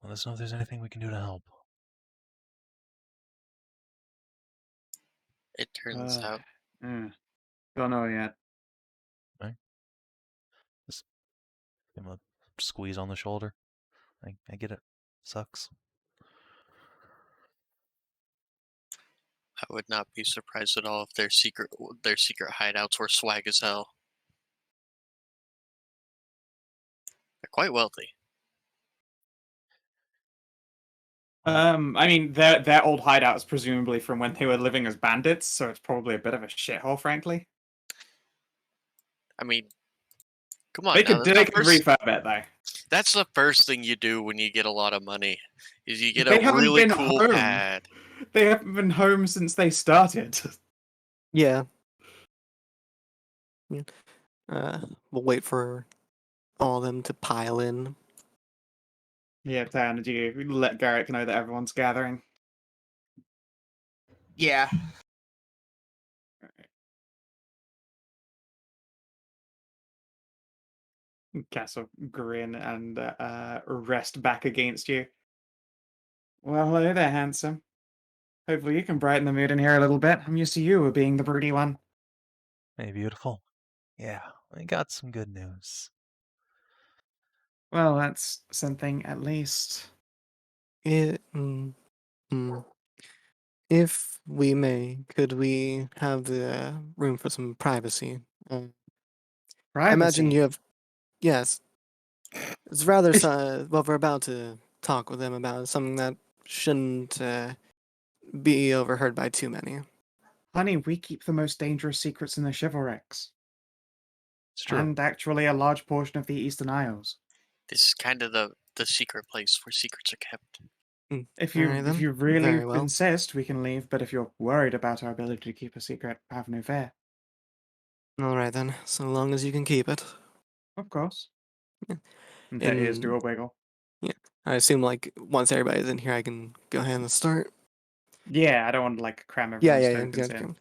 Let us know if there's anything we can do to help. It turns out Don't know yet. Right? Just give him a squeeze on the shoulder. I get it. Sucks. I would not be surprised at all if their secret hideouts were swag as hell. They're quite wealthy. I mean, their old hideout is presumably from when they were living as bandits, so it's probably a bit of a shithole, frankly. I mean, come on. They now, could refurb it though. That's the first thing you do when you get a lot of money, is you get They a haven't really been cool home. pad. They haven't been home since they started. Yeah. We'll wait for all of them to pile in. Yeah, Tajana, do you let Garrick know that everyone's gathering? Yeah. Castle grin and rest back against you. Well, hello there, handsome. Hopefully you can brighten the mood in here a little bit. I'm used to you being the broody one. Hey, beautiful. Yeah, I got some good news. Well, that's something at least. It, if we may, could we have the room for some privacy? I imagine Privacy. you have. Yes. It's rather. Well, we're about to talk with them about something that shouldn't be overheard by too many. Honey, we keep the most dangerous secrets in the Chivalrics. It's true. And actually a large portion of the Eastern Isles. This is kind of the secret place where secrets are kept. If Alright you then. if you really Very well. insist, we can leave, but if you're worried about our ability to keep a secret, have no fear. Alright then, so long as you can keep it. Of course. Yeah. And their ears do In- a wiggle. I assume like once everybody's in here, I can go ahead and start. Yeah, I don't want to like cram Yeah, everyone's yeah, yeah. tokens Yeah, in.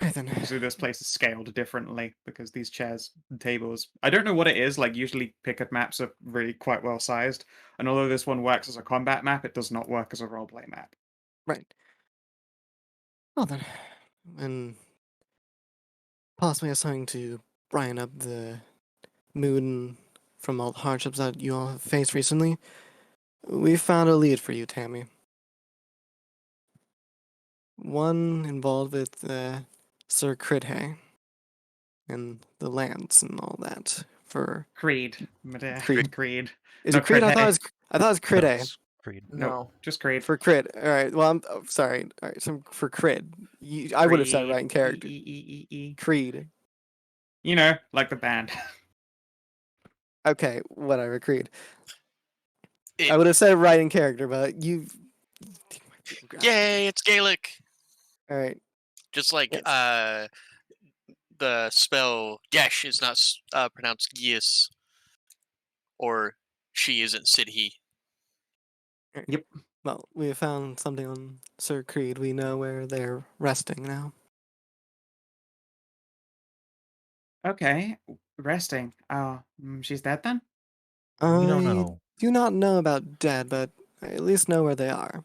Alright then. Obviously, this place is scaled differently because these chairs and tables. I don't know what it is. Like, usually Pickard maps are really quite well sized. And although this one works as a combat map, it does not work as a roleplay map. Right. Well then, and possibly as something to brighten up the mood and from all the hardships that you all have faced recently, we found a lead for you, Tammy. One involved with Sir Cridhay and the lands and all that for Creed. Creed. Creed. Is No, it Creed? I thought it Cridhay. was That Cridhay. was Creed. No. Just Creed. For Crid. Alright, well I'm sorry. Alright, so for Crid. I would have said it right in character. E. Creed. You know, like the band. Okay, whatever, Creed. It- I would have said it right in character, but you Yay, it's Gaelic. Alright. Just like Yes. the spell Gesh is not pronounced Gies, or she isn't Sidhi. Yep. Well, we have found something on Sir Creed. We know where they're resting now. Okay. Resting. Oh, she's dead then? We don't I know. do not know about dead, but I at least know where they are.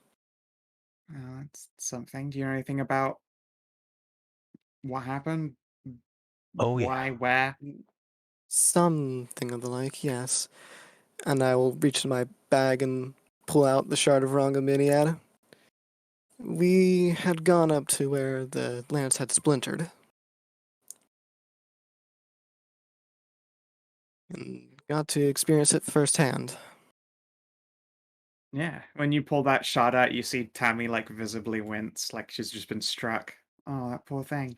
Oh, that's something. Do you know anything about what happened? Oh Why? yeah. Where? Something of the like, yes. And I will reach in my bag and pull out the shard of Rongominiad. We had gone up to where the lance had splintered. And got to experience it firsthand. Yeah. When you pull that shot out, you see Tammy like visibly wince, like she's just been struck. Oh, that poor thing.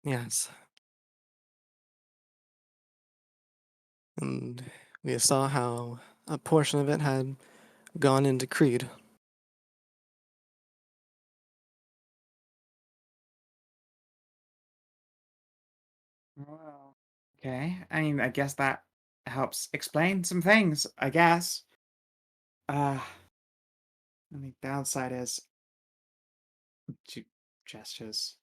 Yes. And we saw how a portion of it had gone into Creed. Wow. Okay. I mean, I guess that helps explain some things, I guess. Uh, and the downside is gestures.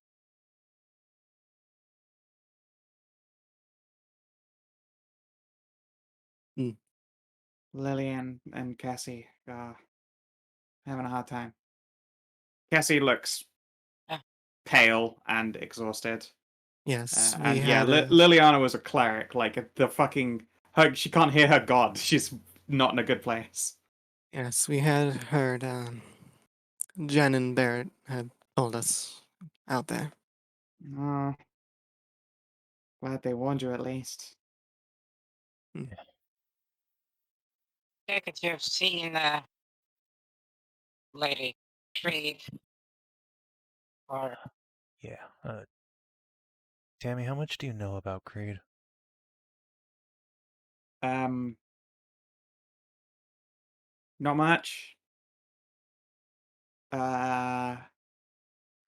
Mm. Lillian and Cassie having a hard time. Cassie looks Yeah. pale and exhausted. Yes, we And yeah, had a, Liliana was a cleric. Like the fucking she can't hear her god. She's not in a good place. yes, we had heard Jen and Barrett had told us out there. Oh, glad they warned you at least. Yeah, could you have seen Lady Creed? Or Yeah. Tammy, how much do you know about Creed? Not much.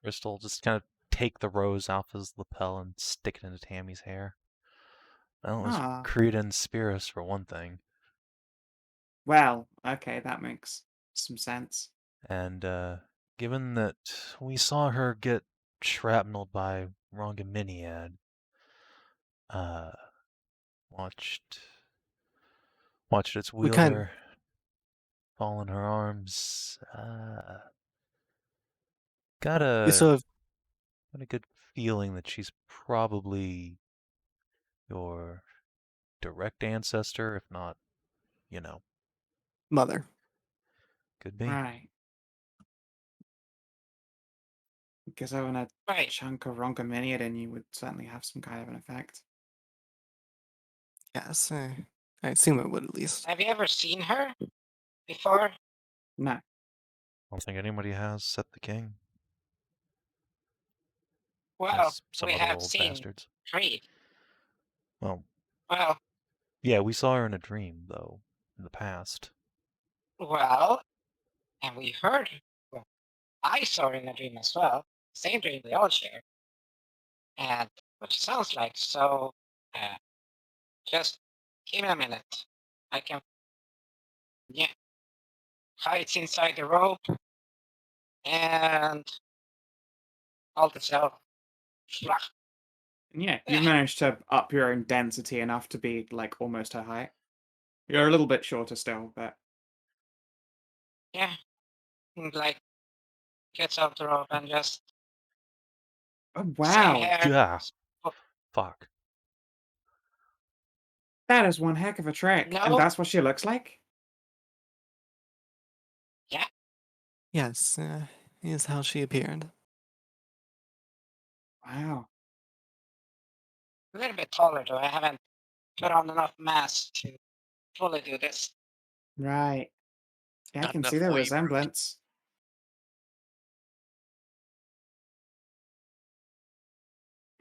Crystal just kind of take the rose off his lapel and stick it into Tammy's hair. Well, it was Ah. Creed and Spirus for one thing. Well, okay, that makes some sense. And given that we saw her get shrapneled by Rongominiad, uh, watched its We kind wielder fall in her arms, got we a sort of good feeling that she's probably your direct ancestor, if not, mother. could be. Right. Because having a right, chunk of Ronkominiad in you would certainly have some kind of an effect. Yes, I assume it would at least. have you ever seen her before? No. I don't think anybody has, except the king. Well, as some we other have old seen bastards. 3. Well, Well, yeah, we saw her in a dream, though, in the past. well, and we heard. Well, I saw her in a dream as well. Same dream we all share. And what it sounds like. So, just give me a minute. I can. Yeah. Hides inside the rope. And all the self. Yeah, you've managed to up your own density enough to be like almost her height. You're a little bit shorter still, but Yeah. And, like, gets off the rope and just. oh Same wow, hair. Yeah. Fuck. that is one heck of a trick, and No. that's what she looks like. Yes, is how she appeared. Wow, A little bit taller though. I haven't put on enough mass to fully do this. right. Yeah, I Not can see enough the whey resemblance.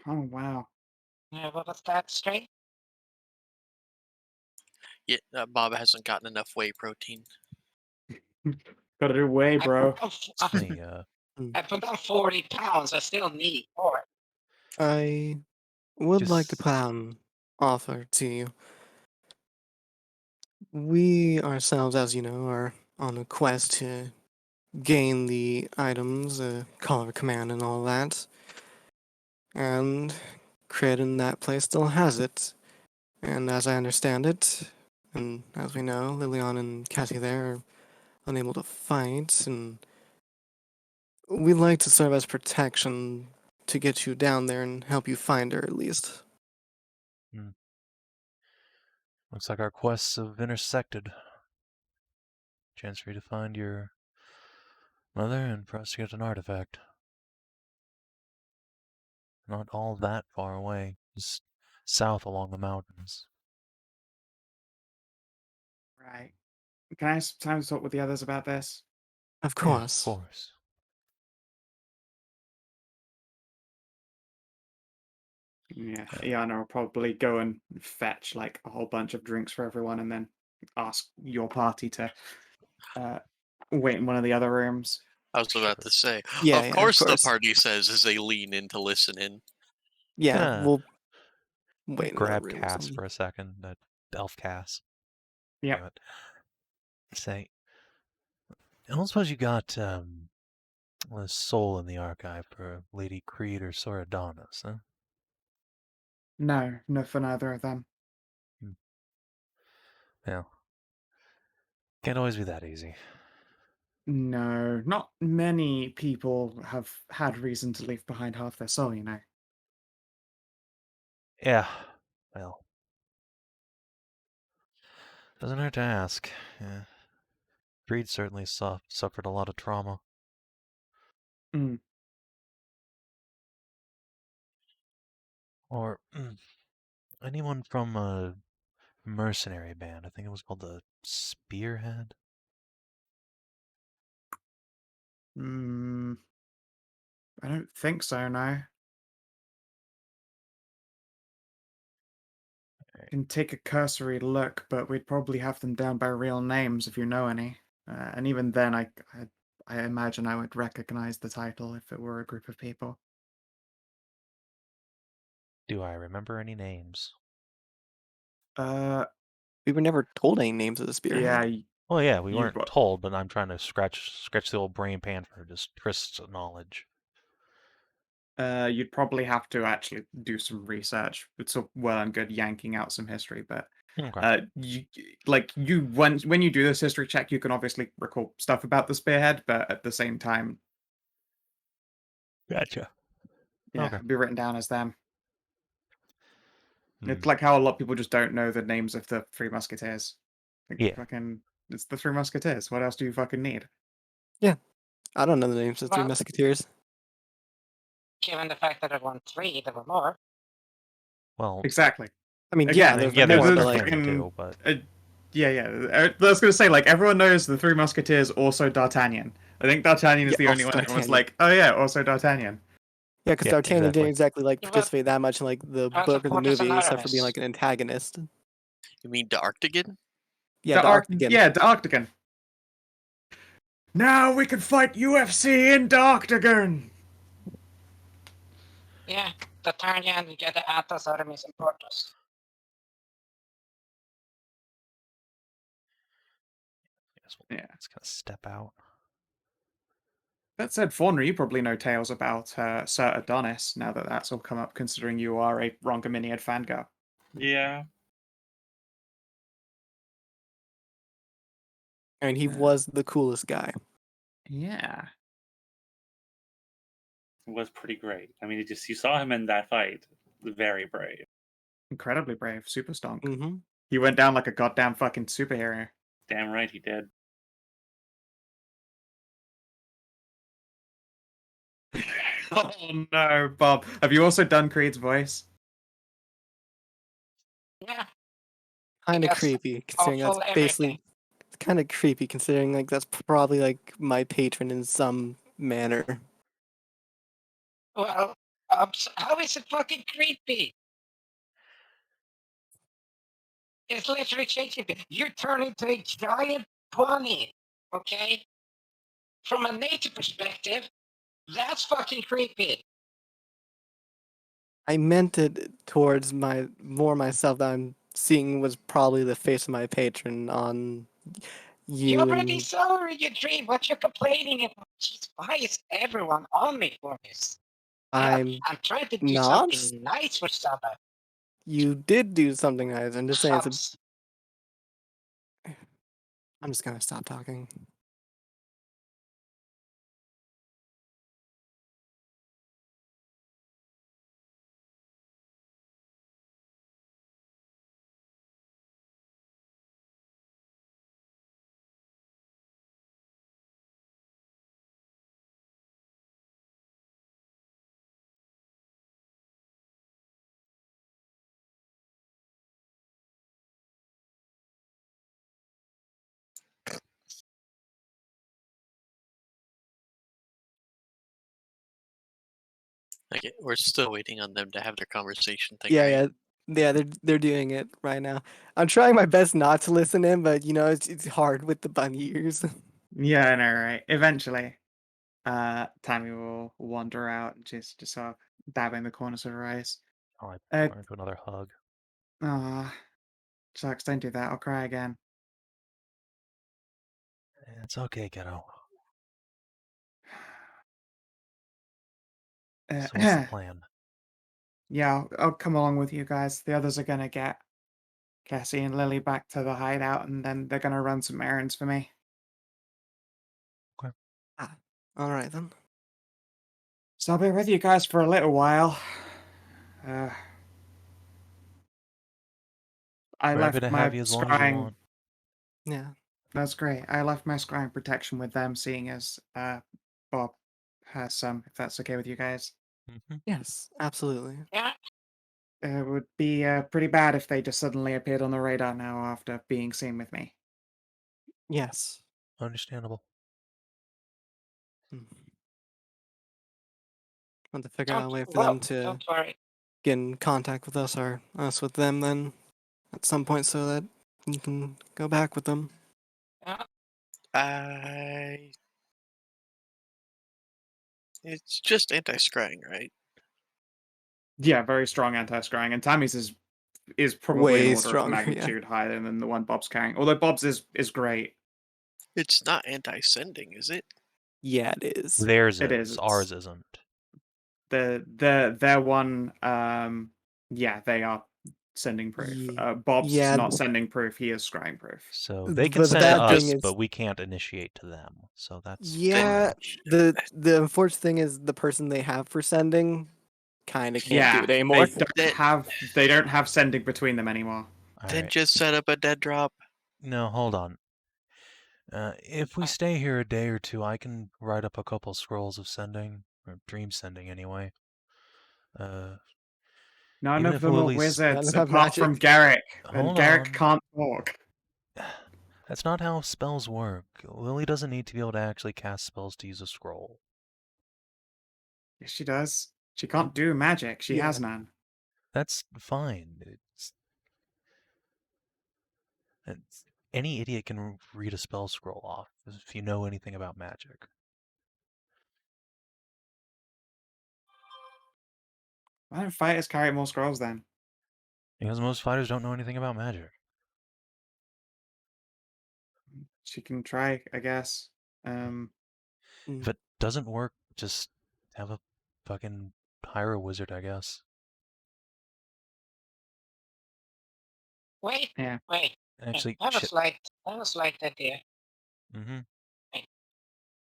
Oh wow. Yeah, what was that, Stray? Yeah, Bob hasn't gotten enough whey protein. Gotta do way, bro. It's funny, I put on 40 pounds. I still need more. I would like to Just- put out an offer to you. We ourselves, as you know, are on a quest to gain the items, color command, and all that. And Crit in that place still has it. And as I understand it, and as we know, Lilian and Cassie there are unable to fight, and we'd like to serve as protection to get you down there and help you find her at least. looks like our quests have intersected. Chance for you to find your mother and for us to get an artifact. Not all that far away, just south along the mountains. Right. Can I have some time to talk with the others about this? Of Yeah, of course. course. Yeah, Iana will probably go and fetch like a whole bunch of drinks for everyone, and then ask your party to wait in one of the other rooms. I was about to say, Yeah, of yeah, of course the course. party says as they lean in to listen in. Yeah, Gonna we'll wait in one grab room or Cass something. for a second, that elf Cass. Yep. Damn it. Say, I don't suppose you got a soul in the archive for Lady Creed or Soradonis, huh? No, no for neither of them. Well, can't always be that easy. No, not many people have had reason to leave behind half their soul, you know. Yeah, well, doesn't hurt to ask. Yeah. Creed certainly suffered a lot of trauma. Mm. Or anyone from a mercenary band. I think it was called the Spearhead. Mm, I don't think so, no. Can take a cursory look, but we'd probably have them down by real names if you know any. And even then, I imagine I would recognize the title if it were a group of people. Do I remember any names? We were never told any names of the spearhead. Yeah, Well, yeah, we You weren't got- told, but I'm trying to scratch the old brain pan for just Tristan's knowledge. you'd probably have to actually do some research. It's all well and good yanking out some history, but Okay. when you do this history check, you can obviously recall stuff about the spearhead, but at the same time, Gotcha. yeah, Okay. it'd be written down as them. Hmm. It's like how a lot of people just don't know the names of the Three Musketeers. Like, Yeah. fucking, it's the Three Musketeers. What else do you fucking need? I don't know the names of the Three Well- Musketeers. Given the fact that there weren't 3, there were more. Well, Exactly. I mean, Again, yeah, there's yeah, more, there's but the like, thing too, but yeah. I was gonna say, like, everyone knows the Three Musketeers, also D'Artagnan. I think D'Artagnan is Yeah, the only also one that was D'Artagnan. like, oh yeah, also D'Artagnan. Yeah, because Yeah, D'Artagnan didn't exactly like Yeah, but- participate that much in like the Also book or the Portus movie, except for being Anonymous. like an antagonist. You mean the Arctigan? Yeah, the Arctigan. Yeah, the Octagon. Now we can fight UFC in the Octagon! Yeah, D'Artagnan, you get the Athos, Aramis, and Porthos. Guess we'll Yeah. just kind of step out. That said, Faunra, you probably know tales about Sir Adonis, now that that's all come up, considering you are a Rongaminiad fangirl. Yeah. I mean, he was the coolest guy. Yeah. It was pretty great. I mean, you saw him in that fight. Very brave. Incredibly brave, super stonk. Mm-hmm. He went down like a goddamn fucking superhero. Damn right he did. Oh no, Bob. Have you also done Creed's voice? Yeah, Kind of Yes, creepy, considering that's awful basically everything. kind of creepy, considering like that's probably like my patron in some manner. Well, how is it fucking creepy? It's literally changing it. You turn into a giant bunny, okay? From a nature perspective, that's fucking creepy. I meant it towards myself that I'm seeing was probably the face of my patron on you. You already And saw her in your dream. What you complaining about? Jeez, why is everyone on me for this? I'm I'm trying to do not. something nice for someone. You did do something nice. I'm just saying it's a. Shucks. I'm just gonna stop talking. Okay, we're still waiting on them to have their conversation thing, Yeah, right? yeah. They're doing it right now. I'm trying my best not to listen in, but you know it's hard with the bunny ears. Yeah, I know, right? Eventually, Tammy will wander out and just sort of dabbing the corners of her eyes. Oh, I Uh, turned into another hug. Shucks, don't do that. I'll cry again. It's okay, kiddo. So what's the plan? Yeah, I'll come along with you guys. The others are gonna get Cassie and Lily back to the hideout, and then they're gonna run some errands for me. All right then. So I'll be with you guys for a little while. I We're happy left to my have you as long as you scrying. want. Yeah. That's great. I left my scrying protection with them, seeing as Bob has some. If that's okay with you guys, Mm-hmm. Yes, absolutely. Yeah, it would be pretty bad if they just suddenly appeared on the radar now after being seen with me. Yes. Understandable. Want to figure out a don't, way for well, them to don't worry. get in contact with us or us with them then at some point so that you can go back with them. I. It's just anti-scrying, right? Yeah, very strong anti-scrying, and Tammy's is probably Way an order stronger, of yeah. magnitude higher than the one Bob's carrying. Although Bob's is great. It's not anti-sending, is it? Yeah, it is. Theirs It is. is. Ours isn't. Their one yeah, they are sending proof. Ye- Bob's yeah. not sending proof, he is scrying proof. So they can The send to bad us, thing is- but we can't initiate to them. So that's Yeah, Then- the unfortunate thing is the person they have for sending kind of can't Yeah, do it anymore. they don't have sending between them anymore. all Then right. just set up a dead drop. No, hold on. If we stay here a day or two, I can write up a couple scrolls of sending, or dream sending anyway. None Even of if them are Lily's- wizards None have apart from magic. Garrick, and Hold Garrick on. can't talk. That's not how spells work. Lily doesn't need to be able to actually cast spells to use a scroll. Yes, she does. She can't do magic. She has Yeah. none. That's fine. Any idiot can read a spell scroll off if you know anything about magic. Why don't fighters carry more scrolls then? Because most fighters don't know anything about magic. She can try, I guess. If it doesn't work, just have a fucking hire a wizard, I guess. Wait, Yeah. wait. Actually, I have a shit. slight idea. Mm-hmm.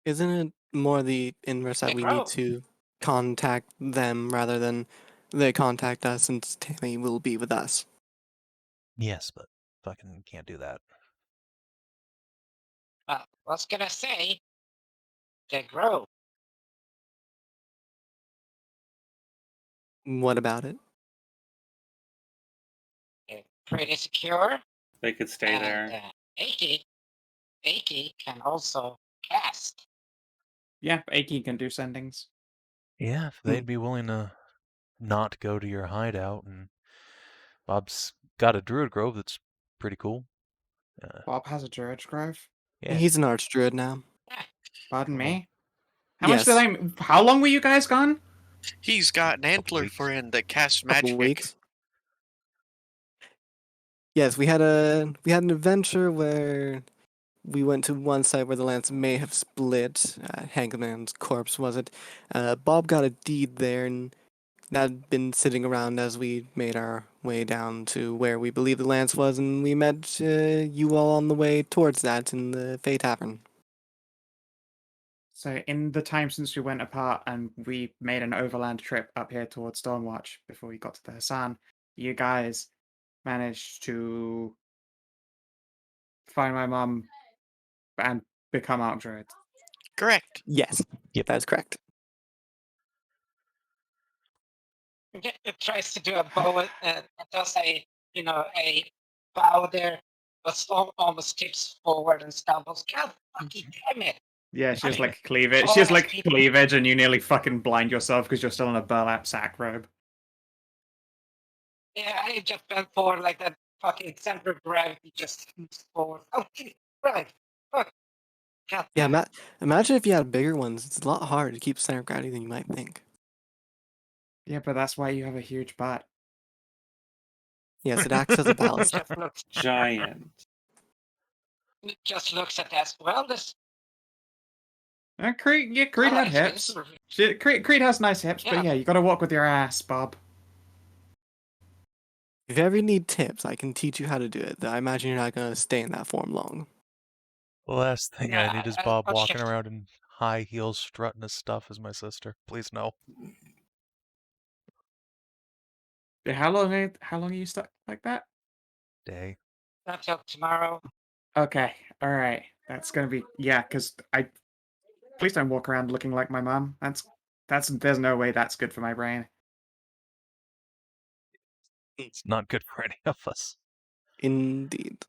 Isn't it more the inverse that They we grow. need to contact them rather than they contact us and Tammy will be with us? Yes, but fucking can't do that. What's gonna say? They grow. What about it? They're pretty secure. They could stay And there. Aki can also cast. Yeah, Aki can do sendings. Yeah, if they'd be willing to not go to your hideout, and Bob's got a druid grove that's pretty cool. Bob has a Druid Grove. Yeah. He's an archdruid now. Pardon Well, me? How much did I... How long were you guys gone? He's got an Couple antler weeks. friend that casts Couple magic. weeks. Yes, we had an adventure where we went to one site where the lance may have split. Hangman's corpse was it? Bob got a deed there, and that had been sitting around as we made our way down to where we believe the lance was, and we met you all on the way towards that in the Fey Tavern. So in the time since we went apart and we made an overland trip up here towards Stormwatch before we got to the Hassan, you guys managed to find my mum and become Archdruids. Correct. Yes, Yep. that is correct. It tries to do a bow. It does a bow there, but almost tips forward and stumbles. God fucking damn it! Yeah, she has Okay. like cleavage. All She has those like people- cleavage, and you nearly fucking blind yourself because you're still in a burlap sack robe. Yeah, I just bent forward like that. Fucking center of gravity just moves forward. Okay, right. Fuck. God Yeah, damn it. imagine if you had bigger ones. It's a lot harder to keep center of gravity than you might think. Yeah, but that's why you have a huge butt. Yes, it acts as a ballast. Giant. It just looks at us. Well, this. Creed I had like hips. this. Creed has nice hips, but Yeah. yeah, you gotta walk with your ass, Bob. If you ever need tips, I can teach you how to do it. I imagine you're not going to stay in that form long. The last thing I need is Bob I'll walking shift. around in high heels, strutting his stuff as my sister. Please no. How long are you stuck like that? Day. Until tomorrow. Okay, alright. That's gonna be because please don't walk around looking like my mom. There's no way that's good for my brain. It's not good for any of us. Indeed.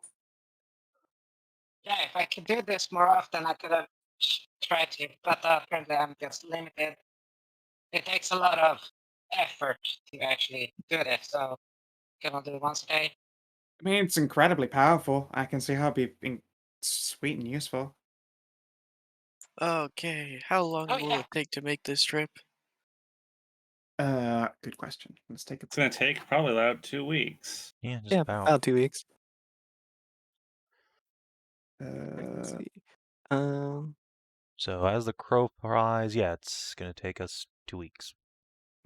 Yeah, if I could do this more often, I could have tried to, but apparently I'm just limited. It takes a lot of effort to actually do this, so can I do it once a day? I mean, it's incredibly powerful. I can see how it'd be sweet and useful. Okay, how long Oh, will yeah. it take to make this trip? Good question. Let's take It's gonna take probably about 2 weeks. Yeah, just Yeah, about. about 2 weeks. Uh, Let's see. So as the crow flies, yeah, it's gonna take us 2 weeks.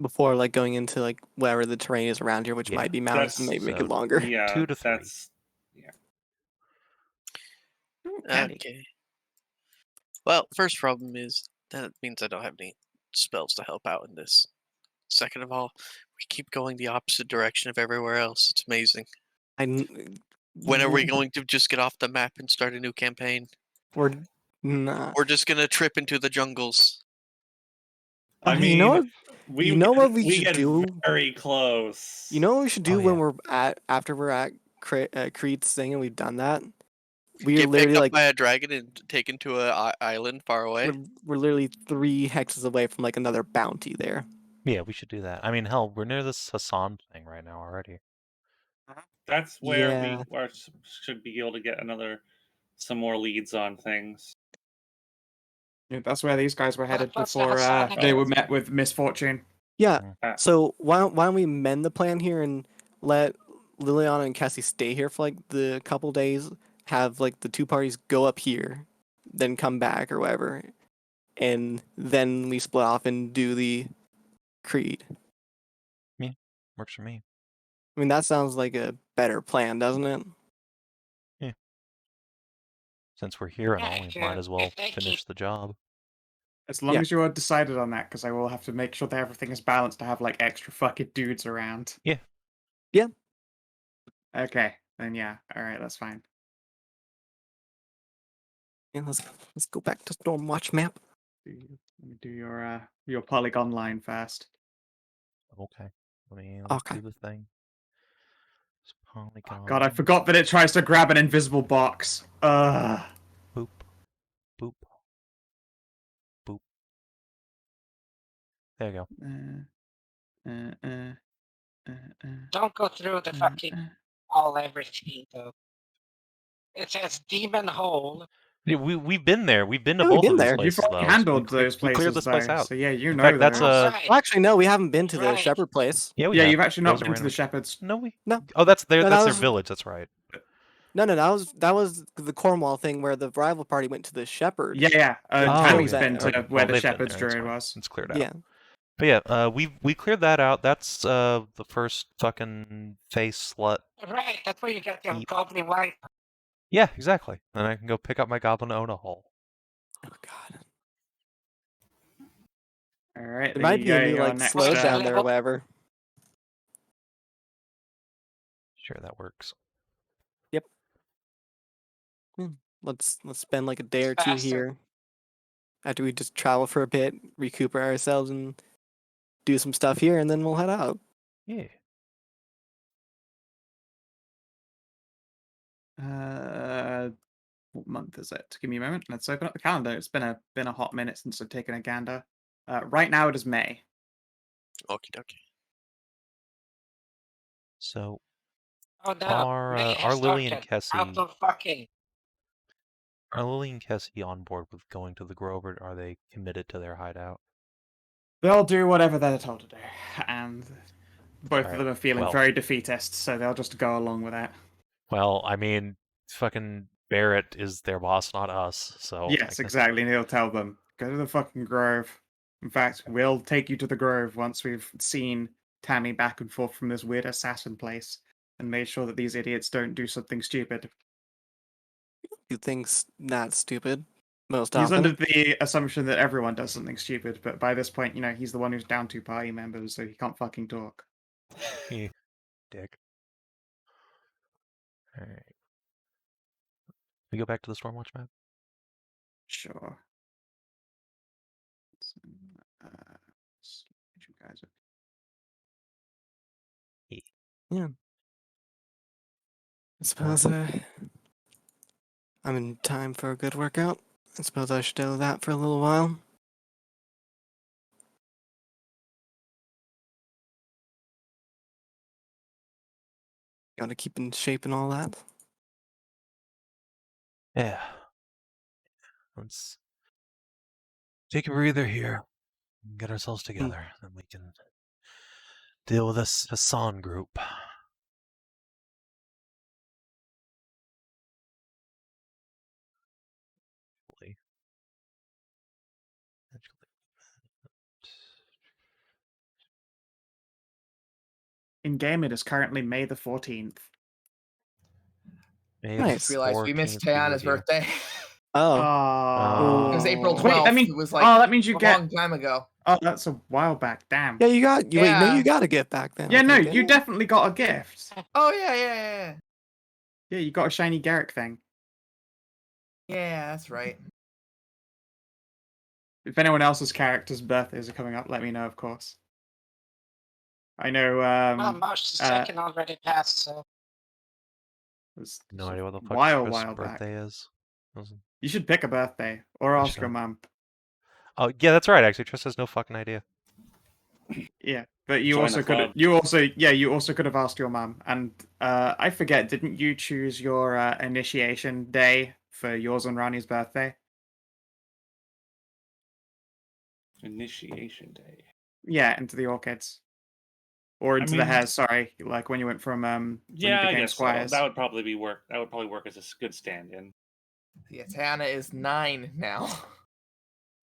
Before going into wherever the terrain is around here, which Yeah. might be mountains, and That's- maybe make so it longer. Yeah, 2 to 3. that's Okay. Well, first problem is that means I don't have any spells to help out in this. Second of all, we keep going the opposite direction of everywhere else. It's amazing. When are we going to just get off the map and start a new campaign? We're not. We're just gonna trip into the jungles. I You mean, know what? we you know what we we should get do? very close. You know what we should do Oh, when yeah. we're after we're at Creed's thing and we've done that? We are Get literally picked up by a dragon and taken to a island far away. we're literally 3 hexes away from another bounty there. Yeah, we should do that. I mean, hell, we're near this Hassan thing right now already. That's where Yeah. we should be able to get some more leads on things. Yeah, that's where these guys were headed what's the before Hassan they again? were met with misfortune. Yeah. Ah. So why don't we mend the plan here and let Liliana and Cassie stay here for like the couple days, have like the two parties go up here, then come back or whatever, and then we split off and do the creed. Works for me. I mean, that sounds like a better plan, doesn't it? Since we're here and Yeah, all, we if might you- as well if they finish keep- the job. As long Yeah. as you are decided on that, because I will have to make sure that everything is balanced to have like extra fucking dudes around. Yeah. Yeah. Okay, then yeah. All right, that's fine. Yeah, let's go back to Stormwatch map. Let me do your polygon line first. Okay. Let me Okay. do the thing. It's polygon. God, I forgot that it tries to grab an invisible box. Ugh. Boop. Boop. Boop. There you go. Don't go through the fucking all everything though. It says demon hole. Yeah, we've been there. We've been to Yeah, we've both been of these there. places You've already though. handled we, those we cleared places this place though, out. so yeah, you In know fact, that's those. Right. Well, actually, no, we haven't been to the Right. Shepherd place. Yeah, we Yeah, have. you've actually That not was a been to the random- shepherds. No, we. No. Oh, that's their No, that's that their was- village. That's right. No, that was the Cornwall thing where the rival party went to the Shepherd. Yeah. Oh, Tammy's that- been to okay. where the they've been shepherd's there, it's druid fine. was. It's cleared out. Yeah. But yeah, we cleared that out. That's the first fucking face slut. Right, that's where you get your Eep. goblin wife. Yeah, exactly. Then I can go pick up my goblin Ona hole. Oh god. All right, There might be a new like slow next, down there or level. whatever. Sure, that works. Let's spend like a day or two Faster. here. After we just travel for a bit, recuperate ourselves, and do some stuff here, and then we'll head out. Yeah. What month is it? Give me a moment. Let's open up the calendar. It's been a hot minute since I've taken a gander. Right now it is May. Okie dokie. So Oh no, Are, May are has Lily and started. Kessie- Out of fucking. are Lily and Kessie on board with going to the Grove, or are they committed to their hideout? They'll do whatever they're told to do, and both of Alright, them are feeling well- very defeatist, so they'll just go along with it. Well, I mean, fucking Barrett is their boss, not us. So I Yes, guess- exactly. And he'll tell them, go to the fucking grove. In fact, we'll take you to the grove once we've seen Tammy back and forth from this weird assassin place and made sure that these idiots don't do something stupid. Do things not stupid most He's often. under the assumption that everyone does something stupid, but by this point, he's the one who's down 2 party members, so he can't fucking talk. Dick. Alright. We go back to the Stormwatch map? Sure. So, let's get you guys up. I suppose I'm in time for a good workout. I suppose I should do that for a little while. Gotta keep in shape and all that. Yeah. Let's take a breather here. And get ourselves together. Then we can deal with this Hassan group. In game, it is currently May the 14th. May Nice. the Just realized we missed 14th be with Tajana's you. birthday. Oh, Oh. It was April Wait, 12th. that means- it was like that means you a get. long time ago. Oh, that's a while back. Damn. yeah, you got. Wait, no, Yeah. you got a gift back then. I Yeah, no, think, you didn't definitely got a gift. Oh yeah. Yeah, you got a shiny Garrick thing. Yeah, that's right. If anyone else's character's birthdays are coming up, let me know, of course. I know. Well, March the 2nd already passed, so. It was No idea what the fuck while Tristan's back. birthday is. Wasn't- You should pick a birthday or I ask your should. mum. Oh, yeah, that's right, actually. Tris has no fucking idea. Yeah, but you Join also the could club. you also could have asked your mum. And I forget, didn't you choose your initiation day for yours and Rani's birthday? Initiation day. Yeah, into the Orchids. Or into the mean- Hares, sorry. Like when you went from when you Yeah, I became guess so. squires. That would probably work. That would probably work as a good stand-in. Yeah, Tana is 9 now.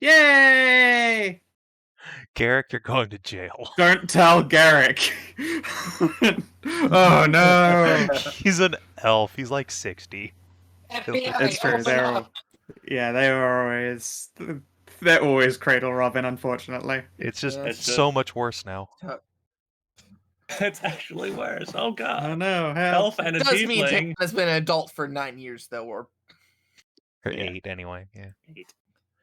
Yay! Garrick, you're going to jail. Don't tell Garrick. Oh no. He's an elf. He's like 60. FBI, It's true. open up. They're always cradle robbing, unfortunately. It's just Yeah. It's so much worse now. It's actually worse. Oh god. Oh no, hell. Elf and a Does mean tiefling. Tana's been an adult for 9 years though, or Or Yeah. 8 anyway. Yeah. 8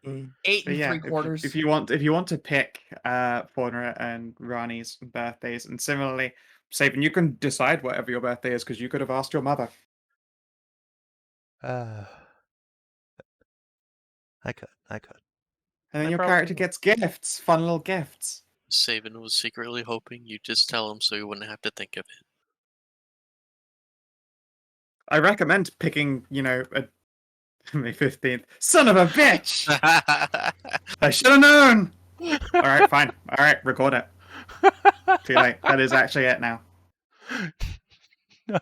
But and yeah, 3/4. if you want to pick Faunra and Rani's birthdays, and similarly, Savin, you can decide whatever your birthday is because you could have asked your mother. I could. And then I your probably character will. gets gifts, fun little gifts. Savin was secretly hoping you'd just tell him so he wouldn't have to think of I recommend picking, a May 15th. Son of a bitch! it. I should have known! Alright, fine. Alright, record it. Too late. That is actually it now.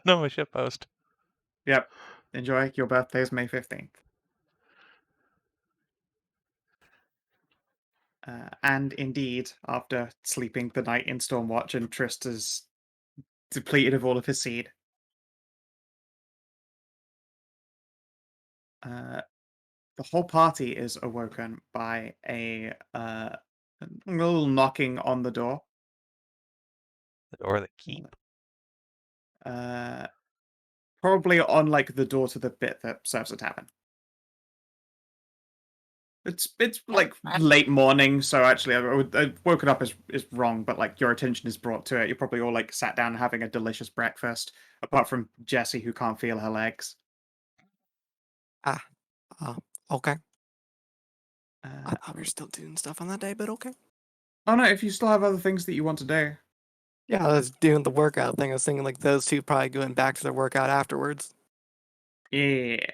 No, my shit post. Yep. Enjoy. Your birthday is May 15th. And indeed, after sleeping the night in Stormwatch and Tristan's depleted of all of his seed, the whole party is awoken by a little knocking on the door. The door that keep. Probably on like the door to the bit that serves a tavern. It's like late morning, so actually I woken up is wrong, but like your attention is brought to it. You're probably all like sat down having a delicious breakfast, apart from Jessie who can't feel her legs. Okay. I Uh, thought we were still doing stuff on that day, but okay. oh no, if you still have other things that you want to do. Yeah, I was doing the workout thing. I was thinking like those two probably going back to their workout afterwards. Yeah.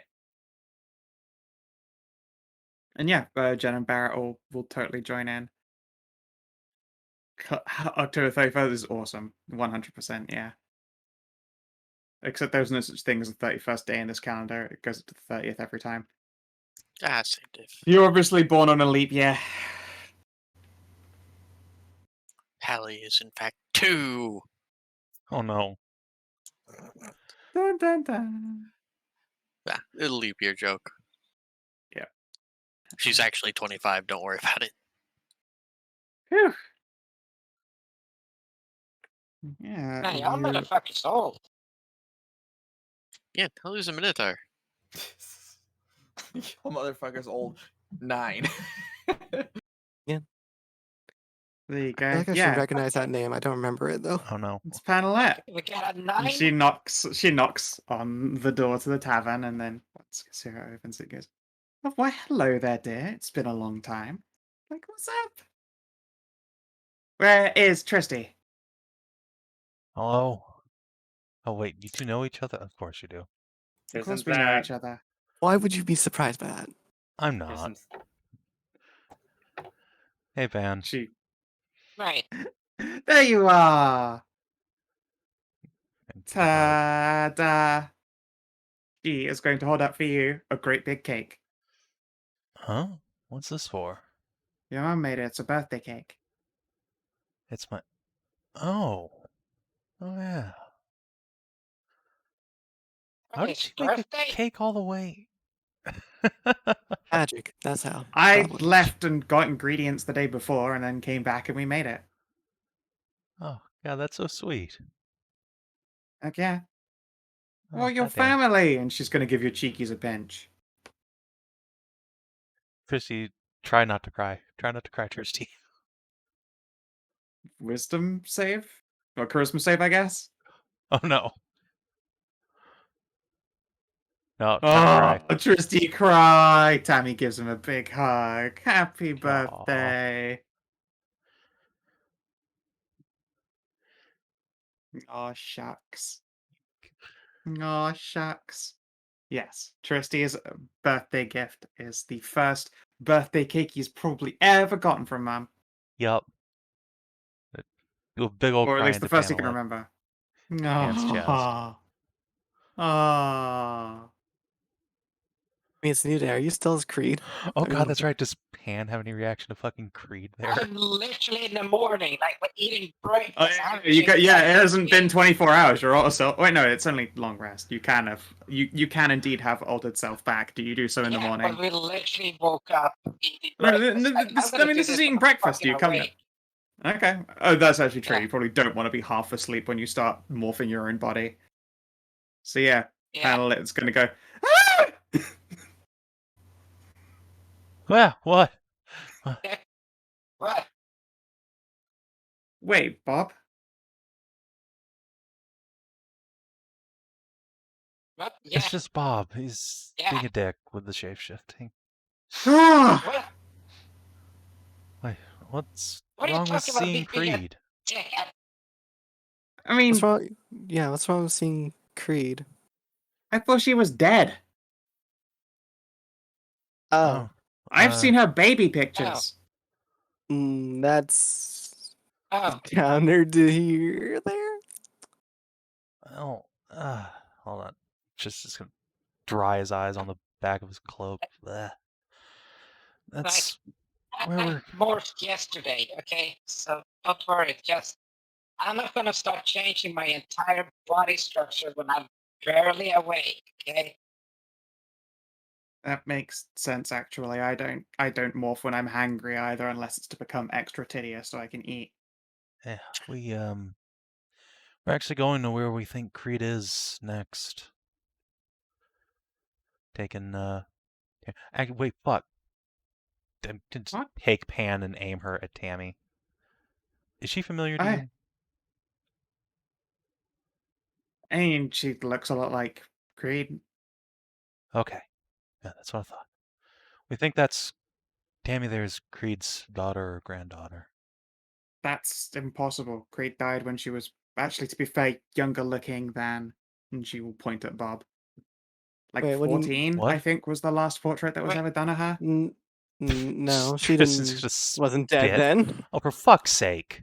And yeah, Jen and Barrett will totally join in. October 31st is awesome. 100%, yeah. Except there's no such thing as a 31st day in this calendar. It goes to the 30th every time. Same diff. You're obviously born on a leap year. Hallie is in fact 2. Oh no. Dun, dun, dun. Ah, a leap year joke. Yeah. She's actually 25. Don't worry about it. Phew. Yeah. Man, y'all motherfuckers old. Yeah, Hallie's a Minotaur. You motherfucker's old. 9. There you I go. feel like I should Yeah. recognize that name. I don't remember it though. Oh no. It's Panelette. We got a And 9. she knocks on the door to the tavern, and then once Sarah opens it, goes, "Oh, why, hello there, dear. It's been a long time. Like, what's up? Where is Tristy?" Hello. Oh wait, you two know each other? Of course you do. Of course Isn't we know that each other. Why would you be surprised by that? I'm not. isn't Hey Van. She. Right. There you are. And a hug. Ta-da. She is going to hold up for you a great big cake. Huh? What's this for? Your mum made it. It's a birthday cake. It's my. Oh. Oh yeah. How Okay, did it's she make a birthday? cake all the way? Magic. That's how. I probably. left and got ingredients the day before and then came back and we made it. Oh, yeah, that's so sweet. Like, yeah. Oh, Oh, your goddamn. family! And she's going to give your cheekies a pinch. Christy, try not to cry. Try not to cry, Tristy. Wisdom save? Or charisma save, I guess? Oh no. No, time to cry. Tristy cry! Tammy gives him a big hug. Happy Aw. birthday. Oh, shucks. Oh, shucks. Yes, Tristy's birthday gift is the first birthday cake he's probably ever gotten from Mum. Yup. A big old Or at crying least the first he Japan can lip remember. against chest. Oh. Oh. I mean, it's new day. Are you still as Creed? Oh I god, mean, that's right. Does Pan have any reaction to fucking Creed there? I'm literally in the morning, like we're eating Oh, breakfast. yeah, I haven't you got, changed yeah, that it hasn't been thing. 24 hours. You're also wait, no, it's only long rest. You can have you can indeed have altered self back. Do you do so in the Yeah, morning? but we literally woke up eating No, breakfast. Like, I'm gonna do this is this eating when I'm breakfast. fucking You come. awake. Okay. Oh, that's actually true. Yeah. You probably don't want to be half asleep when you start morphing your own body. So yeah, Yeah. Panelit's gonna go. "Ah!" Yeah, what? What? Wait, Bob. What? Yeah. It's just Bob. He's Yeah. being a dick with the shapeshifting. Ah! What? Wait, what's What are you wrong with talking about seeing me being a Creed? dick? I mean, what's wrong? Yeah, what's wrong with seeing Creed? I thought she was dead. Oh, I've seen her baby pictures. That's Oh. counter to here there. Oh, hold on. Just gonna dry his eyes on the back of his cloak. Bleh. That's where I we're. morphed yesterday, okay? So don't worry, just I'm not gonna start changing my entire body structure when I'm barely awake, okay? That makes sense, actually. I don't morph when I'm hangry either, unless it's to become extra tedious so I can eat. Yeah, we're actually going to where we think Creed is next. Taking wait, fuck. Just What? take Pan and aim her at Tammy. Is she familiar to I, you? I mean, she looks a lot like Creed. Okay. Yeah, that's what I thought. We think that's Tammy there's Creed's daughter or granddaughter. That's impossible. Creed died when she was, actually, to be fair, younger looking than, and she will point at Bob. Like Wait, what do you? 14, I What? think, was the last portrait that was Wait. ever done of her. No, she Tristan's didn't. gonna Wasn't dead spit. then. Oh, for fuck's sake.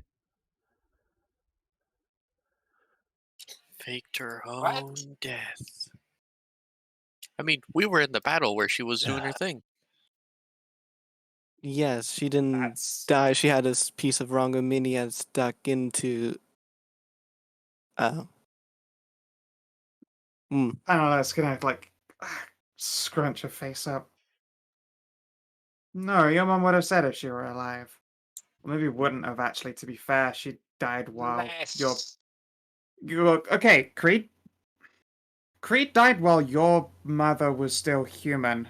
Faked her What? own death. I mean, we were in the battle where she was doing her thing. Yes, she didn't That's die. She had a piece of Rongominiad stuck into. Uh, mm. I don't know, it's gonna like scrunch her face up. No, your mum would have said if she were alive. Well, maybe wouldn't have actually, to be fair. She died while Nice. okay, Creed. Creed died while your mother was still human.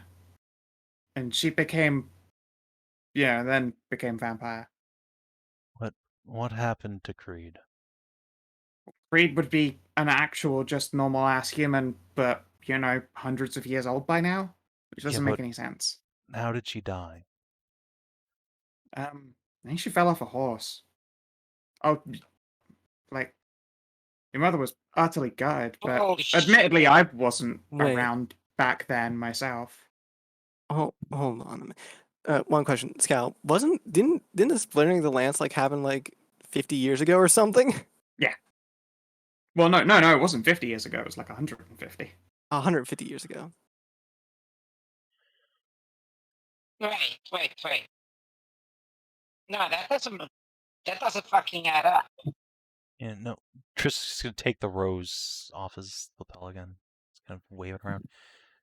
And she became then became vampire. What happened to Creed? Creed would be an actual just normal ass human, but hundreds of years old by now. Which doesn't make but any sense. how did she die? I think she fell off a horse. Oh, like your mother was utterly gutted, but Holy admittedly, shit. I wasn't Wait. around back then myself. Hold on a minute. One question, Scout. Didn't the splintering of the lance like happen like 50 years ago or something? Yeah. Well, no, it wasn't 50 years ago. It was like 150. 150 years ago. Wait. No, that doesn't fucking add up. Yeah, no. Tristan's gonna take the rose off his lapel again. He's gonna wave it around.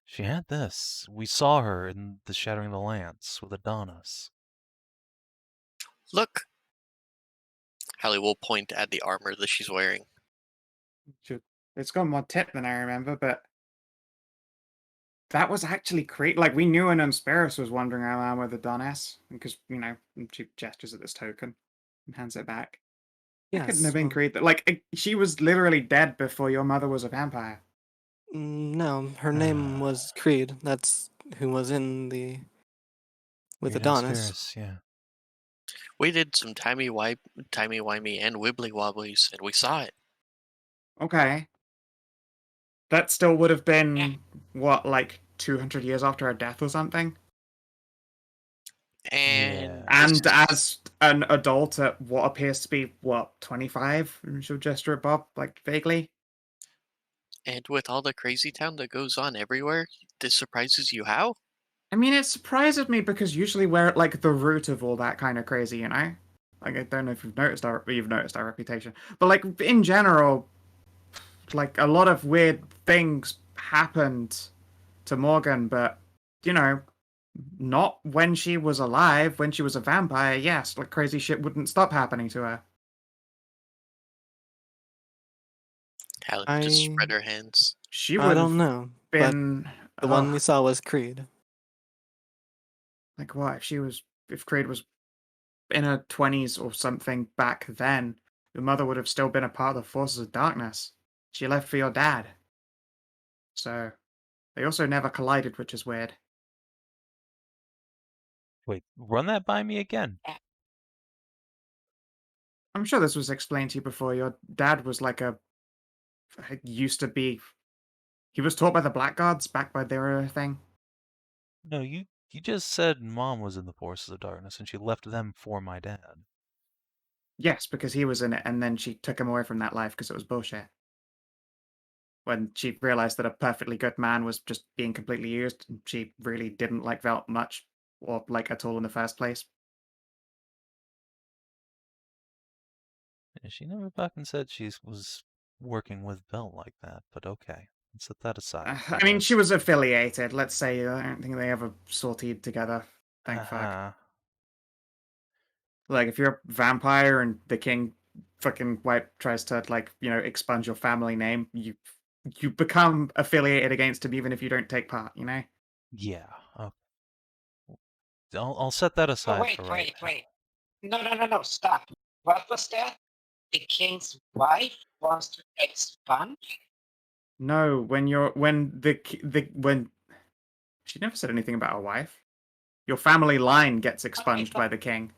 She had this. We saw her in the Shattering of the Lance with Adonis. Look. Hallie will point at the armor that she's wearing. It's got more tip than I remember, but that was actually Creed. Like, we knew an Unsparus was wandering around with Adonis, because, she gestures at this token and hands it back. That couldn't Yes. have been Well, Creed. Like, she was literally dead before your mother was a vampire. no, her name was Creed. That's who was in the with Creed Adonis. Unsparus, yeah. We did some timey-wimey and wibbly wobblies, and we saw it. Okay. That still would have been, Yeah. what, like 200 years after her death or something? And Yeah. And this- as an adult at what appears to be, what, 25? And she'll gesture at Bob, like, vaguely? and with all the crazy town that goes on everywhere, this surprises you how? I mean, it surprises me because usually we're at, like, the root of all that kind of crazy, you know? Like, I don't know if you've noticed our reputation. But, like, in general, like, a lot of weird things happened to Morgan, but, you know, not when she was alive. When she was a vampire, yes, like, crazy shit wouldn't stop happening to her. Hallie just spread her hands. She I would don't have know, but been... the one we saw was Creed. Like, what? If Creed was in her 20s or something back then, your mother would have still been a part of the forces of darkness. She left for your dad. So, they also never collided, which is weird. Wait, run that by me again. I'm sure this was explained to you before. Your dad was like used to be, he was taught by the Blackguards back by their thing. No, you just said Mom was in the forces of darkness and she left them for my dad. Yes, because he was in it, and then she took him away from that life because it was bullshit. When she realized that a perfectly good man was just being completely used, she really didn't like Velt much, or like at all in the first place. And she never fucking said she was working with Bell like that, but okay. Let's set that aside. I mean, she was affiliated, let's say. I don't think they ever sorted together. Thank fuck. Uh-huh. Like, if you're a vampire and the king fucking tries to, like, you know, expunge your family name, you become affiliated against him even if you don't take part, you know? Yeah. Okay. I'll set that Oh, aside wait, for right wait. No, stop. What was that? The king's wife wants to expunge? No, when she never said anything about a wife. Your family line gets expunged by the king.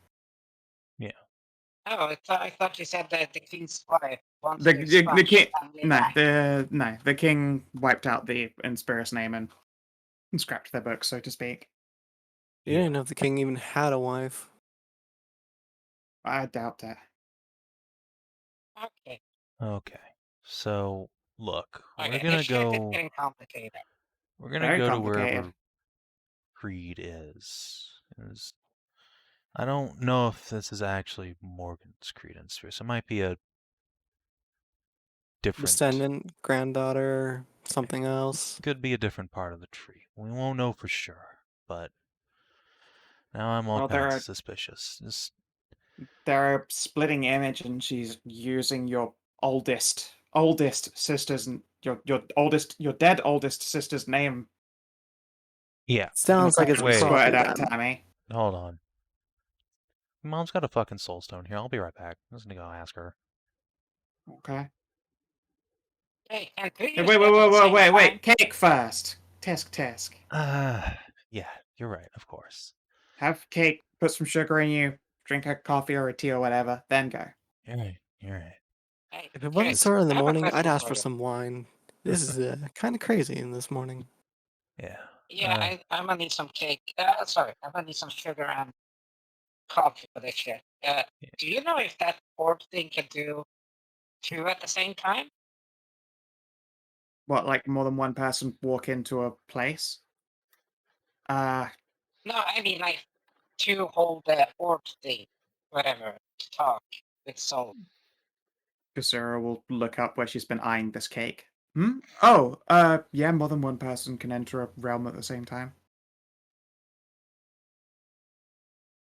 Yeah. Oh, I thought you said that the king's wife wants The to the expunge king family no line. the king wiped out the Inspirus name and scrapped their book, so to speak. You didn't know if the king even had a wife. I doubt that. Okay. Okay. So, look, Okay, we're gonna this shit is go. getting complicated. We're gonna Very go to complicated. wherever Creed is. I don't know if this is actually Morgan's credence sphere. It might be a different. Descendant, granddaughter, something else. Could be a different part of the tree. We won't know for sure, but now I'm all Well, kinds of suspicious. they're a splitting image, and she's using your oldest sister's your dead oldest sister's name. Yeah. Sounds like it's Wait. probably Squirted out them. Tammy. Hold on. Mom's got a fucking soul stone here. I'll be right back. I'm just gonna go ask her. Okay. Hey, and do Hey, you say at the same time? wait. Cake first. Tisk. Yeah, you're right, of course. Have cake, put some sugar in you, drink a coffee or a tea or whatever, then go. You're right. Hey, If it wasn't Chris, so early in the I have a morning, I'd question ask for for you. some wine. This is kind of crazy in this morning. Yeah. Yeah, I'm gonna need some cake. Sorry, I'm gonna need some sugar and coffee for this shit. Do you know if that orb thing can do two at the same time? What, like more than one person walk into a place? No, I mean like to hold the orb thing, whatever, to talk with soul. Kasura will look up where she's been eyeing this cake. Yeah, more than one person can enter a realm at the same time.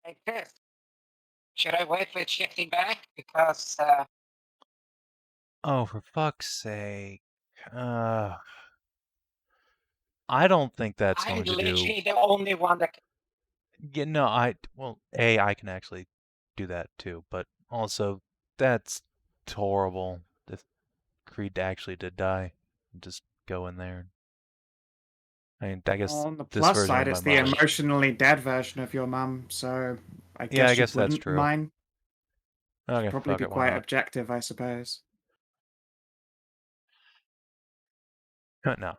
Like this. Should I wait for it shifting back? Because Oh, for fuck's sake. I don't think that's I'm going to do. literally the only one that can. Yeah, no, I can actually do that too, but also that's horrible. If Creed actually did die, just go in there. I mean, I guess On the this plus version side, of my it's the mother. emotionally dead version of your mum, so I Yeah, I guess you guess that's wouldn't true. mind. Okay, Probably fuck be it, why quite not? objective, I suppose. No.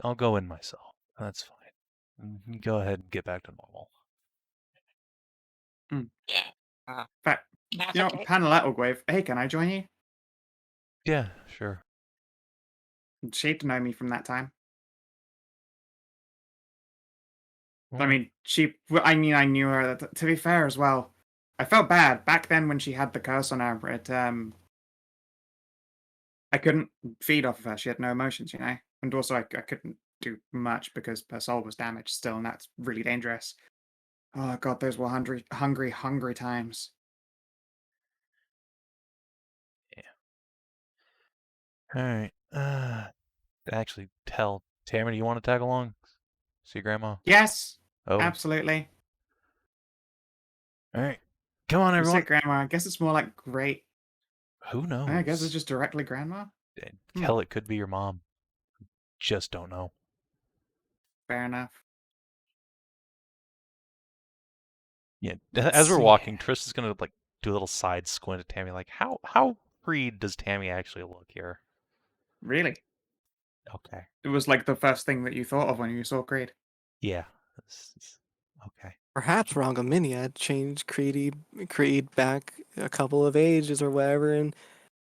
I'll go in myself. That's fine. Go ahead and get back to normal. Yeah. But, That's you know, okay. Panelette hey, can I join you? Yeah, sure. She'd know me from that time. I Well, mean, I knew her. To be fair as well, I felt bad back then when she had the curse on her. I couldn't feed off of her. She had no emotions, you know? And also, I couldn't do much because her soul was damaged still, and that's really dangerous. Oh, God, those were hungry times. all right. Actually, tell Tammy, do you want to tag along? See Grandma? Yes, Oh, absolutely. all right. Come on, You everyone. said grandma. I guess it's more like great. Who knows? I guess it's just directly grandma. Hell, it could be your mom. Just don't know. Fair enough. Yeah. Let's As we're see. walking, Tristan's gonna like do a little side squint at Tammy, like, how freed does Tammy actually look here? Really? Okay. It was like the first thing that you thought of when you saw Creed. Yeah. Okay. Perhaps Rongaminia had changed Creed back a couple of ages or whatever, and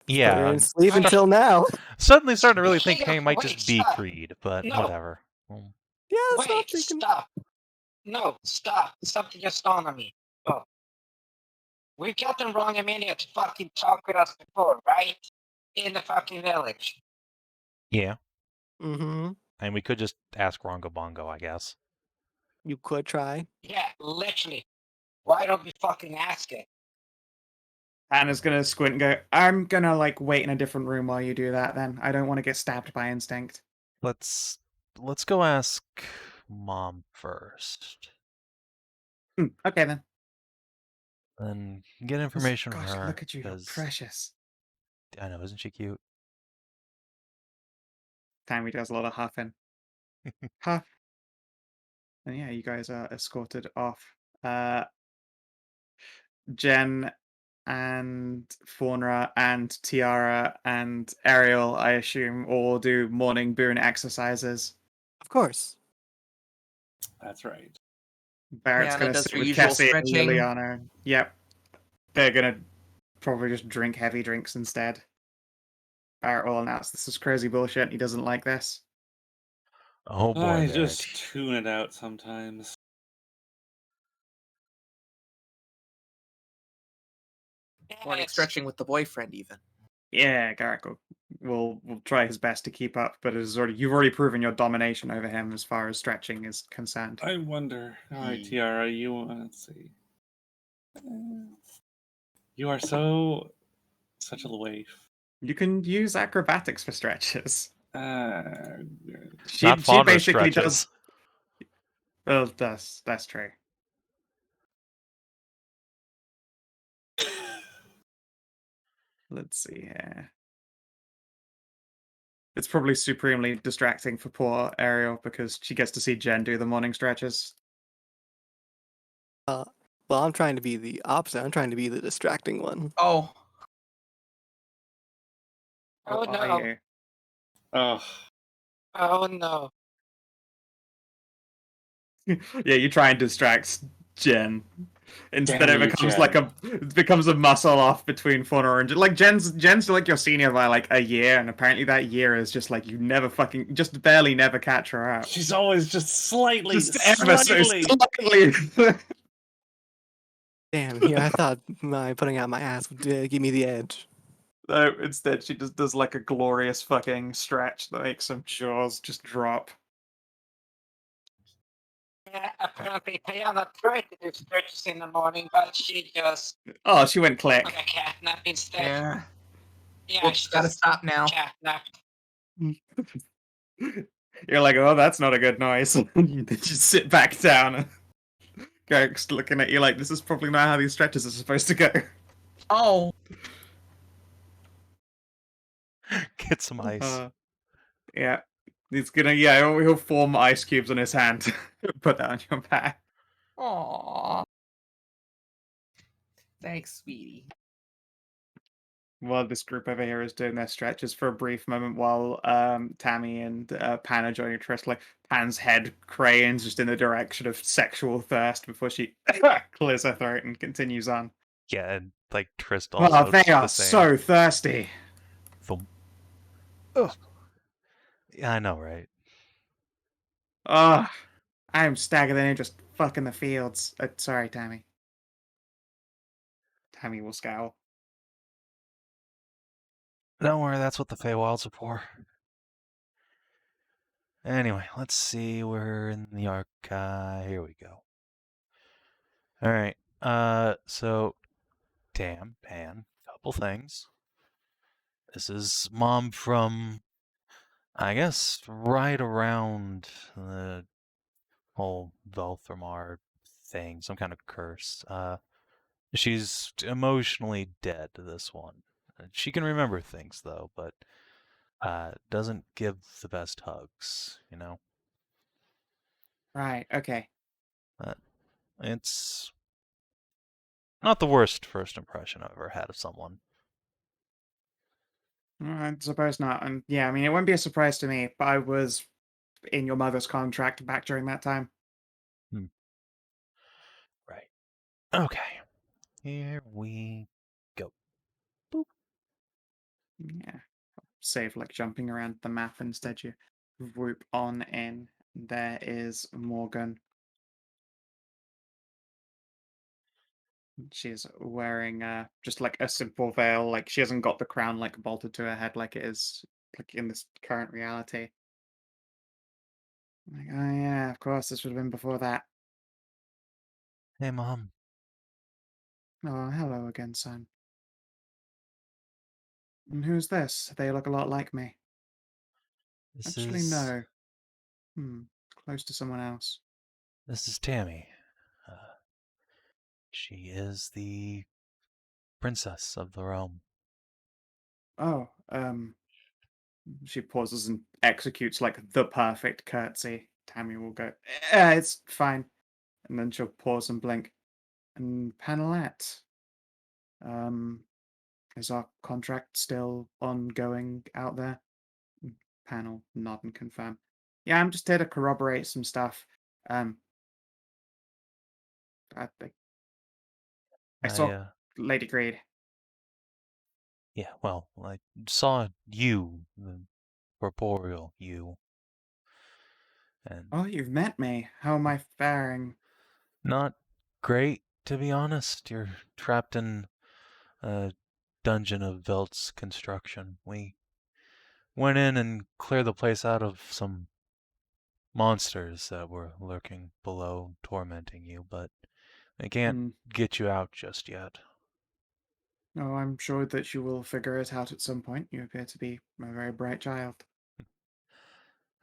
put her Yeah. in sleep until now. Suddenly starting to really think Speaking of- Tammy might wait, just be stop. Creed, but No. whatever. Yeah, that's what I'm Wait, thinking. stop. No, stop. Something just dawned on me. Oh. We've gotten wrong a minute to fucking talk with us before, right? In the fucking village. Yeah. Mm-hmm. And we could just ask Rongo Bongo, I guess. You could try. Yeah, literally. Why don't we fucking ask it? Anna's gonna squint and go, I'm gonna like wait in a different room while you do that then. I don't want to get stabbed by instinct. Let's go ask Mom first. Okay then. Then get information from Gosh, her. look at you, you're 'cause- precious. I know, isn't she cute? Tammy does a lot of huffing. Huff. And yeah, you guys are escorted off. Jen and Faunra and Tiara and Ariel, I assume, all do morning boon exercises. Of course. That's right. Barrett's Tiana gonna does sit her with usual Cassie and stretching. Liliana. Yep. They're gonna probably just drink heavy drinks instead. Barrett will announce this is crazy bullshit. He doesn't like this. Oh boy, I Barrett. just tune it out sometimes. Morning stretching with the boyfriend, even. Yeah, Garrick will try his best to keep up, but you've already proven your domination over him as far as stretching is concerned. I wonder. All right, Tiara, let's see. You are such a waif. You can use acrobatics for stretches. Uh, She Not Faunra basically stretches. does. Well, that's true. Let's see here. It's probably supremely distracting for poor Ariel because she gets to see Jen do the morning stretches. Well, I'm trying to be the opposite. I'm trying to be the distracting one. Oh. Oh What are no. you? Oh, Oh no. Yeah, you try and distract Jen. Instead, Damn it you, becomes Jen. it becomes a muscle off between Faunra and Jen. Like Jen's like your senior by like a year, and apparently that year is just like you never fucking just barely never catch her up. she's always just slightly, Just ever so slightly. slightly. Damn, here I thought my putting out my ass would give me the edge. No, instead she just does like a glorious fucking stretch that makes some jaws just drop. Yeah, apparently Tajana tried to do stretches in the morning, but she just Oh, she went click. took a cat nap instead. Yeah. Yeah, Whoops, she gotta just stop now. cat napped. You're like, oh, that's not a good noise. You just sit back down. And Garrick's looking at you like, this is probably not how these stretches are supposed to go. Oh. Get some ice. Yeah. He's gonna, he'll form ice cubes on his hand. Put that on your back. Aww. Thanks, sweetie. while this group over here is doing their stretches for a brief moment, while Tammy and Pan are joining Tristan, like Pan's head cranes just in the direction of sexual thirst before she clears her throat and continues on. Yeah, and like Trist Oh, also they are the same. so thirsty. Thump. Ugh. Yeah, I know, right? Ugh. I'm staggered and just fucking the fields. Sorry, Tammy. Tammy will scowl. Don't worry, that's what the Feywilds are for. Anyway, let's see. We're in the archive. Here we go. All right. So, Tam, Pan, couple things. This is Mom from, I guess, right around the whole Velthamar thing, some kind of curse. She's emotionally dead, this one. She can remember things, though, but doesn't give the best hugs, you know? Right, okay. It's not the worst first impression I've ever had of someone. I suppose not. And yeah, I mean, it wouldn't be a surprise to me, but I was in your mother's contract back during that time. Right. Okay. Here we go. Boop. Yeah. Save like jumping around the map, instead you whoop on in. There is Morgan. She's wearing just like a simple veil, like she hasn't got the crown like bolted to her head like it is like in this current reality. Like, oh yeah, of course, this would have been before that. Hey, Mom. Oh, hello again, son. And who's this? They look a lot like me. This Actually, is no. Close to someone else. this is Tammy. She is the princess of the realm. Oh, she pauses and executes like the perfect curtsy. Tammy will go, it's fine. And then she'll pause and blink. And Panelette, is our contract still ongoing out there? Panel, nod and confirm. Yeah, I'm just here to corroborate some stuff. I saw Lady Greed. Yeah, well, I saw you, the corporeal you, and Oh, you've met me. How am I faring? not great, to be honest. You're trapped in a dungeon of Velt's construction. We went in and cleared the place out of some monsters that were lurking below, tormenting you, but they can't get you out just yet. Oh, I'm sure that you will figure it out at some point. You appear to be a very bright child.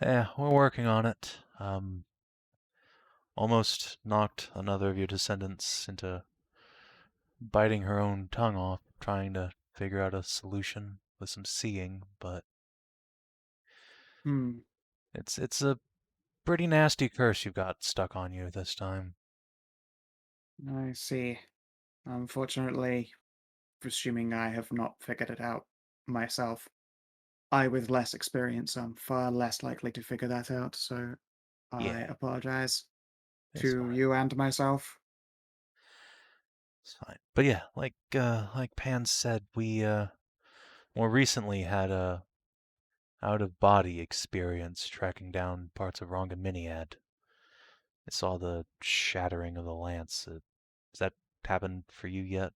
Yeah, we're working on it. Almost knocked another of your descendants into biting her own tongue off, trying to figure out a solution with some seeing, but it's a pretty nasty curse you've got stuck on you this time. I see. Unfortunately, presuming I have not figured it out myself, I with less experience am far less likely to figure that out, so I Yeah, apologize it's to fine. you and myself. It's fine. But yeah, like Pan said, we more recently had a out-of-body experience tracking down parts of Rongaminiad. I saw the shattering of the lance. Has that happened for you yet?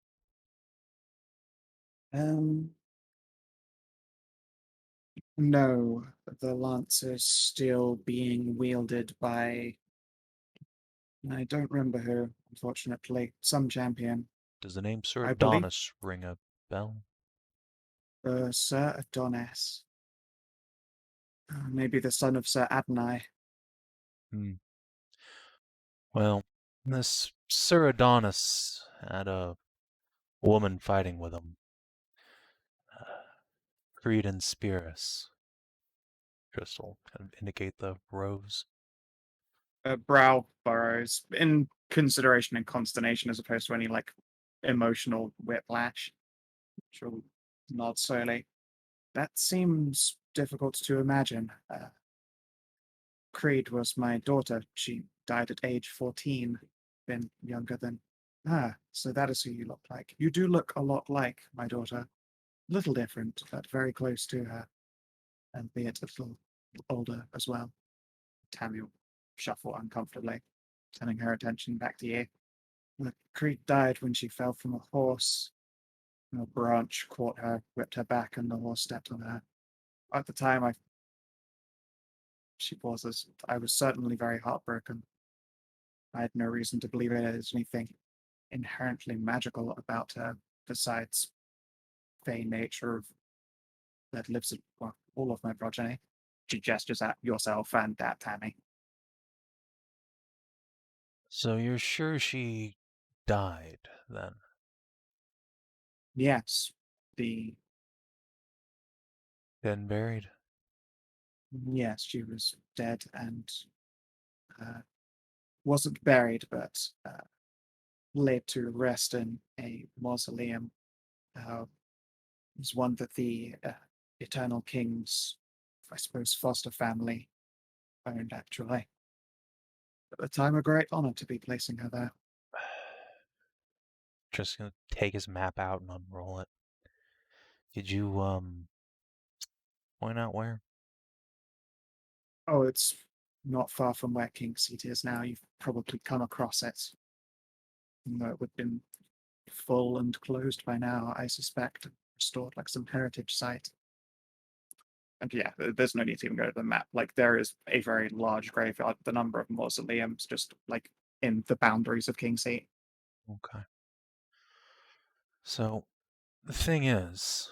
No, the lance is still being wielded by, I don't remember who, unfortunately, some champion. Does the name Sir I believe Adonis ring a bell? Sir Adonis. Maybe the son of Sir Adonai. Well, this Sir Adonis had a woman fighting with him. Creed and Spirus. Crystal kind of indicate the rose. Brow furrows in consideration and consternation as opposed to any like emotional whiplash. She'll Nod slowly. That seems difficult to imagine. Creed was my daughter. She died at age 14, been younger than. Ah, so that is who you look like. You do look a lot like my daughter. Little different, but very close to her, albeit a little older as well. Tammy will shuffle uncomfortably, turning her attention back to you. Creed died when she fell from a horse. A branch caught her, whipped her back, and the horse stepped on her. At the time, she pauses. I was certainly very heartbroken. I had no reason to believe there is anything inherently magical about her besides the nature of that lives in all of my progeny. She gestures at yourself and at Tammy. So you're sure she died then? Yes, the Dead and buried? yes, she was dead and wasn't buried, but laid to rest in a mausoleum. It was one that the Eternal King's, I suppose, foster family owned, actually. At the time, a great honor to be placing her there. Just gonna take his map out and unroll it. Could you, point out where? Oh, it's not far from where King's Seat is now. You've probably come across it. Though it would have been full and closed by now, I suspect, restored like some heritage site. And yeah, there's no need to even go to the map. Like, there is a very large graveyard, the number of mausoleums just like in the boundaries of King's Seat. Okay. So, the thing is,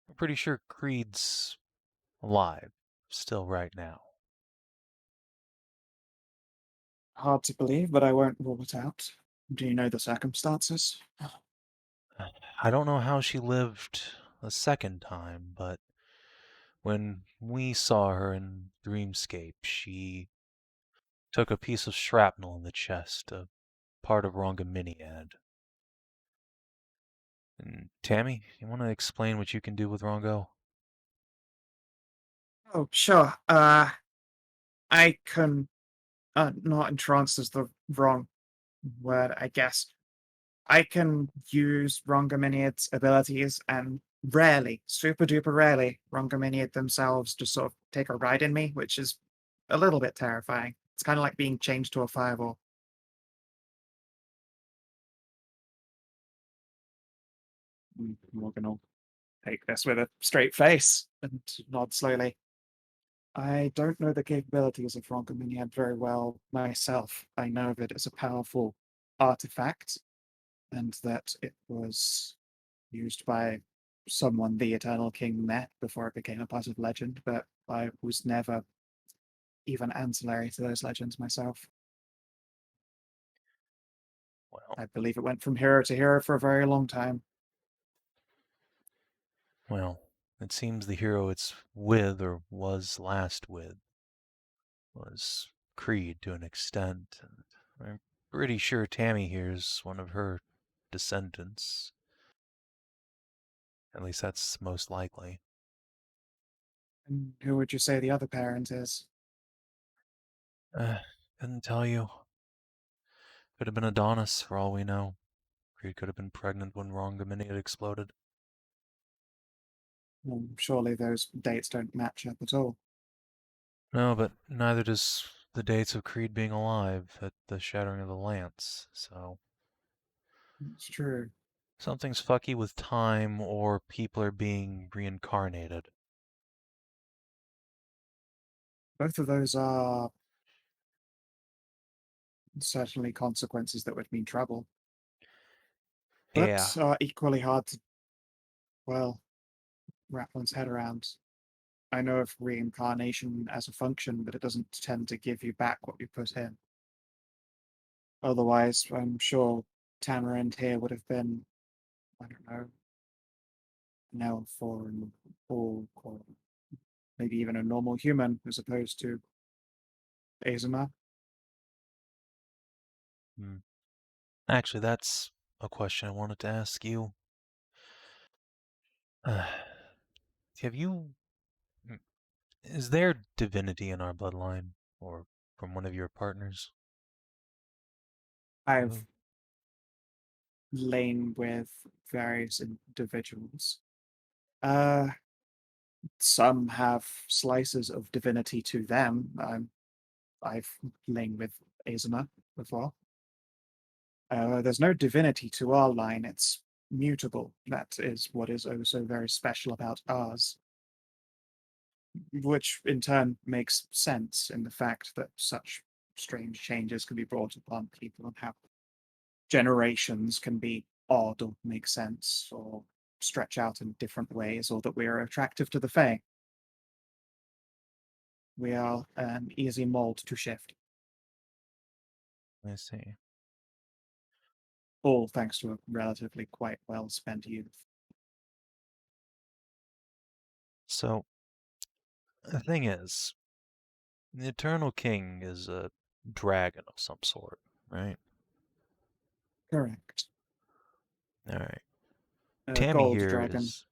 I'm pretty sure Creed's alive, still right now. Hard to believe, but I won't rule it out. Do you know the circumstances? I don't know how she lived a second time, but when we saw her in Dreamscape, she took a piece of shrapnel in the chest, a part of Rongaminiad. And Tammy, you want to explain what you can do with Rongo? Oh, sure. I can. Not entranced is the wrong word, I guess. I can use Rongaminiad's abilities, and rarely, super duper rarely, Rongaminiad themselves just sort of take a ride in me, which is a little bit terrifying. It's kind of like being changed to a fireball. Morgan will take this with a straight face and nod slowly. I don't know the capabilities of Rongaminiad very well myself. I know of it as a powerful artifact, and that it was used by someone the Eternal King met before it became a part of legend, but I was never even ancillary to those legends myself. Well, I believe it went from hero to hero for a very long time. it seems the hero it's with, or was last with, was Creed to an extent, and I'm pretty sure Tammy here's one of her descendants. At least that's most likely. And who would you say the other parent is? Couldn't tell you. Could have been Adonis, for all we know. Creed could have been pregnant when Rongamini had exploded. Well, surely those dates don't match up at all. No, but neither does the dates of Creed being alive at the Shattering of the Lance, so It's true. something's fucky with time, or people are being reincarnated. Both of those are certainly consequences that would mean trouble, Yeah. but are equally hard to, well, wrap one's head around. I know of reincarnation as a function, but it doesn't tend to give you back what you put in. Otherwise, I'm sure Tamarind here would have been, I don't know, an elf or an orc, or maybe even a normal human as opposed to Azuma. Actually, that's a question I wanted to ask you. Have you... Is there divinity in our bloodline? Or from one of your partners? I've lain with various individuals. Uh, some have slices of divinity to them. I've lain with Azuma before. There's no divinity to our line. It's mutable. That is what is oh so very special about ours. Which in turn makes sense in the fact that such strange changes can be brought upon people and how generations can be odd or make sense or stretch out in different ways, or that we are attractive to the Fae. We are an easy mold to shift, I see. all thanks to a relatively quite well spent youth. So, the thing is, the Eternal King is a dragon of some sort, right? Correct. Alright. A Tammy gold here dragon. is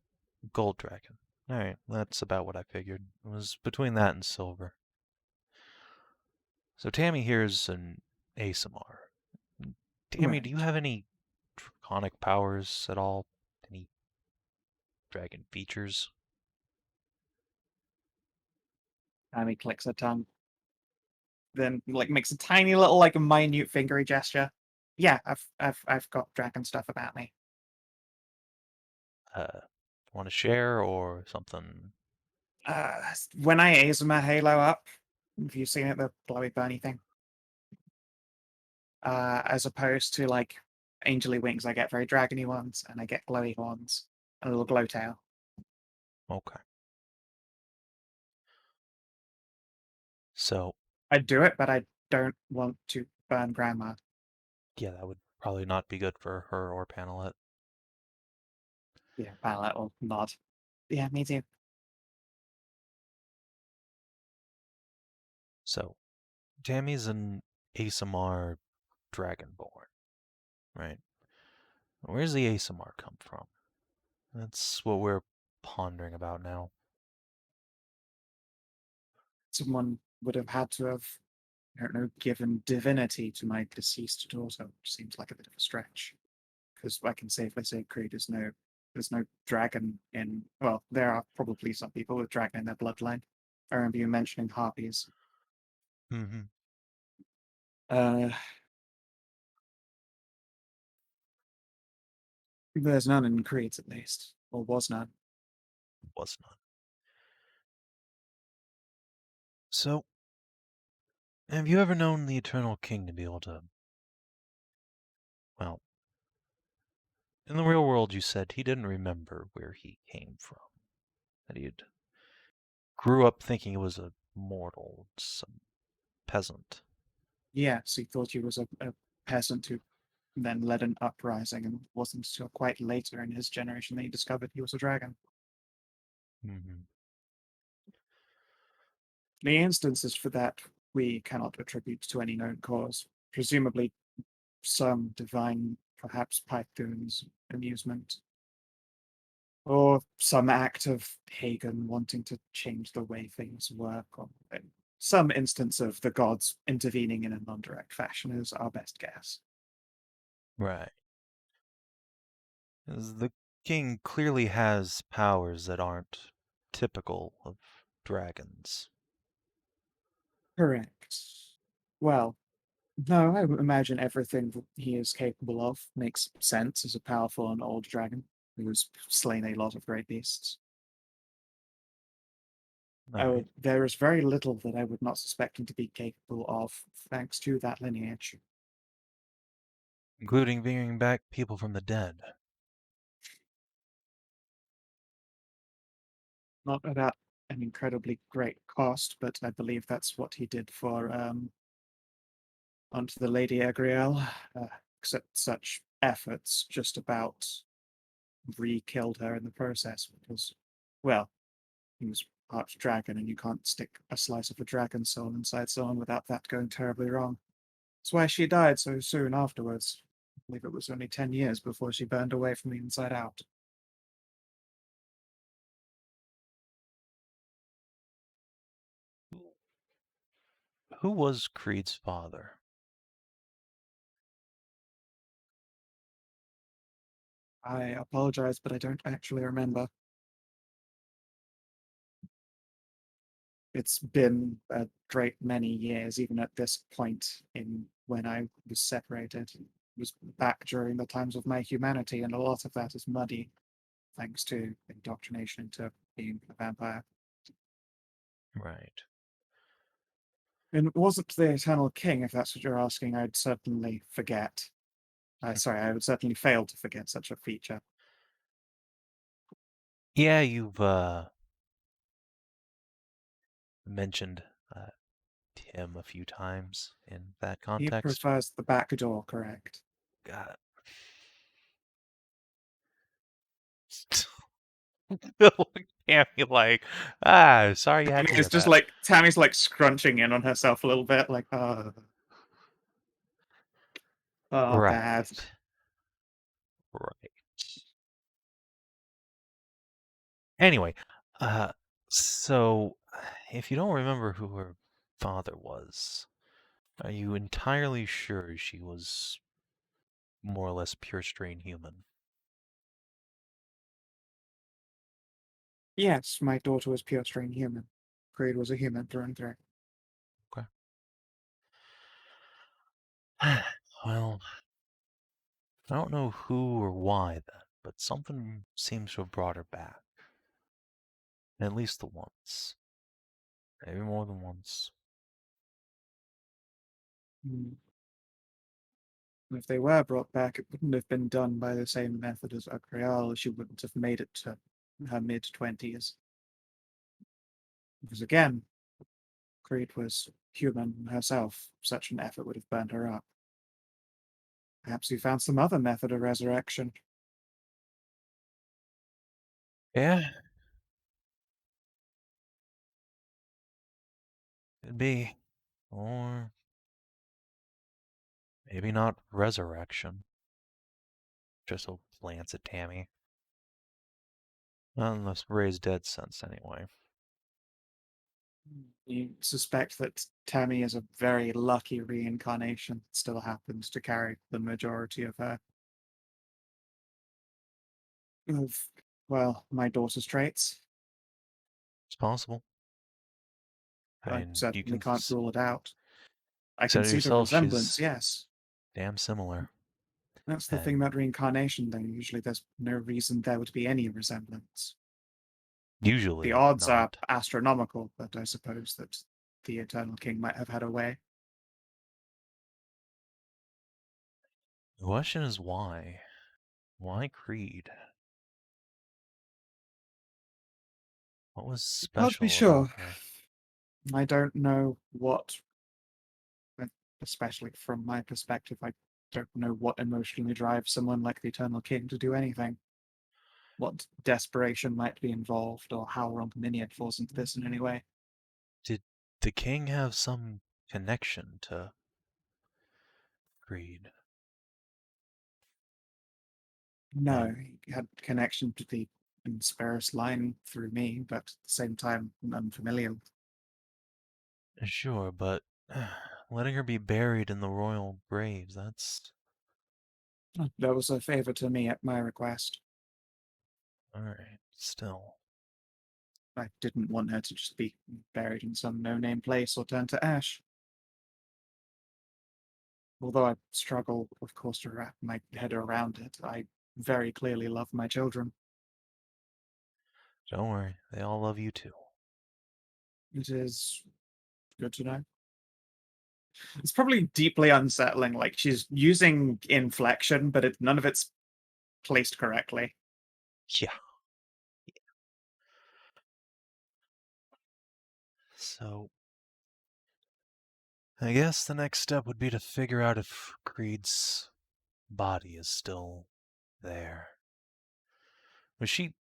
gold dragon. Alright, that's about what I figured. It was between that and silver. So Tammy here is an ASMR. Tammy, do you Right. have any draconic powers at all? Any dragon features? Amy clicks her tongue. Then makes a tiny little minute fingery gesture. Yeah, I've got dragon stuff about me. Want to share or something? When I aim my halo up, have you seen it, the glowy burny thing? As opposed to angely wings, I get very dragony ones, and I get glowy horns, and a little glow tail. Okay. So, I'd do it, but I don't want to burn grandma. yeah, that would probably not be good for her or Panelette. Yeah, palette or nod. Yeah, me too. So, Tammy's an ASMR dragonborn, right? Where's the ASMR come from? That's what we're pondering about now. Someone would have had to have, I don't know, given divinity to my deceased daughter, which seems like a bit of a stretch. Because I can safely say, Creed, there's no dragon in. Well, there are probably some people with dragon in their bloodline. I remember you mentioning harpies. Mm-hmm. Uh, there's none in Creeds, at least, or was none. Was none. So, have you ever known the Eternal King to be able to... Well, in the real world, you said he didn't remember where he came from. That he had grew up thinking he was a mortal, some peasant. Yes, he thought he was a peasant who then led an uprising, and it wasn't until quite later in his generation that he discovered he was a dragon. Mm-hmm. The instances for that we cannot attribute to any known cause. Presumably, some divine, perhaps Pythoon's amusement, or some act of pagan wanting to change the way things work, or some instance of the gods intervening in a non-direct fashion is our best guess. Right. As the king clearly has powers that aren't typical of dragons. Correct. Well, no, I would imagine everything that he is capable of makes sense as a powerful and old dragon who has slain a lot of great beasts. Alright. There is very little that I would not suspect him to be capable of, thanks to that lineage. Including bringing back people from the dead. Not about an incredibly great cost, but I believe that's what he did for onto the Lady Ariel. Except such efforts just about re-killed her in the process because, well, he was part dragon, and you can't stick a slice of a dragon soul inside someone without that going terribly wrong. That's why she died so soon afterwards. I believe it was only 10 years before she burned away from the inside out. Who was Creed's father? I apologize, but I don't actually remember. It's been a great many years, even at this point in when I was separated. It was back during the times of my humanity, and a lot of that is muddy, thanks to indoctrination into being a vampire. Right. And it wasn't the Eternal King, if that's what you're asking, I'd certainly forget. Sorry, I would certainly fail to forget such a feature. Yeah, you've mentioned him a few times in that He context. prefers the back door, correct? Got it. Tammy, like, sorry you had to hear It's just that. like Tammy's like scrunching in on herself a little bit, like, oh, bad. Right. Anyway, so if you don't remember who her father was, are you entirely sure she was more or less pure strain human? Yes, my daughter was pure strain human. Creed was a human through and through. Okay. Well, I don't know who or why then, but something seems to have brought her back. At least the once. Maybe more than once. Hmm. If they were brought back, it wouldn't have been done by the same method as Ariel. She wouldn't have made it to her mid-20s. Because again, Creed was human herself. Such an effort would have burned her up. Perhaps you found some other method of resurrection. Yeah. Could be. Or maybe not resurrection. Just a glance at Tammy. Not in the raised dead sense, anyway. You suspect that Tammy is a very lucky reincarnation that still happens to carry the majority of her of, well, my daughter's traits. It's possible. I I mean, you certainly can't rule it out. I can consider see the yourself resemblance, she's yes. damn similar. That's the thing And about reincarnation, though. Usually there's no reason there would be any resemblance. The usually odds are not. astronomical, but I suppose that the Eternal King might have had a way. The question is why? Why Creed? What was Hard to be special sure. about her? I don't know what, especially from my perspective, I don't know what emotionally drives someone like the Eternal King to do anything. What desperation might be involved, or how Rompominiad falls into this in any way. Did the king have some connection to Creed? No, And he had connection to the Insperus line through me, but at the same time, I'm unfamiliar. sure, but letting her be buried in the royal graves, that's That was a favor to me at my request. alright, still. I didn't want her to just be buried in some no-name place or turn to ash. Although I struggle, of course, to wrap my head around it, I very clearly love my children. Don't worry, they all love you too. It is good to know. It's probably deeply unsettling. Like, she's using inflection, but none of it's placed correctly. Yeah. So, I guess the next step would be to figure out if Creed's body is still there. Was she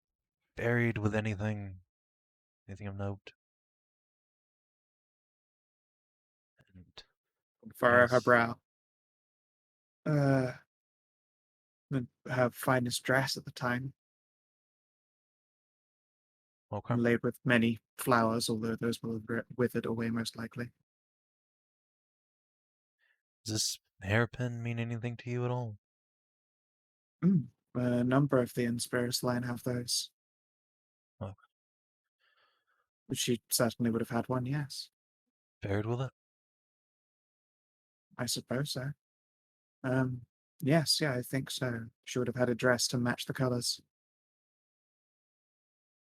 buried with anything of note? And For her yes, brow. Uh, her finest dress at the time, okay. laid with many flowers, although those will have withered away most likely. Does this hairpin mean anything to you at all? A number of the Inspirus line have those. Oh. She certainly would have had one, yes. Buried with it? I suppose so. Yes, yeah, I think so. She would have had a dress to match the colors.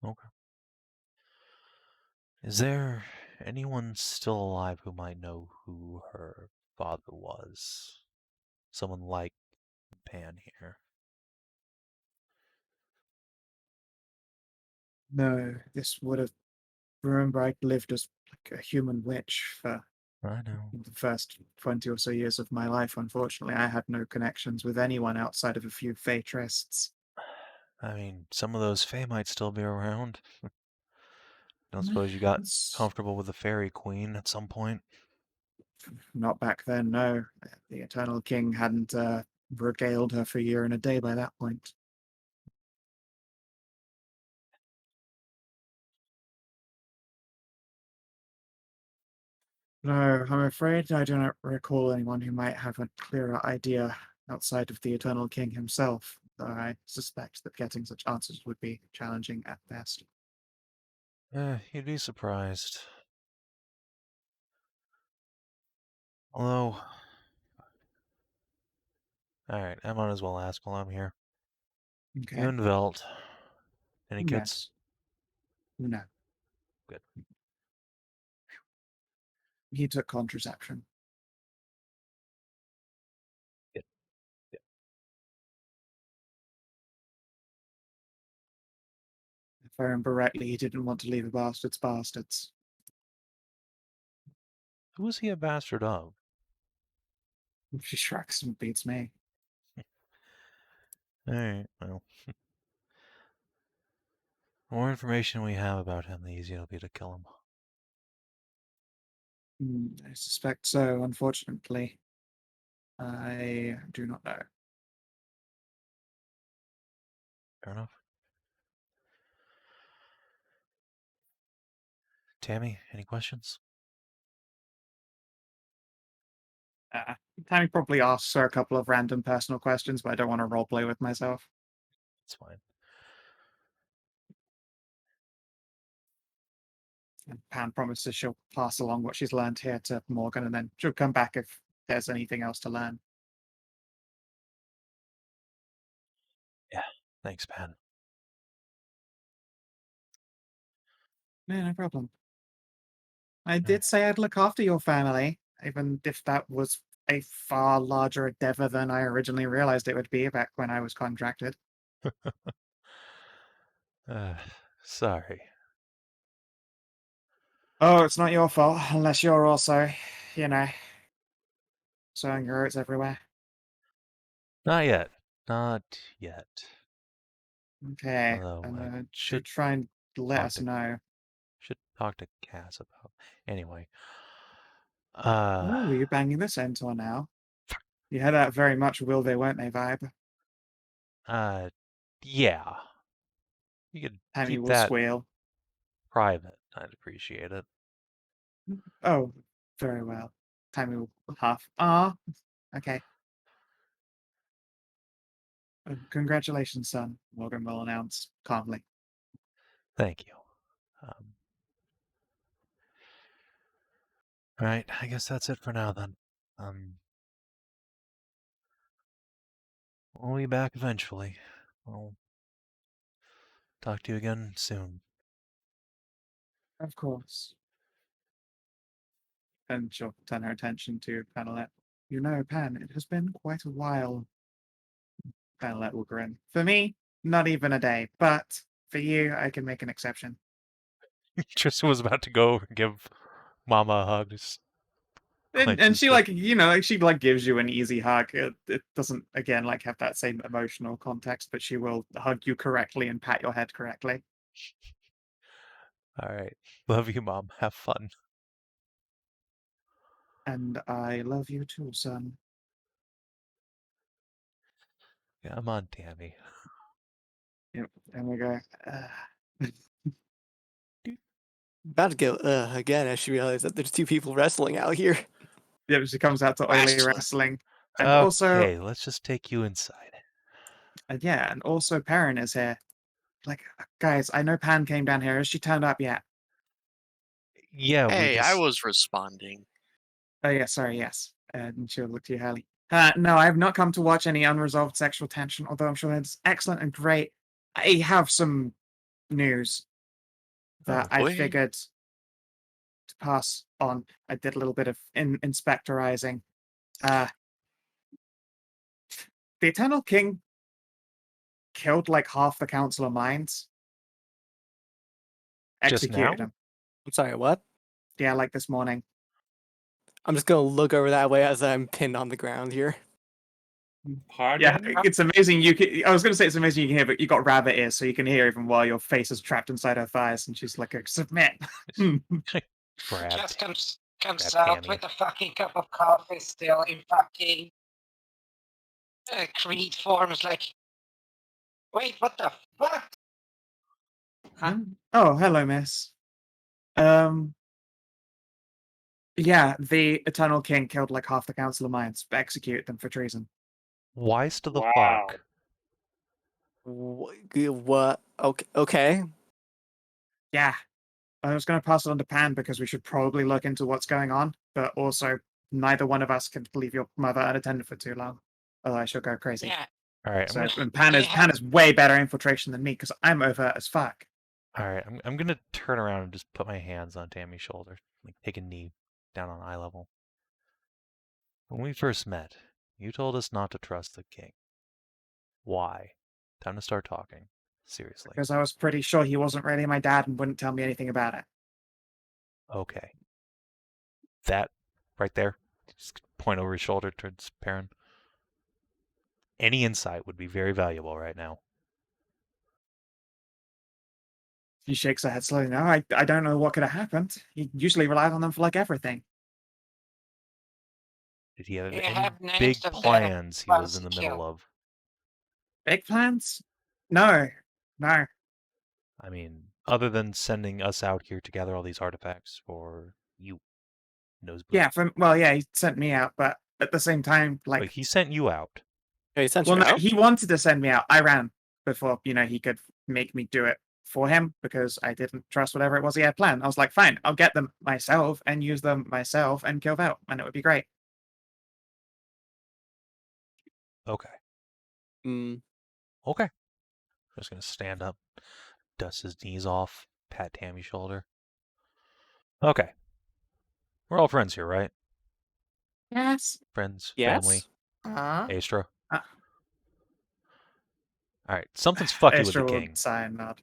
Okay. Is there anyone still alive who might know who her father was? Someone like Pan here. No, this would have. Remember, I lived as like a human witch for I know. the first 20 or so years of my life. Unfortunately, I had no connections with anyone outside of a few Fatrists. I mean, some of those Fae might still be around. Don't suppose you got comfortable with the Fairy Queen at some point? Not back then, no. The Eternal King hadn't regaled her for a year and a day by that point. No, I'm afraid I do not recall anyone who might have a clearer idea outside of the Eternal King himself, though I suspect that getting such answers would be challenging at best. You'd be surprised. Although, alright, I might as well ask while I'm here. Okay. You and Velt, any kids? Yes. No. Good. He took contraception. Good. Good. If I remember rightly, he didn't want to leave the bastards. Who is he a bastard of? She shrugs and beats me. Alright, well. The more information we have about him, the easier it'll be to kill him. I suspect so, unfortunately. I do not know. Fair enough. Tammy, any questions? Tammy probably asks her a couple of random personal questions, but I don't want to roleplay with myself. It's fine. And Pan promises she'll pass along what she's learned here to Morgan, and then she'll come back if there's anything else to learn. Yeah, thanks, Pan. No problem. I did say I'd look after your family, even if that was a far larger endeavor than I originally realized it would be back when I was contracted. Sorry. Oh, it's not your fault, unless you're also, you know, sowing your oats everywhere. Not yet. Not yet. Okay, Although I and should try and let talk us to know. Cass about. Anyway. Oh, are you banging this into now? You had that very much will they won't they vibe. Yeah. You could Tammy keep will that squeal. private. I'd appreciate it. Oh, very well. Tammy will huff. Okay. Congratulations, son, Morgan will announce calmly. Thank you. Alright, I guess that's it for now then. We'll be back eventually. I'll talk to you again soon. Of course. And she'll turn her attention to Panelette. You know, Pan, it has been quite a while. Panelette will grin. For me, not even a day, but for you, I can make an exception. Tristan was about to go and give Mama a hug. And she like, you know, she like gives you an easy hug. It doesn't again like have that same emotional context, but she will hug you correctly and pat your head correctly. Alright. Love you, Mom. Have fun. And I love you too, son. Yeah, I'm on Tammy. Yep. And we go, About to go again as she realized that there's two people wrestling out here. Yeah, she comes out to oily Wrestling. wrestling. And also, Okay, let's just take you inside. yeah, and also Perrin is here. Like, guys, I know Pan came down here. Has she turned up yet? Yeah, we Hey, I just... was responding. Oh, yeah, sorry, yes. And she'll look to you, Hallie. No, I have not come to watch any unresolved sexual tension, although I'm sure that's excellent and great. I have some news that Oh, I go ahead. figured to pass on. I did a little bit of inspectorizing. The Eternal King killed like half the Council of Minds. Just Executed now? him. I'm sorry, what? Yeah, like this morning. I'm just gonna look over that way as I'm pinned on the ground here. Yeah, Pardon? it's amazing. I was going to say it's amazing you can hear, but you got rabbit ears, so you can hear even while your face is trapped inside her thighs, and she's like, "Submit." Grabbed. Just comes Grab out Tammy. with a fucking cup of coffee still in fucking Creed forms like, wait, what the fuck? Huh? Oh, hello, miss. Yeah, the Eternal King killed like half the Council of Minds, but executed them for treason. Wise to the Wow. fuck. What? Okay. Yeah, I was going to pass it on to Pan because we should probably look into what's going on, but also neither one of us can leave your mother unattended for too long, otherwise she'll go crazy. Yeah, All right, So, and Yeah. Pan is way better infiltration than me because I'm overt as fuck. all right. I'm gonna turn around and just put my hands on Tammy's shoulder, like take a knee down on eye level. When we first met, you told us not to trust the king. Why? Time to start talking. Seriously. Because I was pretty sure he wasn't really my dad and wouldn't tell me anything about it. Okay. That right there. Just point over his shoulder towards Perrin. Any insight would be very valuable right now. He shakes her head slowly. No, I don't know what could have happened. He usually relied on them for like everything. Did he have You any have names big of the plans he was ones in the he middle killed. of? Big plans? No. I mean, other than sending us out here to gather all these artifacts for you, Nosebleed. Yeah, he sent me out, but at the same time, But like, he sent you out. He sent well, you no, out? he wanted to send me out. I ran before, he could make me do it for him because I didn't trust whatever it was he had planned. I was like, fine, I'll get them myself and use them myself and kill Vel, and it would be great. Okay. Mm, Okay. Just gonna stand up, dust his knees off, pat Tammy's shoulder. Okay. We're all friends here, right? Yes. Friends, yes? family, Huh? Astra. Uh, Alright, something's fucky with the Astra will king. sigh and nod.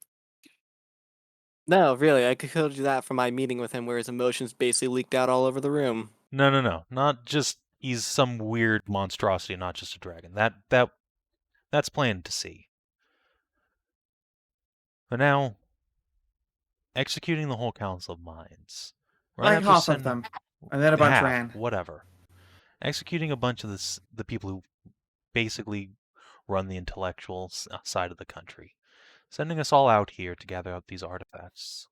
No, really, I could told you that from my meeting with him where his emotions basically leaked out all over the room. No. Not just he's some weird monstrosity, not just a dragon. That's plain to see. But now, executing the whole Council of Minds. We're gonna Like have to half send of them. And then a bunch half, ran. whatever. Executing a bunch of the people who basically run the intellectual side of the country. Sending us all out here to gather out these artifacts.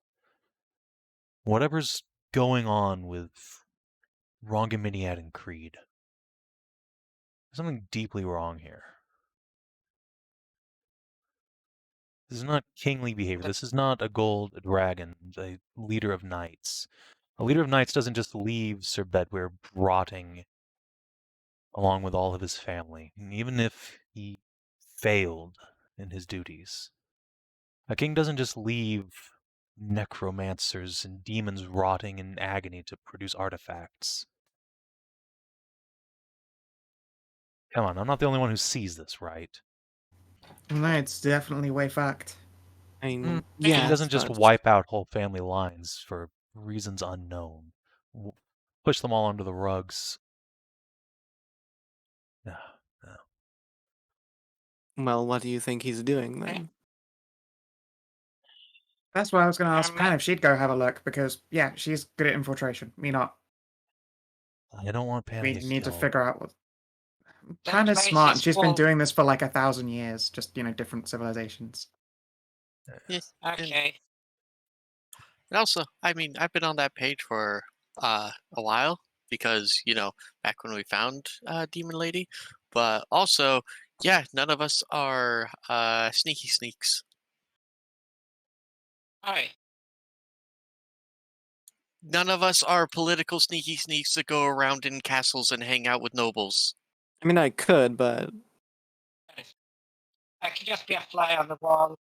Whatever's going on with Rongominiad and Creed. There's something deeply wrong here. This is not kingly behavior. This is not a gold dragon, a leader of knights. A leader of knights doesn't just leave Sir Bedwyr rotting along with all of his family, even if he failed in his duties. A king doesn't just leave necromancers and demons rotting in agony to produce artifacts. Come on, I'm not the only one who sees this, right? No, it's definitely way fucked. I mean, Mm, The king yes, doesn't just but wipe out whole family lines for reasons unknown. Push them all under the rugs. No. well, what do you think he's doing then? That's why I was going to ask Um, Pan if she'd go have a look, because, yeah, she's good at infiltration. Me not. I don't want Pan We to get need to killed. figure out what... That Pan is place smart, is and she's been full. doing this for like 1,000 years, just, different civilizations. Yes. Okay. And also, I mean, I've been on that page for a while. because back when we found Demon Lady, but also yeah, none of us are sneaky sneaks. Alright. None of us are political sneaky sneaks that go around in castles and hang out with nobles. I mean, I could, but I could just be a fly on the wall.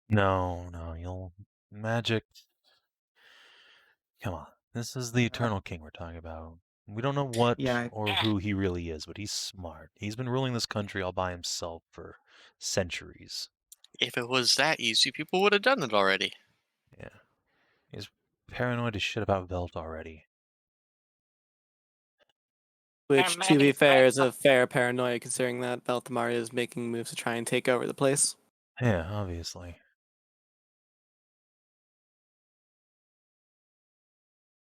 No, you'll magic. Come on, this is the Eternal King we're talking about. We don't know what Yeah. or who he really is, but he's smart. He's been ruling this country all by himself for centuries. If it was that easy, people would have done it already. Yeah, he's paranoid as shit about Velt already. which, to many be fair, is friends a fair paranoia considering that Belthamar is making moves to try and take over the place. Yeah, obviously.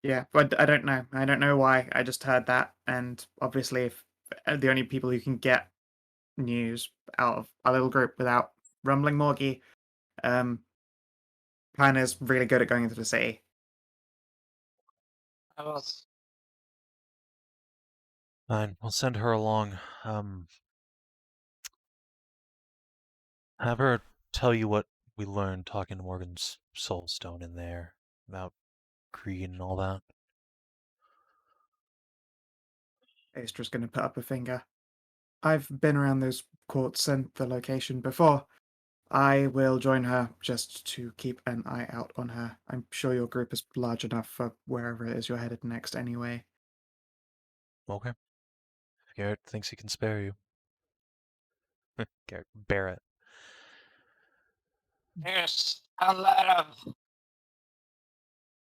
Yeah, but I don't know. I don't know why. I just heard that, and obviously, if the only people who can get news out of our little group without rumbling Morgie, Hannah's really good at going into the city. I was Fine, we'll send her along. Have her tell you what we learned talking to Morgan's Soulstone in there about greed and all that. Astra's going to put up a finger. I've been around those courts and the location before. I will join her just to keep an eye out on her. I'm sure your group is large enough for wherever it is you're headed next anyway. Okay. If Garrett thinks he can spare you. Garrett Barrett. there's a lot of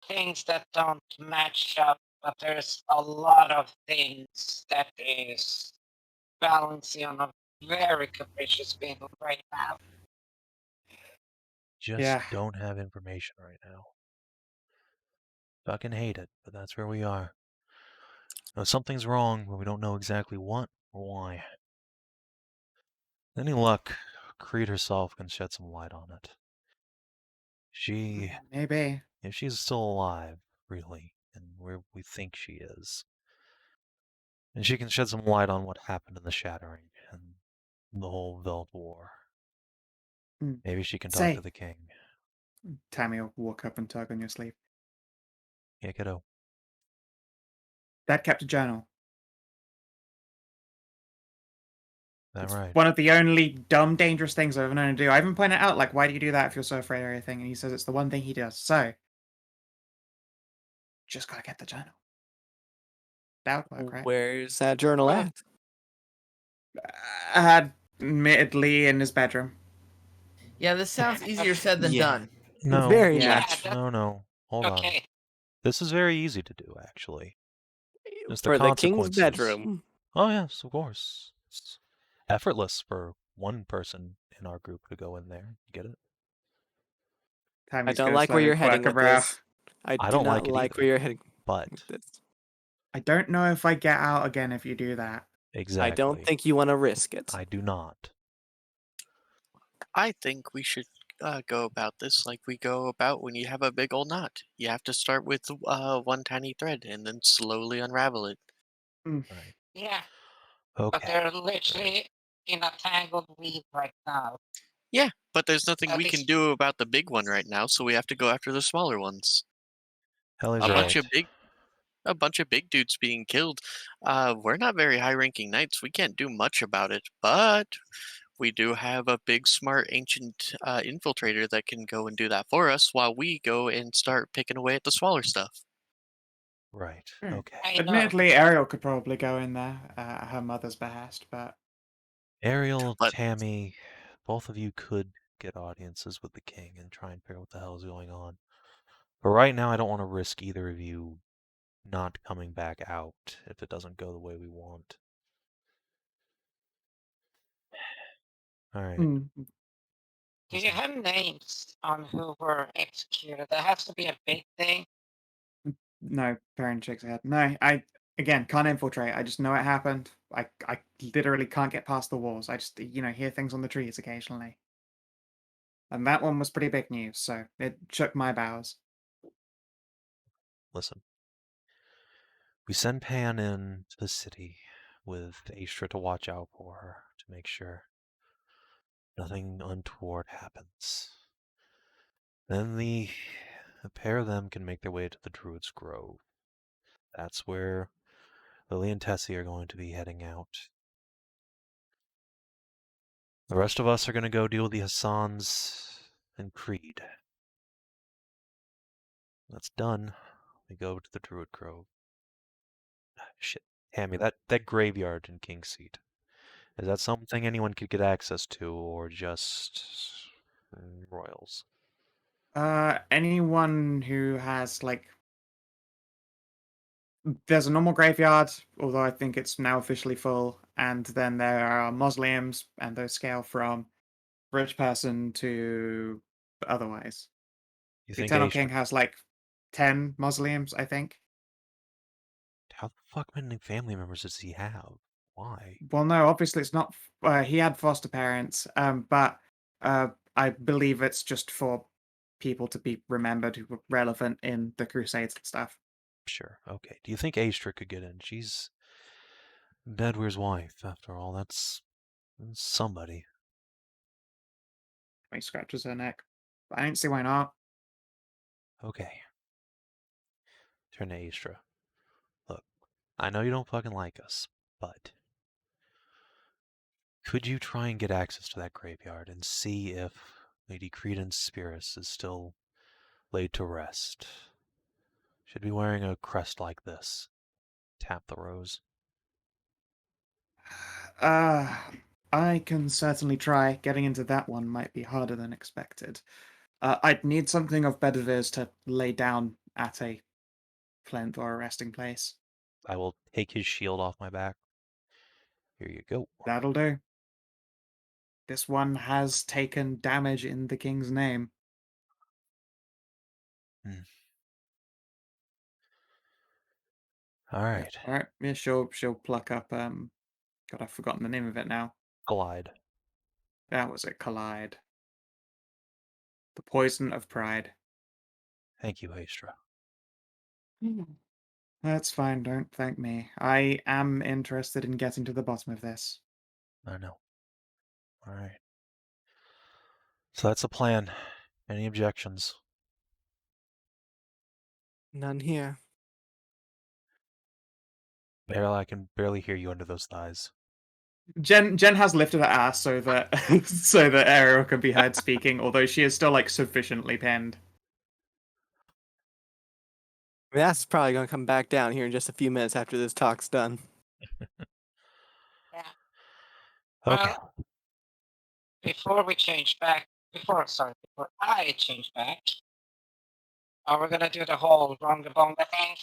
things that don't match up, but there's a lot of things that is balancing on a very capricious being right now. Just don't have information right now. Fucking hate it, but that's where we are. Now, something's wrong, but we don't know exactly what or why. Any luck, Creed herself can shed some light on it. Maybe. If she's still alive, really, and where we think she is, and she can shed some light on what happened in the Shattering and the whole Veld War. Maybe she can talk to the king. Tammy will walk up and tug on your sleeve. Yeah, kiddo. Dad kept a journal. That's right. One of the only dumb, dangerous things I've ever known to do. I even pointed out, like, why do you do that if you're so afraid or anything? And he says it's the one thing he does. So, just gotta get the journal. That would work, right? Where's that journal Well, at? Admittedly, in his bedroom. Yeah, this sounds easier said than Yeah. done. No, Very Yeah. much. no. Hold on. okay. This is very easy to do, actually. Just the For the king's consequences. bedroom. Oh, yes, of course. It's effortless for one person in our group to go in there. Get it? Tammy's I don't gonna like where slowly you're heading quirk a with brow. this. I I do don't not like it like either, where you're heading But, with this. I don't know if I get out again if you do that. exactly. I don't think you want to risk it. I do not. I think we should go about this like we go about when you have a big old knot. You have to start with one tiny thread and then slowly unravel it. Right. Yeah, but Okay. they're literally in a tangled weave right now. Yeah, but there's nothing At we can least- do about the big one right now, so we have to go after the smaller ones. Helly's A right. bunch of big dudes being killed. We're not very high-ranking knights. We can't do much about it, but we do have a big, smart, ancient infiltrator that can go and do that for us while we go and start picking away at the smaller stuff. Right. Hmm. Okay. I know. Admittedly, Ariel could probably go in there at her mother's behest, but Ariel, But- Tammy, both of you could get audiences with the king and try and figure out what the hell is going on. But right now, I don't want to risk either of you not coming back out if it doesn't go the way we want. All right. Do you have names on who were executed? That has to be a big thing. no, parent shakes her head. No, I again can't infiltrate. I just know it happened. I literally can't get past the walls. I just hear things on the trees occasionally. And that one was pretty big news, so it shook my bowels. Listen. We send Pan in to the city with Astra to watch out for her, to make sure nothing untoward happens. Then the pair of them can make their way to the Druid's Grove. That's where Lily and Tessie are going to be heading out. The rest of us are going to go deal with the Hassans and Creed. That's done. We go to the Druid Grove. Shit, Hammy, that graveyard in King's Seat. Is that something anyone could get access to, or just royals? Anyone who has like, there's a normal graveyard, although I think it's now officially full, and then there are mausoleums, and those scale from rich person to otherwise. You The think Eternal Astra? King has like 10 mausoleums, I think. How the fuck many family members does he have? Why? Well, no, obviously it's not. He had foster parents, but I believe it's just for people to be remembered who were relevant in the Crusades and stuff. Sure, okay. Do you think Astra could get in? She's Bedwyre's wife, after all. That's somebody. He scratches her neck. But I don't see why not. Okay. Turn to Astra. Look, I know you don't fucking like us, but could you try and get access to that graveyard and see if Lady Credence Spirus is still laid to rest? Should be wearing a crest like this. Tap the rose. I can certainly try. Getting into that one might be harder than expected. I'd need something of Bedwyre's to lay down at a plinth or a resting place. I will take his shield off my back. Here you go. That'll do. This one has taken damage in the king's name. All right. All right. Yeah, she'll pluck up. God, I've forgotten the name of it now. Collide. That was it. Collide. The poison of pride. Thank you, Astra. That's fine. Don't thank me. I am interested in getting to the bottom of this. I know. All right. So that's the plan. Any objections? None here. Barely, I can barely hear you under those thighs. Jen has lifted her ass so that so that Ariel can be heard speaking, although she is still like sufficiently pinned. I mean, that's probably going to come back down here in just a few minutes after this talk's done. Yeah. Okay. Well, before I change back, are we gonna do the whole Ronga Bonga thing?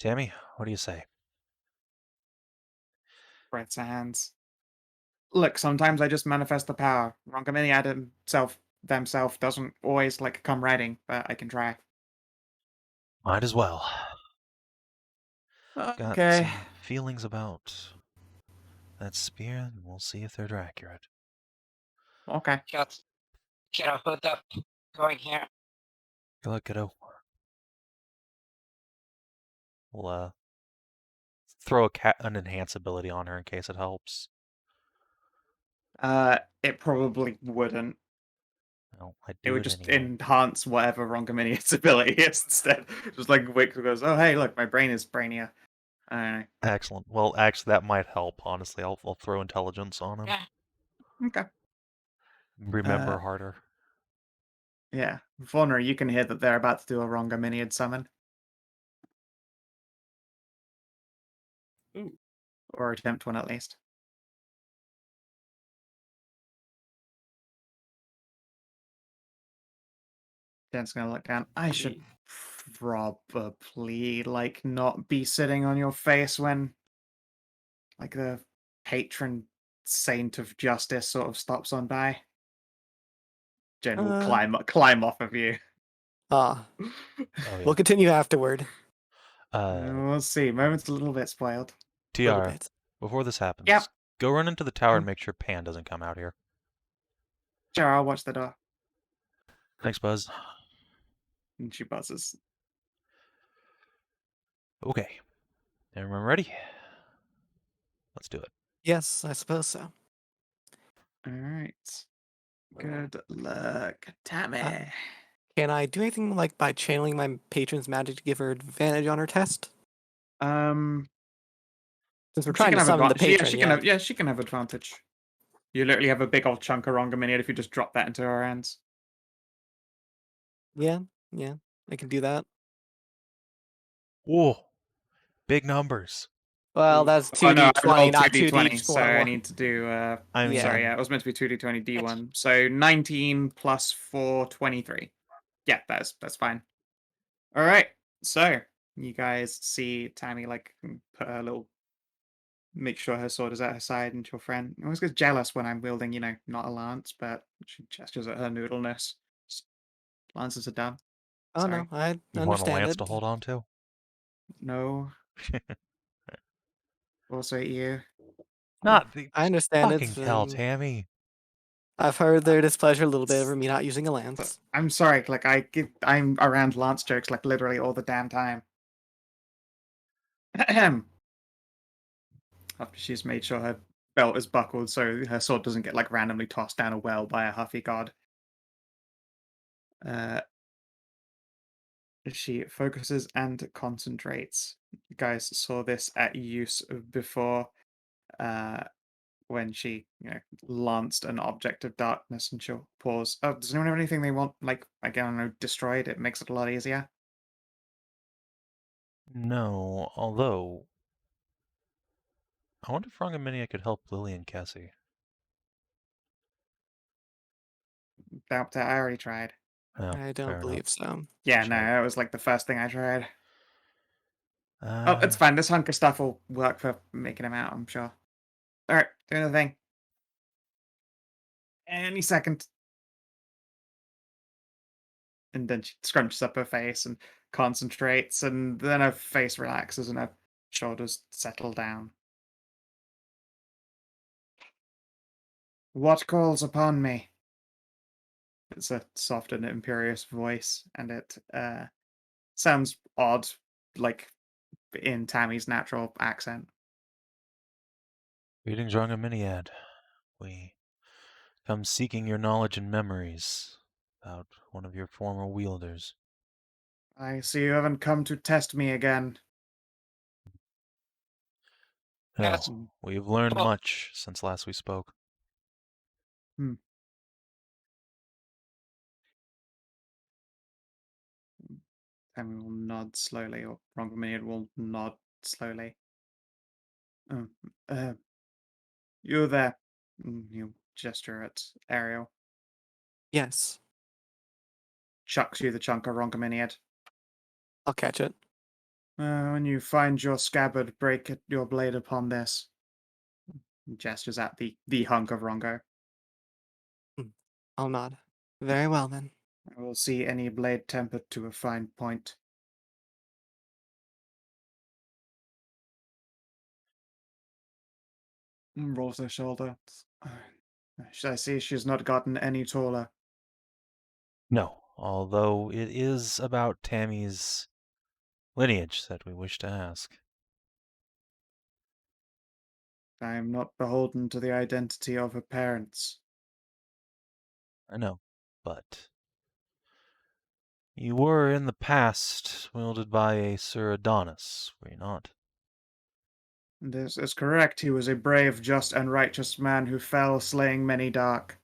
Tammy, what do you say? Spreads her hands. Look, sometimes I just manifest the power. Rongamini themself doesn't always like come writing, but I can try. Might as well. Got Okay. some feelings about that spear, and we'll see if they're accurate. Okay. Get a hood up going here. Good luck, kiddo. We'll throw an enhance ability on her in case it helps. It probably wouldn't. No, I'd It do would it just anyway. enhance whatever Rongamini's ability is instead. Just like Wick goes, oh hey, look, my brain is brainier. I don't know. Excellent. Well, actually, that might help. Honestly, I'll throw intelligence on him. Yeah. Okay. Remember harder. Yeah. Faunra, you can hear that they're about to do a Rongaminiad summon. Ooh. Or attempt one at least. Jen's gonna look down. I should probably like not be sitting on your face when like the patron saint of justice sort of stops on by. Jen will climb off of you. Ah, Oh, yeah. we'll continue afterward. We'll see. Moment's a little bit spoiled. A little TR, bit. before this happens, Yep. go run into the tower and make sure Pan doesn't come out here. Sure, I'll watch the door. Thanks, Buzz. And she buzzes. Okay. Everyone ready? Let's do it. Yes, I suppose so. All right. Good luck, Tammy. Can I do anything like by channeling my patron's magic to give her advantage on her test? Um, Since we're she trying can to have summon the advantage. Yeah, patron, she can have. Yeah, she can have advantage. You literally have a big old chunk of Rongaminiad if you just drop that into her hands. Yeah, I can do that. Whoa. Big numbers. Well, that's Oh no, I 2d20, rolled not 2d20, so I 2d21. need to do. I mean, Sorry, yeah, it was meant to be 2d20 d1. So 19 plus 4, 23. Yeah, that's fine. All right, so you guys see Tammy like put her little, make sure her sword is at her side, and your friend always gets jealous when I'm wielding, not a lance, but she gestures at her noodleness. Lances are dumb. Oh Sorry. no, I you want a understand lance it. to hold on to? No. Also you. Not the I understand fucking it. hell, Tammy. I've heard their displeasure a little bit over me not using a lance. I'm sorry, like I'm around lance jokes like literally all the damn time. Ahem. After she's made sure her belt is buckled so her sword doesn't get like randomly tossed down a well by a huffy god. She focuses and concentrates. You guys saw this at use before, when she, lanced an object of darkness, and she'll pause. Oh, does anyone have anything they want, like, again, I don't know, destroyed? It makes it a lot easier. No, although I wonder if Rongamini could help Lily and Cassie. Doubt that, I already tried. Oh, I don't fair believe enough. so. Yeah, no, Check. that was like the first thing I tried. Oh, it's Uh, fine. This hunk of stuff will work for making him out, I'm sure. Alright, doing the thing. Any second. And then she scrunches up her face and concentrates, and then her face relaxes and her shoulders settle down. What calls upon me? It's a soft and imperious voice, and it sounds odd, like in Tammy's natural accent. Greetings, Rongaminiad. We come seeking your knowledge and memories about one of your former wielders. I see you haven't come to test me again. Yes. No, we've learned Oh. much since last we spoke. Tammy will nod slowly, or Rongaminiad will nod slowly. Oh, you there. You gesture at Ariel. Yes, Chucks you the chunk of Rongaminiad. I'll catch it. When you find your scabbard, break your blade upon this. Gestures at the hunk of Rongo. I'll nod. Very well then. I will see any blade tempered to a fine point. Rolls her shoulder. I see she's not gotten any taller. No, although it is about Tammy's lineage that we wish to ask. I am not beholden to the identity of her parents. I know, but you were in the past wielded by a Sir Adonis, were you not? This is correct. He was a brave, just, and righteous man who fell, slaying many dark.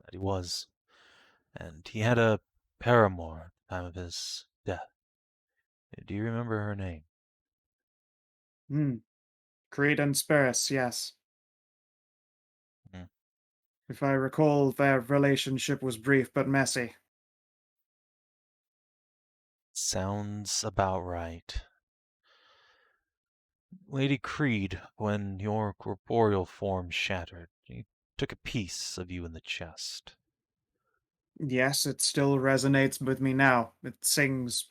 That he was. And he had a paramour at the time of his death. Do you remember her name? Creed and Spirus, yes. Hmm. If I recall, their relationship was brief but messy. Sounds about right. Lady Creed, when your corporeal form shattered, he took a piece of you in the chest. Yes, it still resonates with me now. It sings,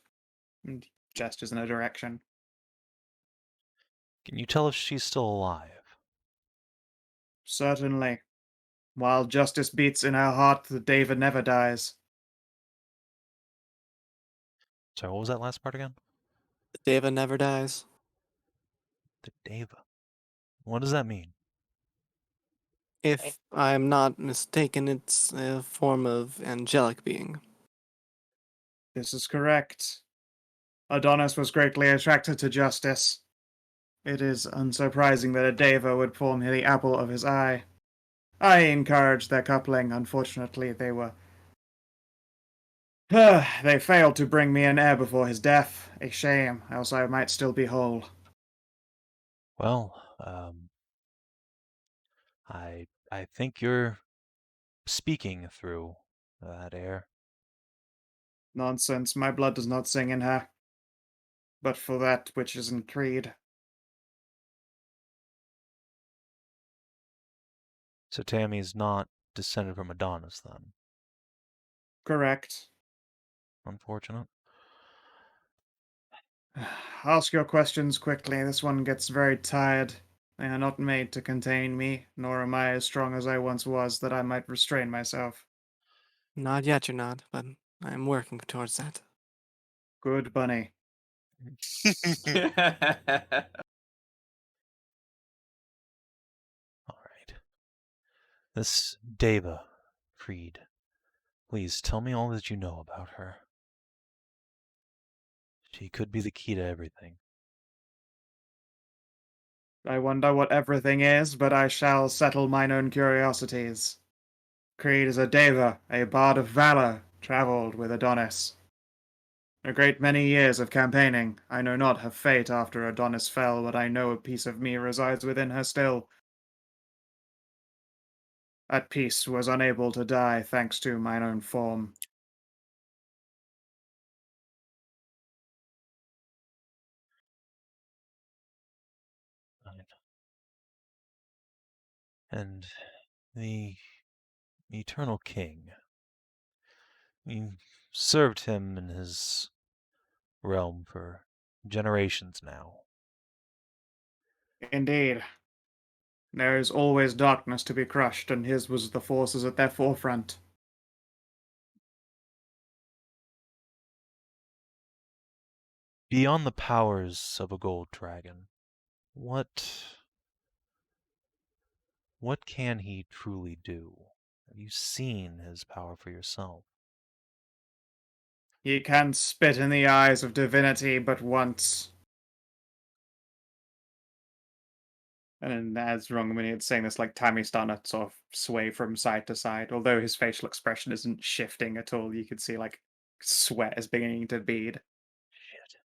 and gestures in a direction. Can you tell if she's still alive? Certainly. While justice beats in her heart, the David never dies. Sorry, what was that last part again? Deva never dies. The Deva. What does that mean? If I'm not mistaken, it's a form of angelic being. This is correct. Adonis was greatly attracted to justice. It is unsurprising that a Deva would form the apple of his eye. I encouraged their coupling. Unfortunately, they were. They failed to bring me an heir before his death. A shame, else I might still be whole. Well, I think you're speaking through that air. Nonsense, my blood does not sing in her. But for that which is in creed. So Tammy's not descended from Adonis, then. Correct. Unfortunate. Ask your questions quickly. This one gets very tired. They are not made to contain me, nor am I as strong as I once was that I might restrain myself. Not yet, you're not, but I'm working towards that. Good bunny. All right. This Deva, Creed. Please tell me all that you know about her. She could be the key to everything. I wonder what everything is, but I shall settle mine own curiosities. Creed is a Deva, a bard of valor, travelled with Adonis. A great many years of campaigning. I know not her fate after Adonis fell, but I know a piece of me resides within her still. That piece was unable to die thanks to mine own form. Right. And the Eternal King. You served him in his realm for generations now. Indeed. There is always darkness to be crushed, and his was the forces at their forefront. Beyond the powers of a gold dragon, what can he truly do? Have you seen his power for yourself? He can spit in the eyes of divinity but once. And as Rongamini saying this, like Tammy's starting to sort of sway from side to side. Although his facial expression isn't shifting at all, you can see like sweat is beginning to bead. Shit.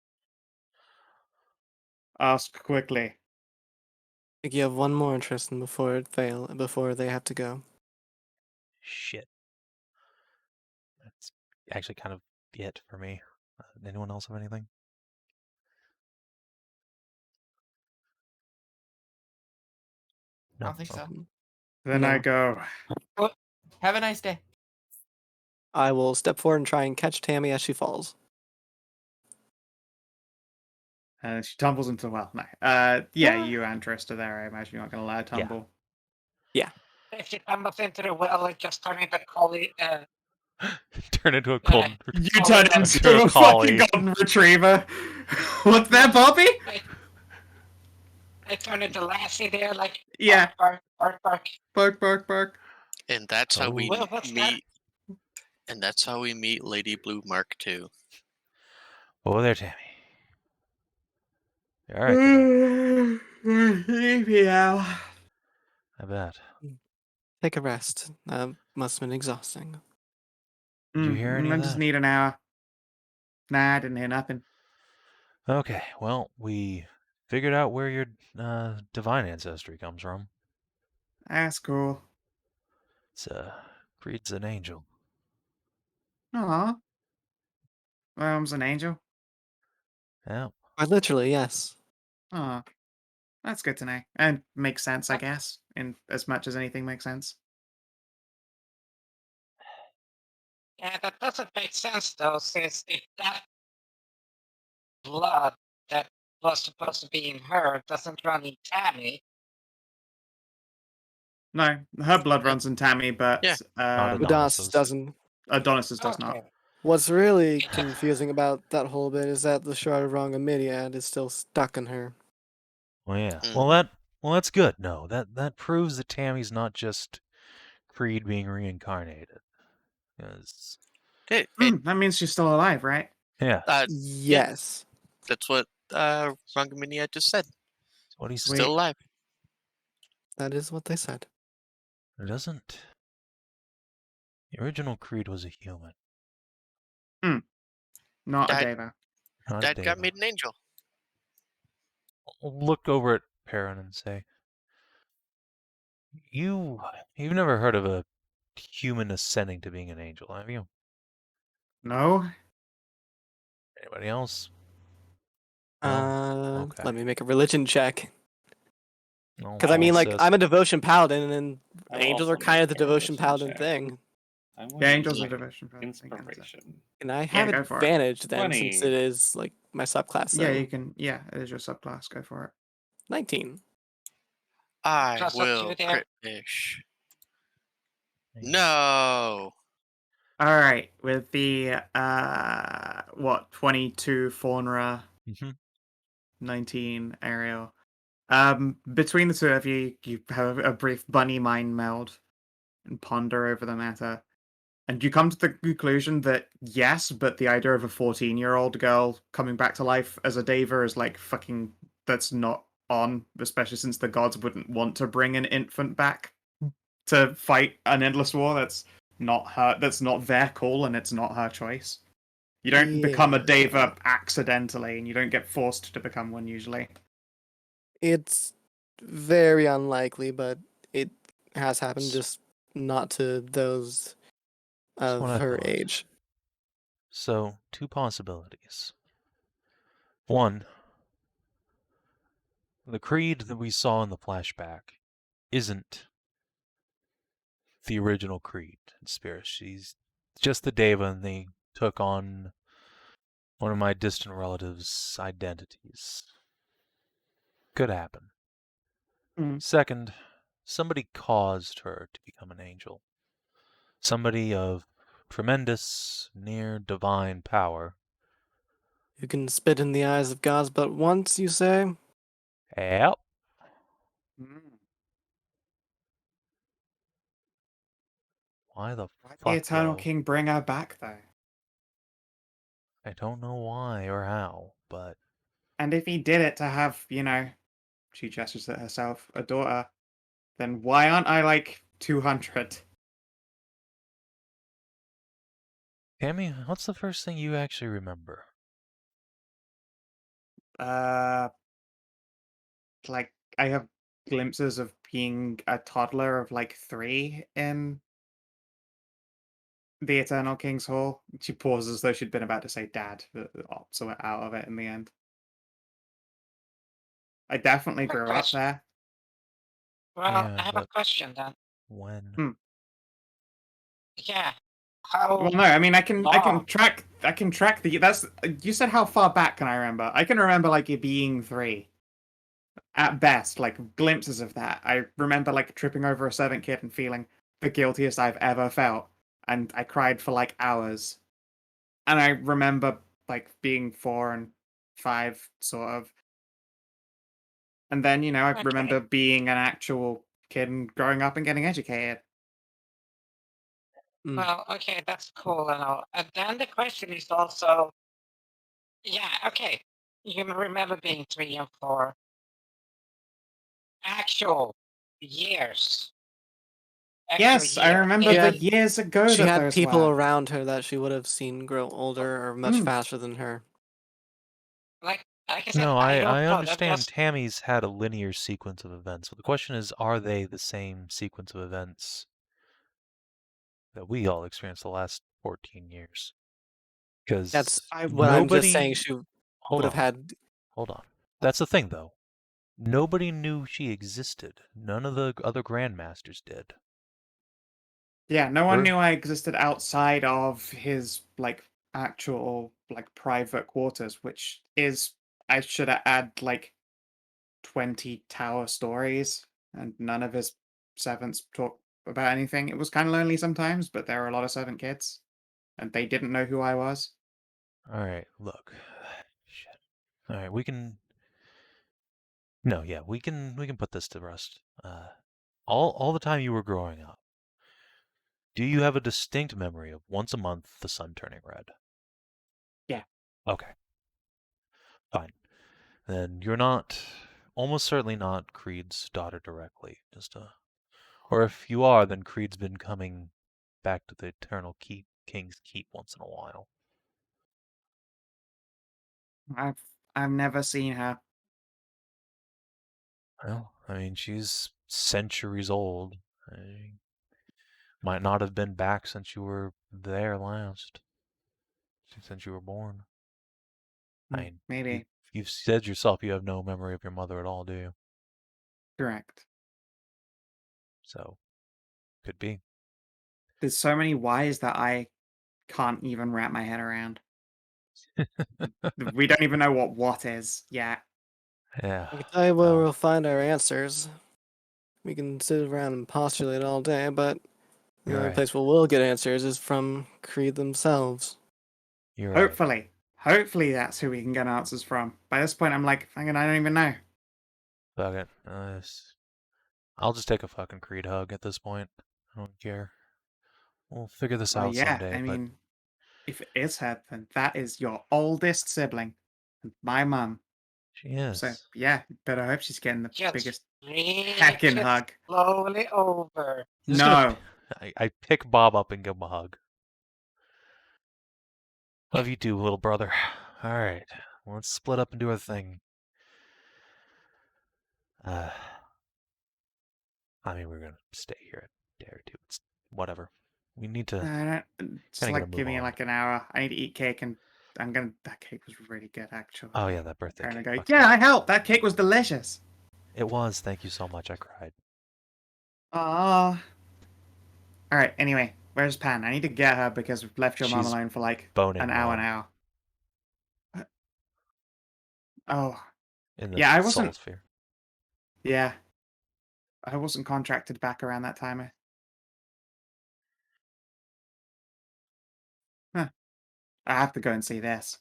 Ask quickly. I think you have one more, Tristan, before they have to go. Shit. That's actually kind of it for me. Anyone else have anything? I don't think so. Okay. Then I No. go. Have a nice day. I will step forward and try and catch Tammy as she falls. She tumbles into well, no. Yeah, you and Trista there. I imagine you're not going to let her tumble. If she tumbles into the well, it just turn into collie. Turn into a golden. You Oh, turn no. into You're a a fucking collie. golden retriever. What's that, Bobby? I turn into Lassie there, like Yeah. bark, bark, bark. Bark, bark, bark. And that's how we Well, what's that? meet. And that's how we meet Lady Blue Mark II. Oh, there, Tammy. All right, then. Leave me out. I bet. Take a rest. Must have been exhausting. Did you hear any I of just that? need an hour. Nah, I didn't hear nothing. Okay, well, we figured out where your divine ancestry comes from. That's cool. It's Creed's an angel. Aw. Mom's an angel. Yeah. Quite literally, yes. Aw. That's good to know. And makes sense, I guess. In as much as anything makes sense. Yeah, that doesn't make sense though, since if that blood that was supposed to be in her doesn't run in Tammy. No, her blood runs in Tammy, but Yeah. Not Adonis Adonis's. doesn't. Adonis's does not. Okay. What's really confusing about that whole bit is that the Shard of Wrongomyniad is still stuck in her. Well, yeah. Mm. Well, that's good. No, that proves that Tammy's not just Creed being reincarnated. 'Cause- That means she's still alive, right? yeah, Yes. That's what Rangamini just said. that's what he said. Sweet. Still alive. That is what they said. It doesn't. The original Creed was a human, Not a That- Deva. not a Dad got Deva. made an angel. I'll look over at Perrin and say, you've never heard of a human ascending to being an angel, have you? No? Anybody else? No? Okay. Let me make a religion check. No, Because I mean, Paul like, says- I'm a devotion paladin, and I will angels also are kind of the make a devotion religion paladin check. thing. I'm Yeah, going angels to are use devotion. inspiration. And I have go for it. advantage then, since 20. it is, like, my subclass Yeah, thing. you can. Yeah, it is your subclass. Go for it. 19. I Plus up will to there. crit fish. No. All right, with the 22 Faunra, Mhm. 19 Ariel. Between the two of you, you have a brief bunny mind meld and ponder over the matter. And you come to the conclusion that yes, but the idea of a 14-year-old girl coming back to life as a Deva is like fucking, that's not on, especially since the gods wouldn't want to bring an infant back to fight an endless war. That's not their call, and it's not her choice. You don't become a Yeah. Deva accidentally, and you don't get forced to become one usually. It's very unlikely, but it has happened, just not to those That's of what I her thought. age. So, two possibilities. One, the Creed that we saw in the flashback isn't the original Creed in spirit. She's just the Deva, and they took on one of my distant relatives' identities. Could happen. Second, somebody caused her to become an angel. Somebody of tremendous, near divine power. You can spit in the eyes of gods but once, you say? Yep. Why the Why'd the fuck, Eternal though? King bring her back, though? I don't know why or how, but And if he did it to have, she gestures at herself, a daughter, then why aren't I like 200? Tammy, what's the first thing you actually remember? Like, I have glimpses of being a toddler of like 3 in the Eternal King's Hall. She pauses as though she'd been about to say dad, but opts out of it in the end. I definitely Quick grew up question. there. Well, Yeah, I have a but question then. when? Yeah. How Well, no, I mean, I can long? track the. That's you said how far back can I remember? I can remember like it being 3 at best, like glimpses of that. I remember like tripping over a servant kid and feeling the guiltiest I've ever felt, and I cried for like hours. And I remember like being 4 and 5, sort of. And then I Okay. remember being an actual kid and growing up and getting educated. Well, okay, that's cool and all. And then the question is also, yeah, okay, you remember being 3 and 4. Actual years. Yes, I remember She the had- years ago She that had those people were. around her that she would have seen grow older or much faster than her. Like I said, No, I don't I know. understand That's Tammy's had a linear sequence of events, but the question is, are they the same sequence of events that we all experienced the last 14 years? Because That's what I'm just saying. She Hold would have on. had. Hold on. That's the thing, though. Nobody knew she existed. None of the other Grandmasters did. Yeah, no one Her- knew I existed outside of his like actual like private quarters, which is I should add like 20 tower stories, and none of his servants talk about anything. It was kind of lonely sometimes, but there were a lot of servant kids. and they didn't know who I was. All right, look. Shit. All right, we can. No, yeah, we can put this to rest. All the time you were growing up, do you have a distinct memory of once a month the sun turning red? Yeah. Okay. Fine. Then you're not, almost certainly not Creed's daughter directly. Or if you are, then Creed's been coming back to the Eternal King's Keep once in a while. I've never seen her. Well, I mean, she's centuries old. Might not have been back since you were there last. Since you were born. I mean, Maybe. you've said yourself you have no memory of your mother at all, do you? Correct. So, could be. There's so many whys that I can't even wrap my head around. We don't even know what is yet. Yeah. I can tell you where well, we'll find our answers. We can sit around and postulate all day, but the You're only right. place where we'll get answers is from Creed themselves. You're right. Hopefully that's who we can get answers from. By this point, I'm like, I don't even know. Fuck it. I'll just take a fucking Creed hug at this point. I don't care. We'll figure this Well, out yeah, someday, I but mean, if it is her, then that is your oldest sibling, and my mum. she is. So yeah, better hope she's getting the Just biggest reach heckin' it hug. slowly over. I'm just gonna- No, I pick Bob up and give him a hug. Love you too, little brother. Alright, let's split up and do our thing. I mean, we're gonna stay here a day or two. It's whatever. We need to just kinda get a like move give me on. like an hour. I need to eat cake, and that cake was really good actually. Oh yeah, that birthday And I cake. go, Fuck yeah, I helped. That cake was delicious. It was. Thank you so much. I cried. Ah. All right. Anyway, where's Pan? I need to get her because we've left your mom She's alone for like boning an hour Mom now. Oh, in the yeah. soul sphere. Yeah, I wasn't contracted back around that time. Huh. I have to go and see this.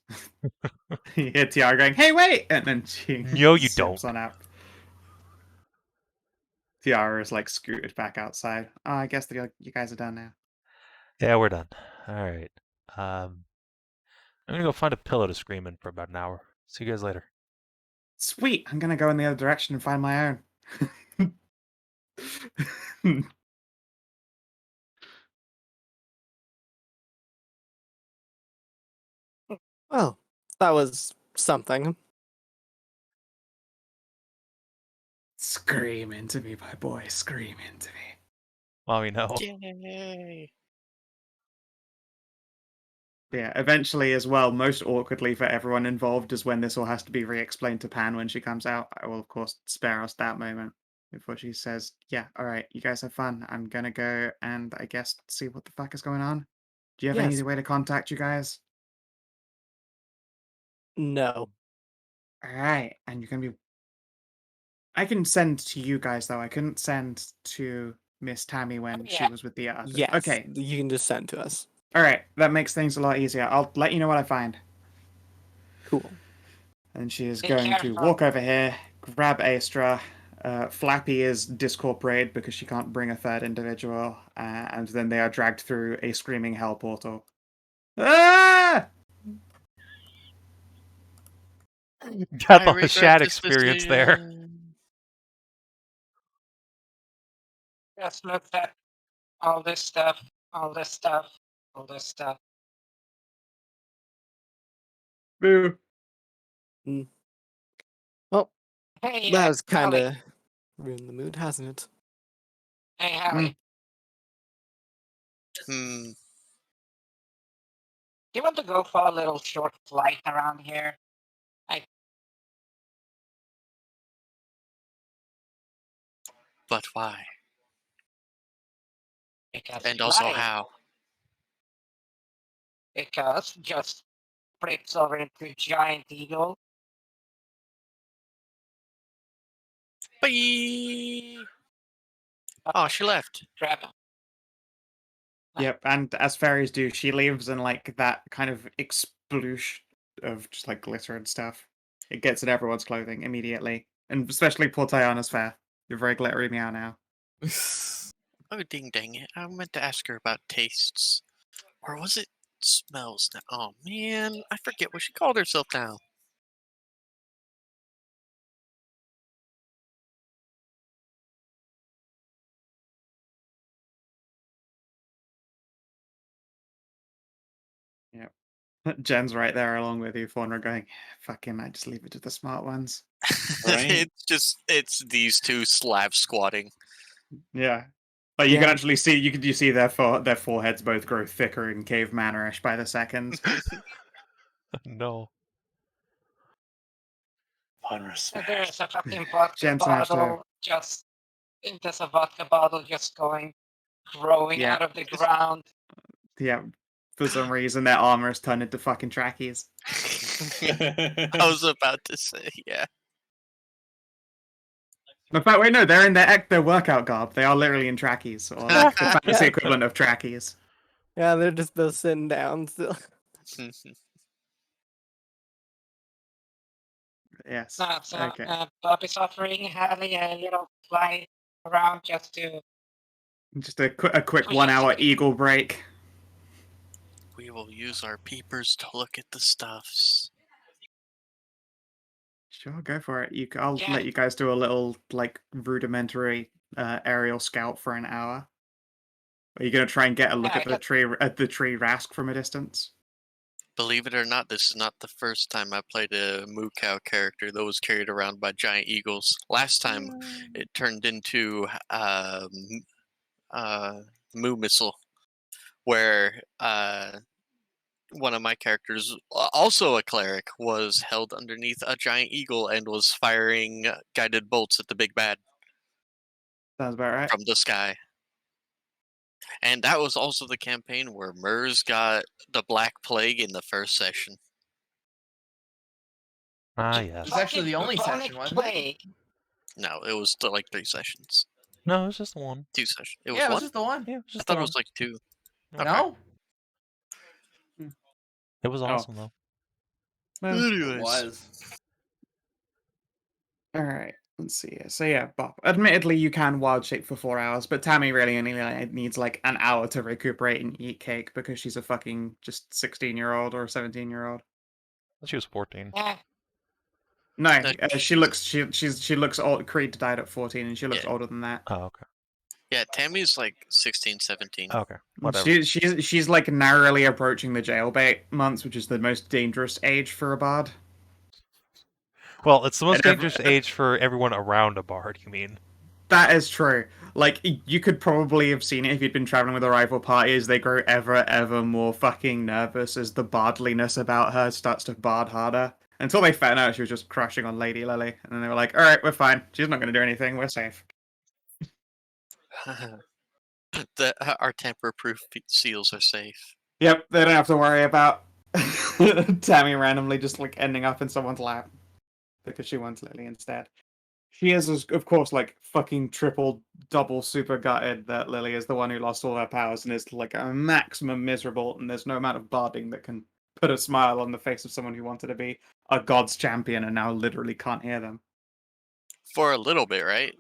You hear Tiara going, "Hey, wait!" And then she No, you zips don't. on out. Tiara is like scooted back outside. Oh, I guess you guys are done now. Yeah, we're done. Alright. I'm gonna go find a pillow to scream in for about an hour. See you guys later. Sweet. I'm gonna go in the other direction and find my own. Well, that was something. Scream into me, my boy. Scream into me. Well, we know. Yay! Yeah, eventually as well, most awkwardly for everyone involved is when this all has to be re-explained to Pan when she comes out. I will, of course, spare us that moment before she says, yeah, all right, you guys have fun. I'm gonna go and I guess see what the fuck is going on. Do you have any Yes. way to contact you guys? No. All right, and you're gonna be... I can send to you guys, though. I couldn't send to Miss Tammy when she yeah. was with the others. Yes. Okay, You can just send to us. all right, that makes things a lot easier. I'll let you know what I find. Cool. And she is Be going to careful. walk over here, grab Astra. Flappy is discorporated because she can't bring a third individual, and then they are dragged through a screaming hell portal. Ah! Got I the regret Shad this experience there. decision. Just looked at all this stuff, all this stuff, all this stuff. Boo. Well, Hey, that has kind Hallie. of ruined the mood, hasn't it? Hey, Hallie. Hmm. Do you want to go for a little short flight around here? But why? Because And also flying. how? Because just flips over into giant eagle. Bye! Oh, she left. Grab Yep, and as fairies do, she leaves in like that kind of explosion of just like glitter and stuff. It gets in everyone's clothing immediately, and especially poor Tajana's fair. You're very glittery meow now. Oh, dang it. I meant to ask her about tastes. Or was it smells now? Oh, man. I forget what she called herself now. Yep. Jen's right there along with you, Faunra, going, fuck him, I just leave it to the smart ones. Right. it's these two slab squatting. Yeah. But you can Yeah. actually see you see their foreheads both grow thicker and cavemannerish by the second. No. Honor smash. There's a fucking vodka Gen smash too. bottle just. There's a vodka bottle just growing Yeah. out of the ground. Yeah. For some reason their armor's turned into fucking trackies. I was about to say, yeah. In fact, wait, no, they're in their workout garb. They are literally in trackies, or like the fantasy equivalent of trackies. Yeah, they're just both sitting down still. Yes. So, Okay. Bobby's offering having a little fly around just to. Just a quick 1 hour eagle break. We will use our peepers to look at the stuffs. Sure, go for it. I'll Yeah. let you guys do a little like rudimentary aerial scout for an hour. Are you gonna try and get a look Yeah, at the tree rask from a distance? Believe it or not, this is not the first time I played a moo cow character that was carried around by giant eagles. Last time, it turned into moo missile, where one of my characters, also a cleric, was held underneath a giant eagle and was firing guided bolts at the big bad Sounds about right. from the sky. And that was also the campaign where Mers got the Black Plague in the first session. Ah, yes. It's actually the only session, wasn't it? No, it was like 3 sessions. No, it was just one. 2 sessions. It was Yeah, it was one? just the one. Yeah, it was I just thought the it one. was like 2. Okay. No, It was awesome though. Well, it Anyways. was. all right. Let's see here. So yeah, Bob. Admittedly, you can wild shape for 4 hours, but Tammy really only needs like an hour to recuperate and eat cake because she's a fucking just 16-year-old or 17-year-old. She was 14. Yeah. No, No, she looks old. Creed died at 14, and she looks Yeah. older than that. Oh, okay. Yeah, Tammy's like 16, 17. Okay. Whatever. She's like narrowly approaching the jailbait months, which is the most dangerous age for a bard. Well, it's the most And dangerous age for everyone around a bard, you mean? That is true. Like, you could probably have seen it if you'd been traveling with a rival party as they grow ever more fucking nervous as the bardliness about her starts to bard harder. Until they found out she was just crushing on Lady Lily. And then they were like, alright, we're fine. She's not going to do anything. We're safe. Our tamper-proof seals are safe. Yep, they don't have to worry about Tammy randomly just, like, ending up in someone's lap. Because she wants Lily instead. She is, of course, like, fucking double super gutted that Lily is the one who lost all her powers and is, like, a maximum miserable, and there's no amount of barding that can put a smile on the face of someone who wanted to be a god's champion and now literally can't hear them. For a little bit, right?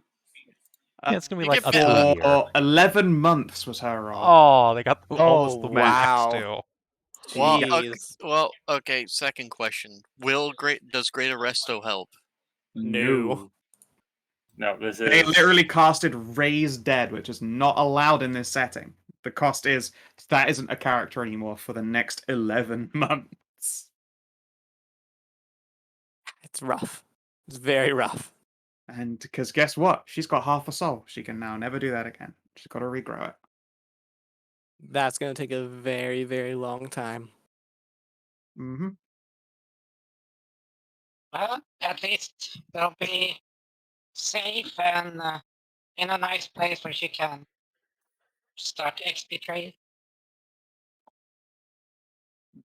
Yeah, it's gonna be You like get up to a For year. 11 months was her role. Oh, they got almost the max wow. too. Well, Jeez. okay, second question. Does Great Arresto help? No. No, this They is literally casted Raise Dead, which is not allowed in this setting. The cost is that isn't a character anymore for the next 11 months. It's rough. It's very rough. And because guess what? She's got half a soul. She can now never do that again. She's got to regrow it. That's going to take a very, very long time. Mm-hmm. Well, at least they'll be safe and in a nice place where she can start XP trade.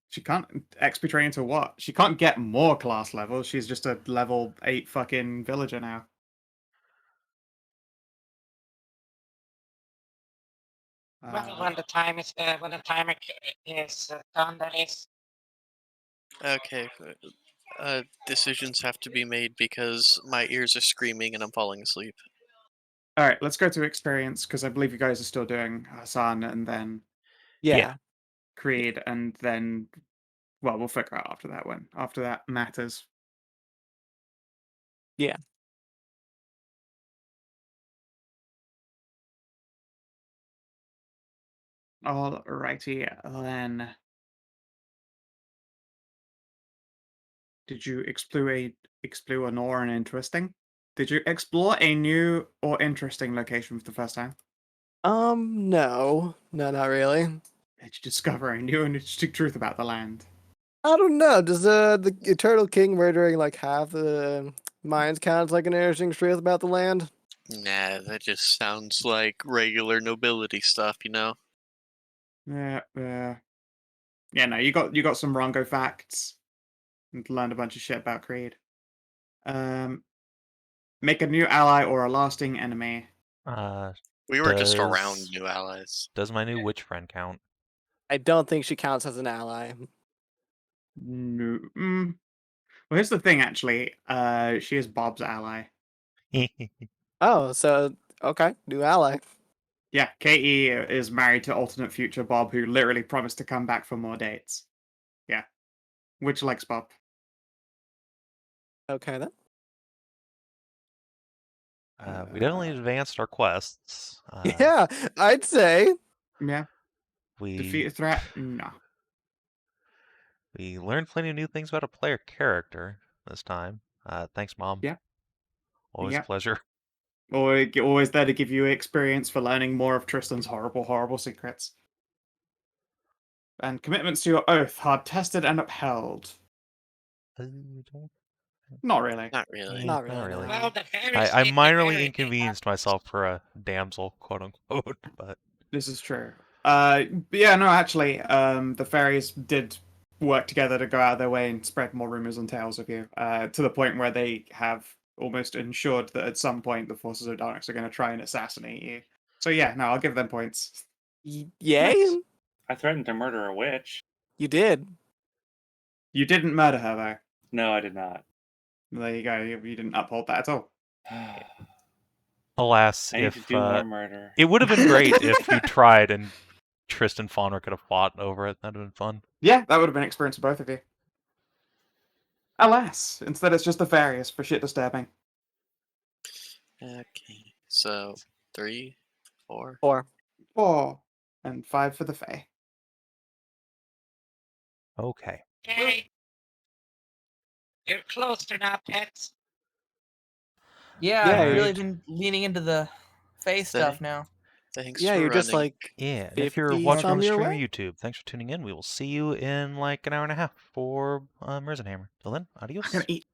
She can't XP train into what? She can't get more class levels. She's just a level 8 fucking villager now. Well, when the time is when the timer is done, that is. Okay. Decisions have to be made because my ears are screaming and I'm falling asleep. All right, let's go to experience because I believe you guys are still doing Hassan and then Yeah. Creed and then, well, we'll figure out after that one. After that matters. Yeah. Alrighty then. Did you explore a new and interesting? Did you explore a new or interesting location for the first time? No, not really. Did you discover a new and interesting truth about the land? I don't know. Does the Eternal King murdering like half the minds count as like an interesting truth about the land? Nah, that just sounds like regular nobility stuff, you know? Yeah, yeah. No, you got some Rongo facts and learned a bunch of shit about Creed. Make a new ally or a lasting enemy. We were just Does- around new allies. Does my new witch friend count? I don't think she counts as an ally. No. Well, here's the thing. Actually, she is Bob's ally. Oh, so okay, new ally. Yeah, Katie is married to alternate future Bob, who literally promised to come back for more dates. Yeah, which likes Bob. Okay then. We definitely advanced our quests. Yeah, I'd say. Yeah, We defeat a threat. No. we learned plenty of new things about a player character this time. Thanks, Mom. Yeah. Always Yeah. a pleasure. Always there to give you experience for learning more of Tristan's horrible secrets. And commitments to your oath, hard tested and upheld. Not really. Not really. Not really. Well, the fairies I did the minorly very inconvenienced myself for a damsel, quote unquote, but This is true. But yeah, no, actually, the fairies did work together to go out of their way and spread more rumors and tales of you, to the point where they have almost ensured that at some point the forces of darkness are going to try and assassinate you. So yeah, no, I'll give them points. Yay? Nice. I threatened to murder a witch. You did. You didn't murder her, though. No, I did not. There you go. You didn't uphold that at all. alas, I need to if do more murder. it would have been great if you tried and Tristan Faunra could have fought over it. That'd have been fun. Yeah, that would have been an experience for both of you. Alas, instead it's just the fairies for shit disturbing. Okay, so 3, 4. 4. 4 and 5 for the fae. Okay. Okay. You're closer now, pets. Yeah, Yeah, I've you're really just- been leaning into the face stuff now. Thanks Yeah, for you're just running. like Yeah, and if you're 50 watching on some the your stream or way? YouTube, thanks for tuning in. We will see you in like an hour and a half for Mirzenhammer. Till then, adios. I'm gonna eat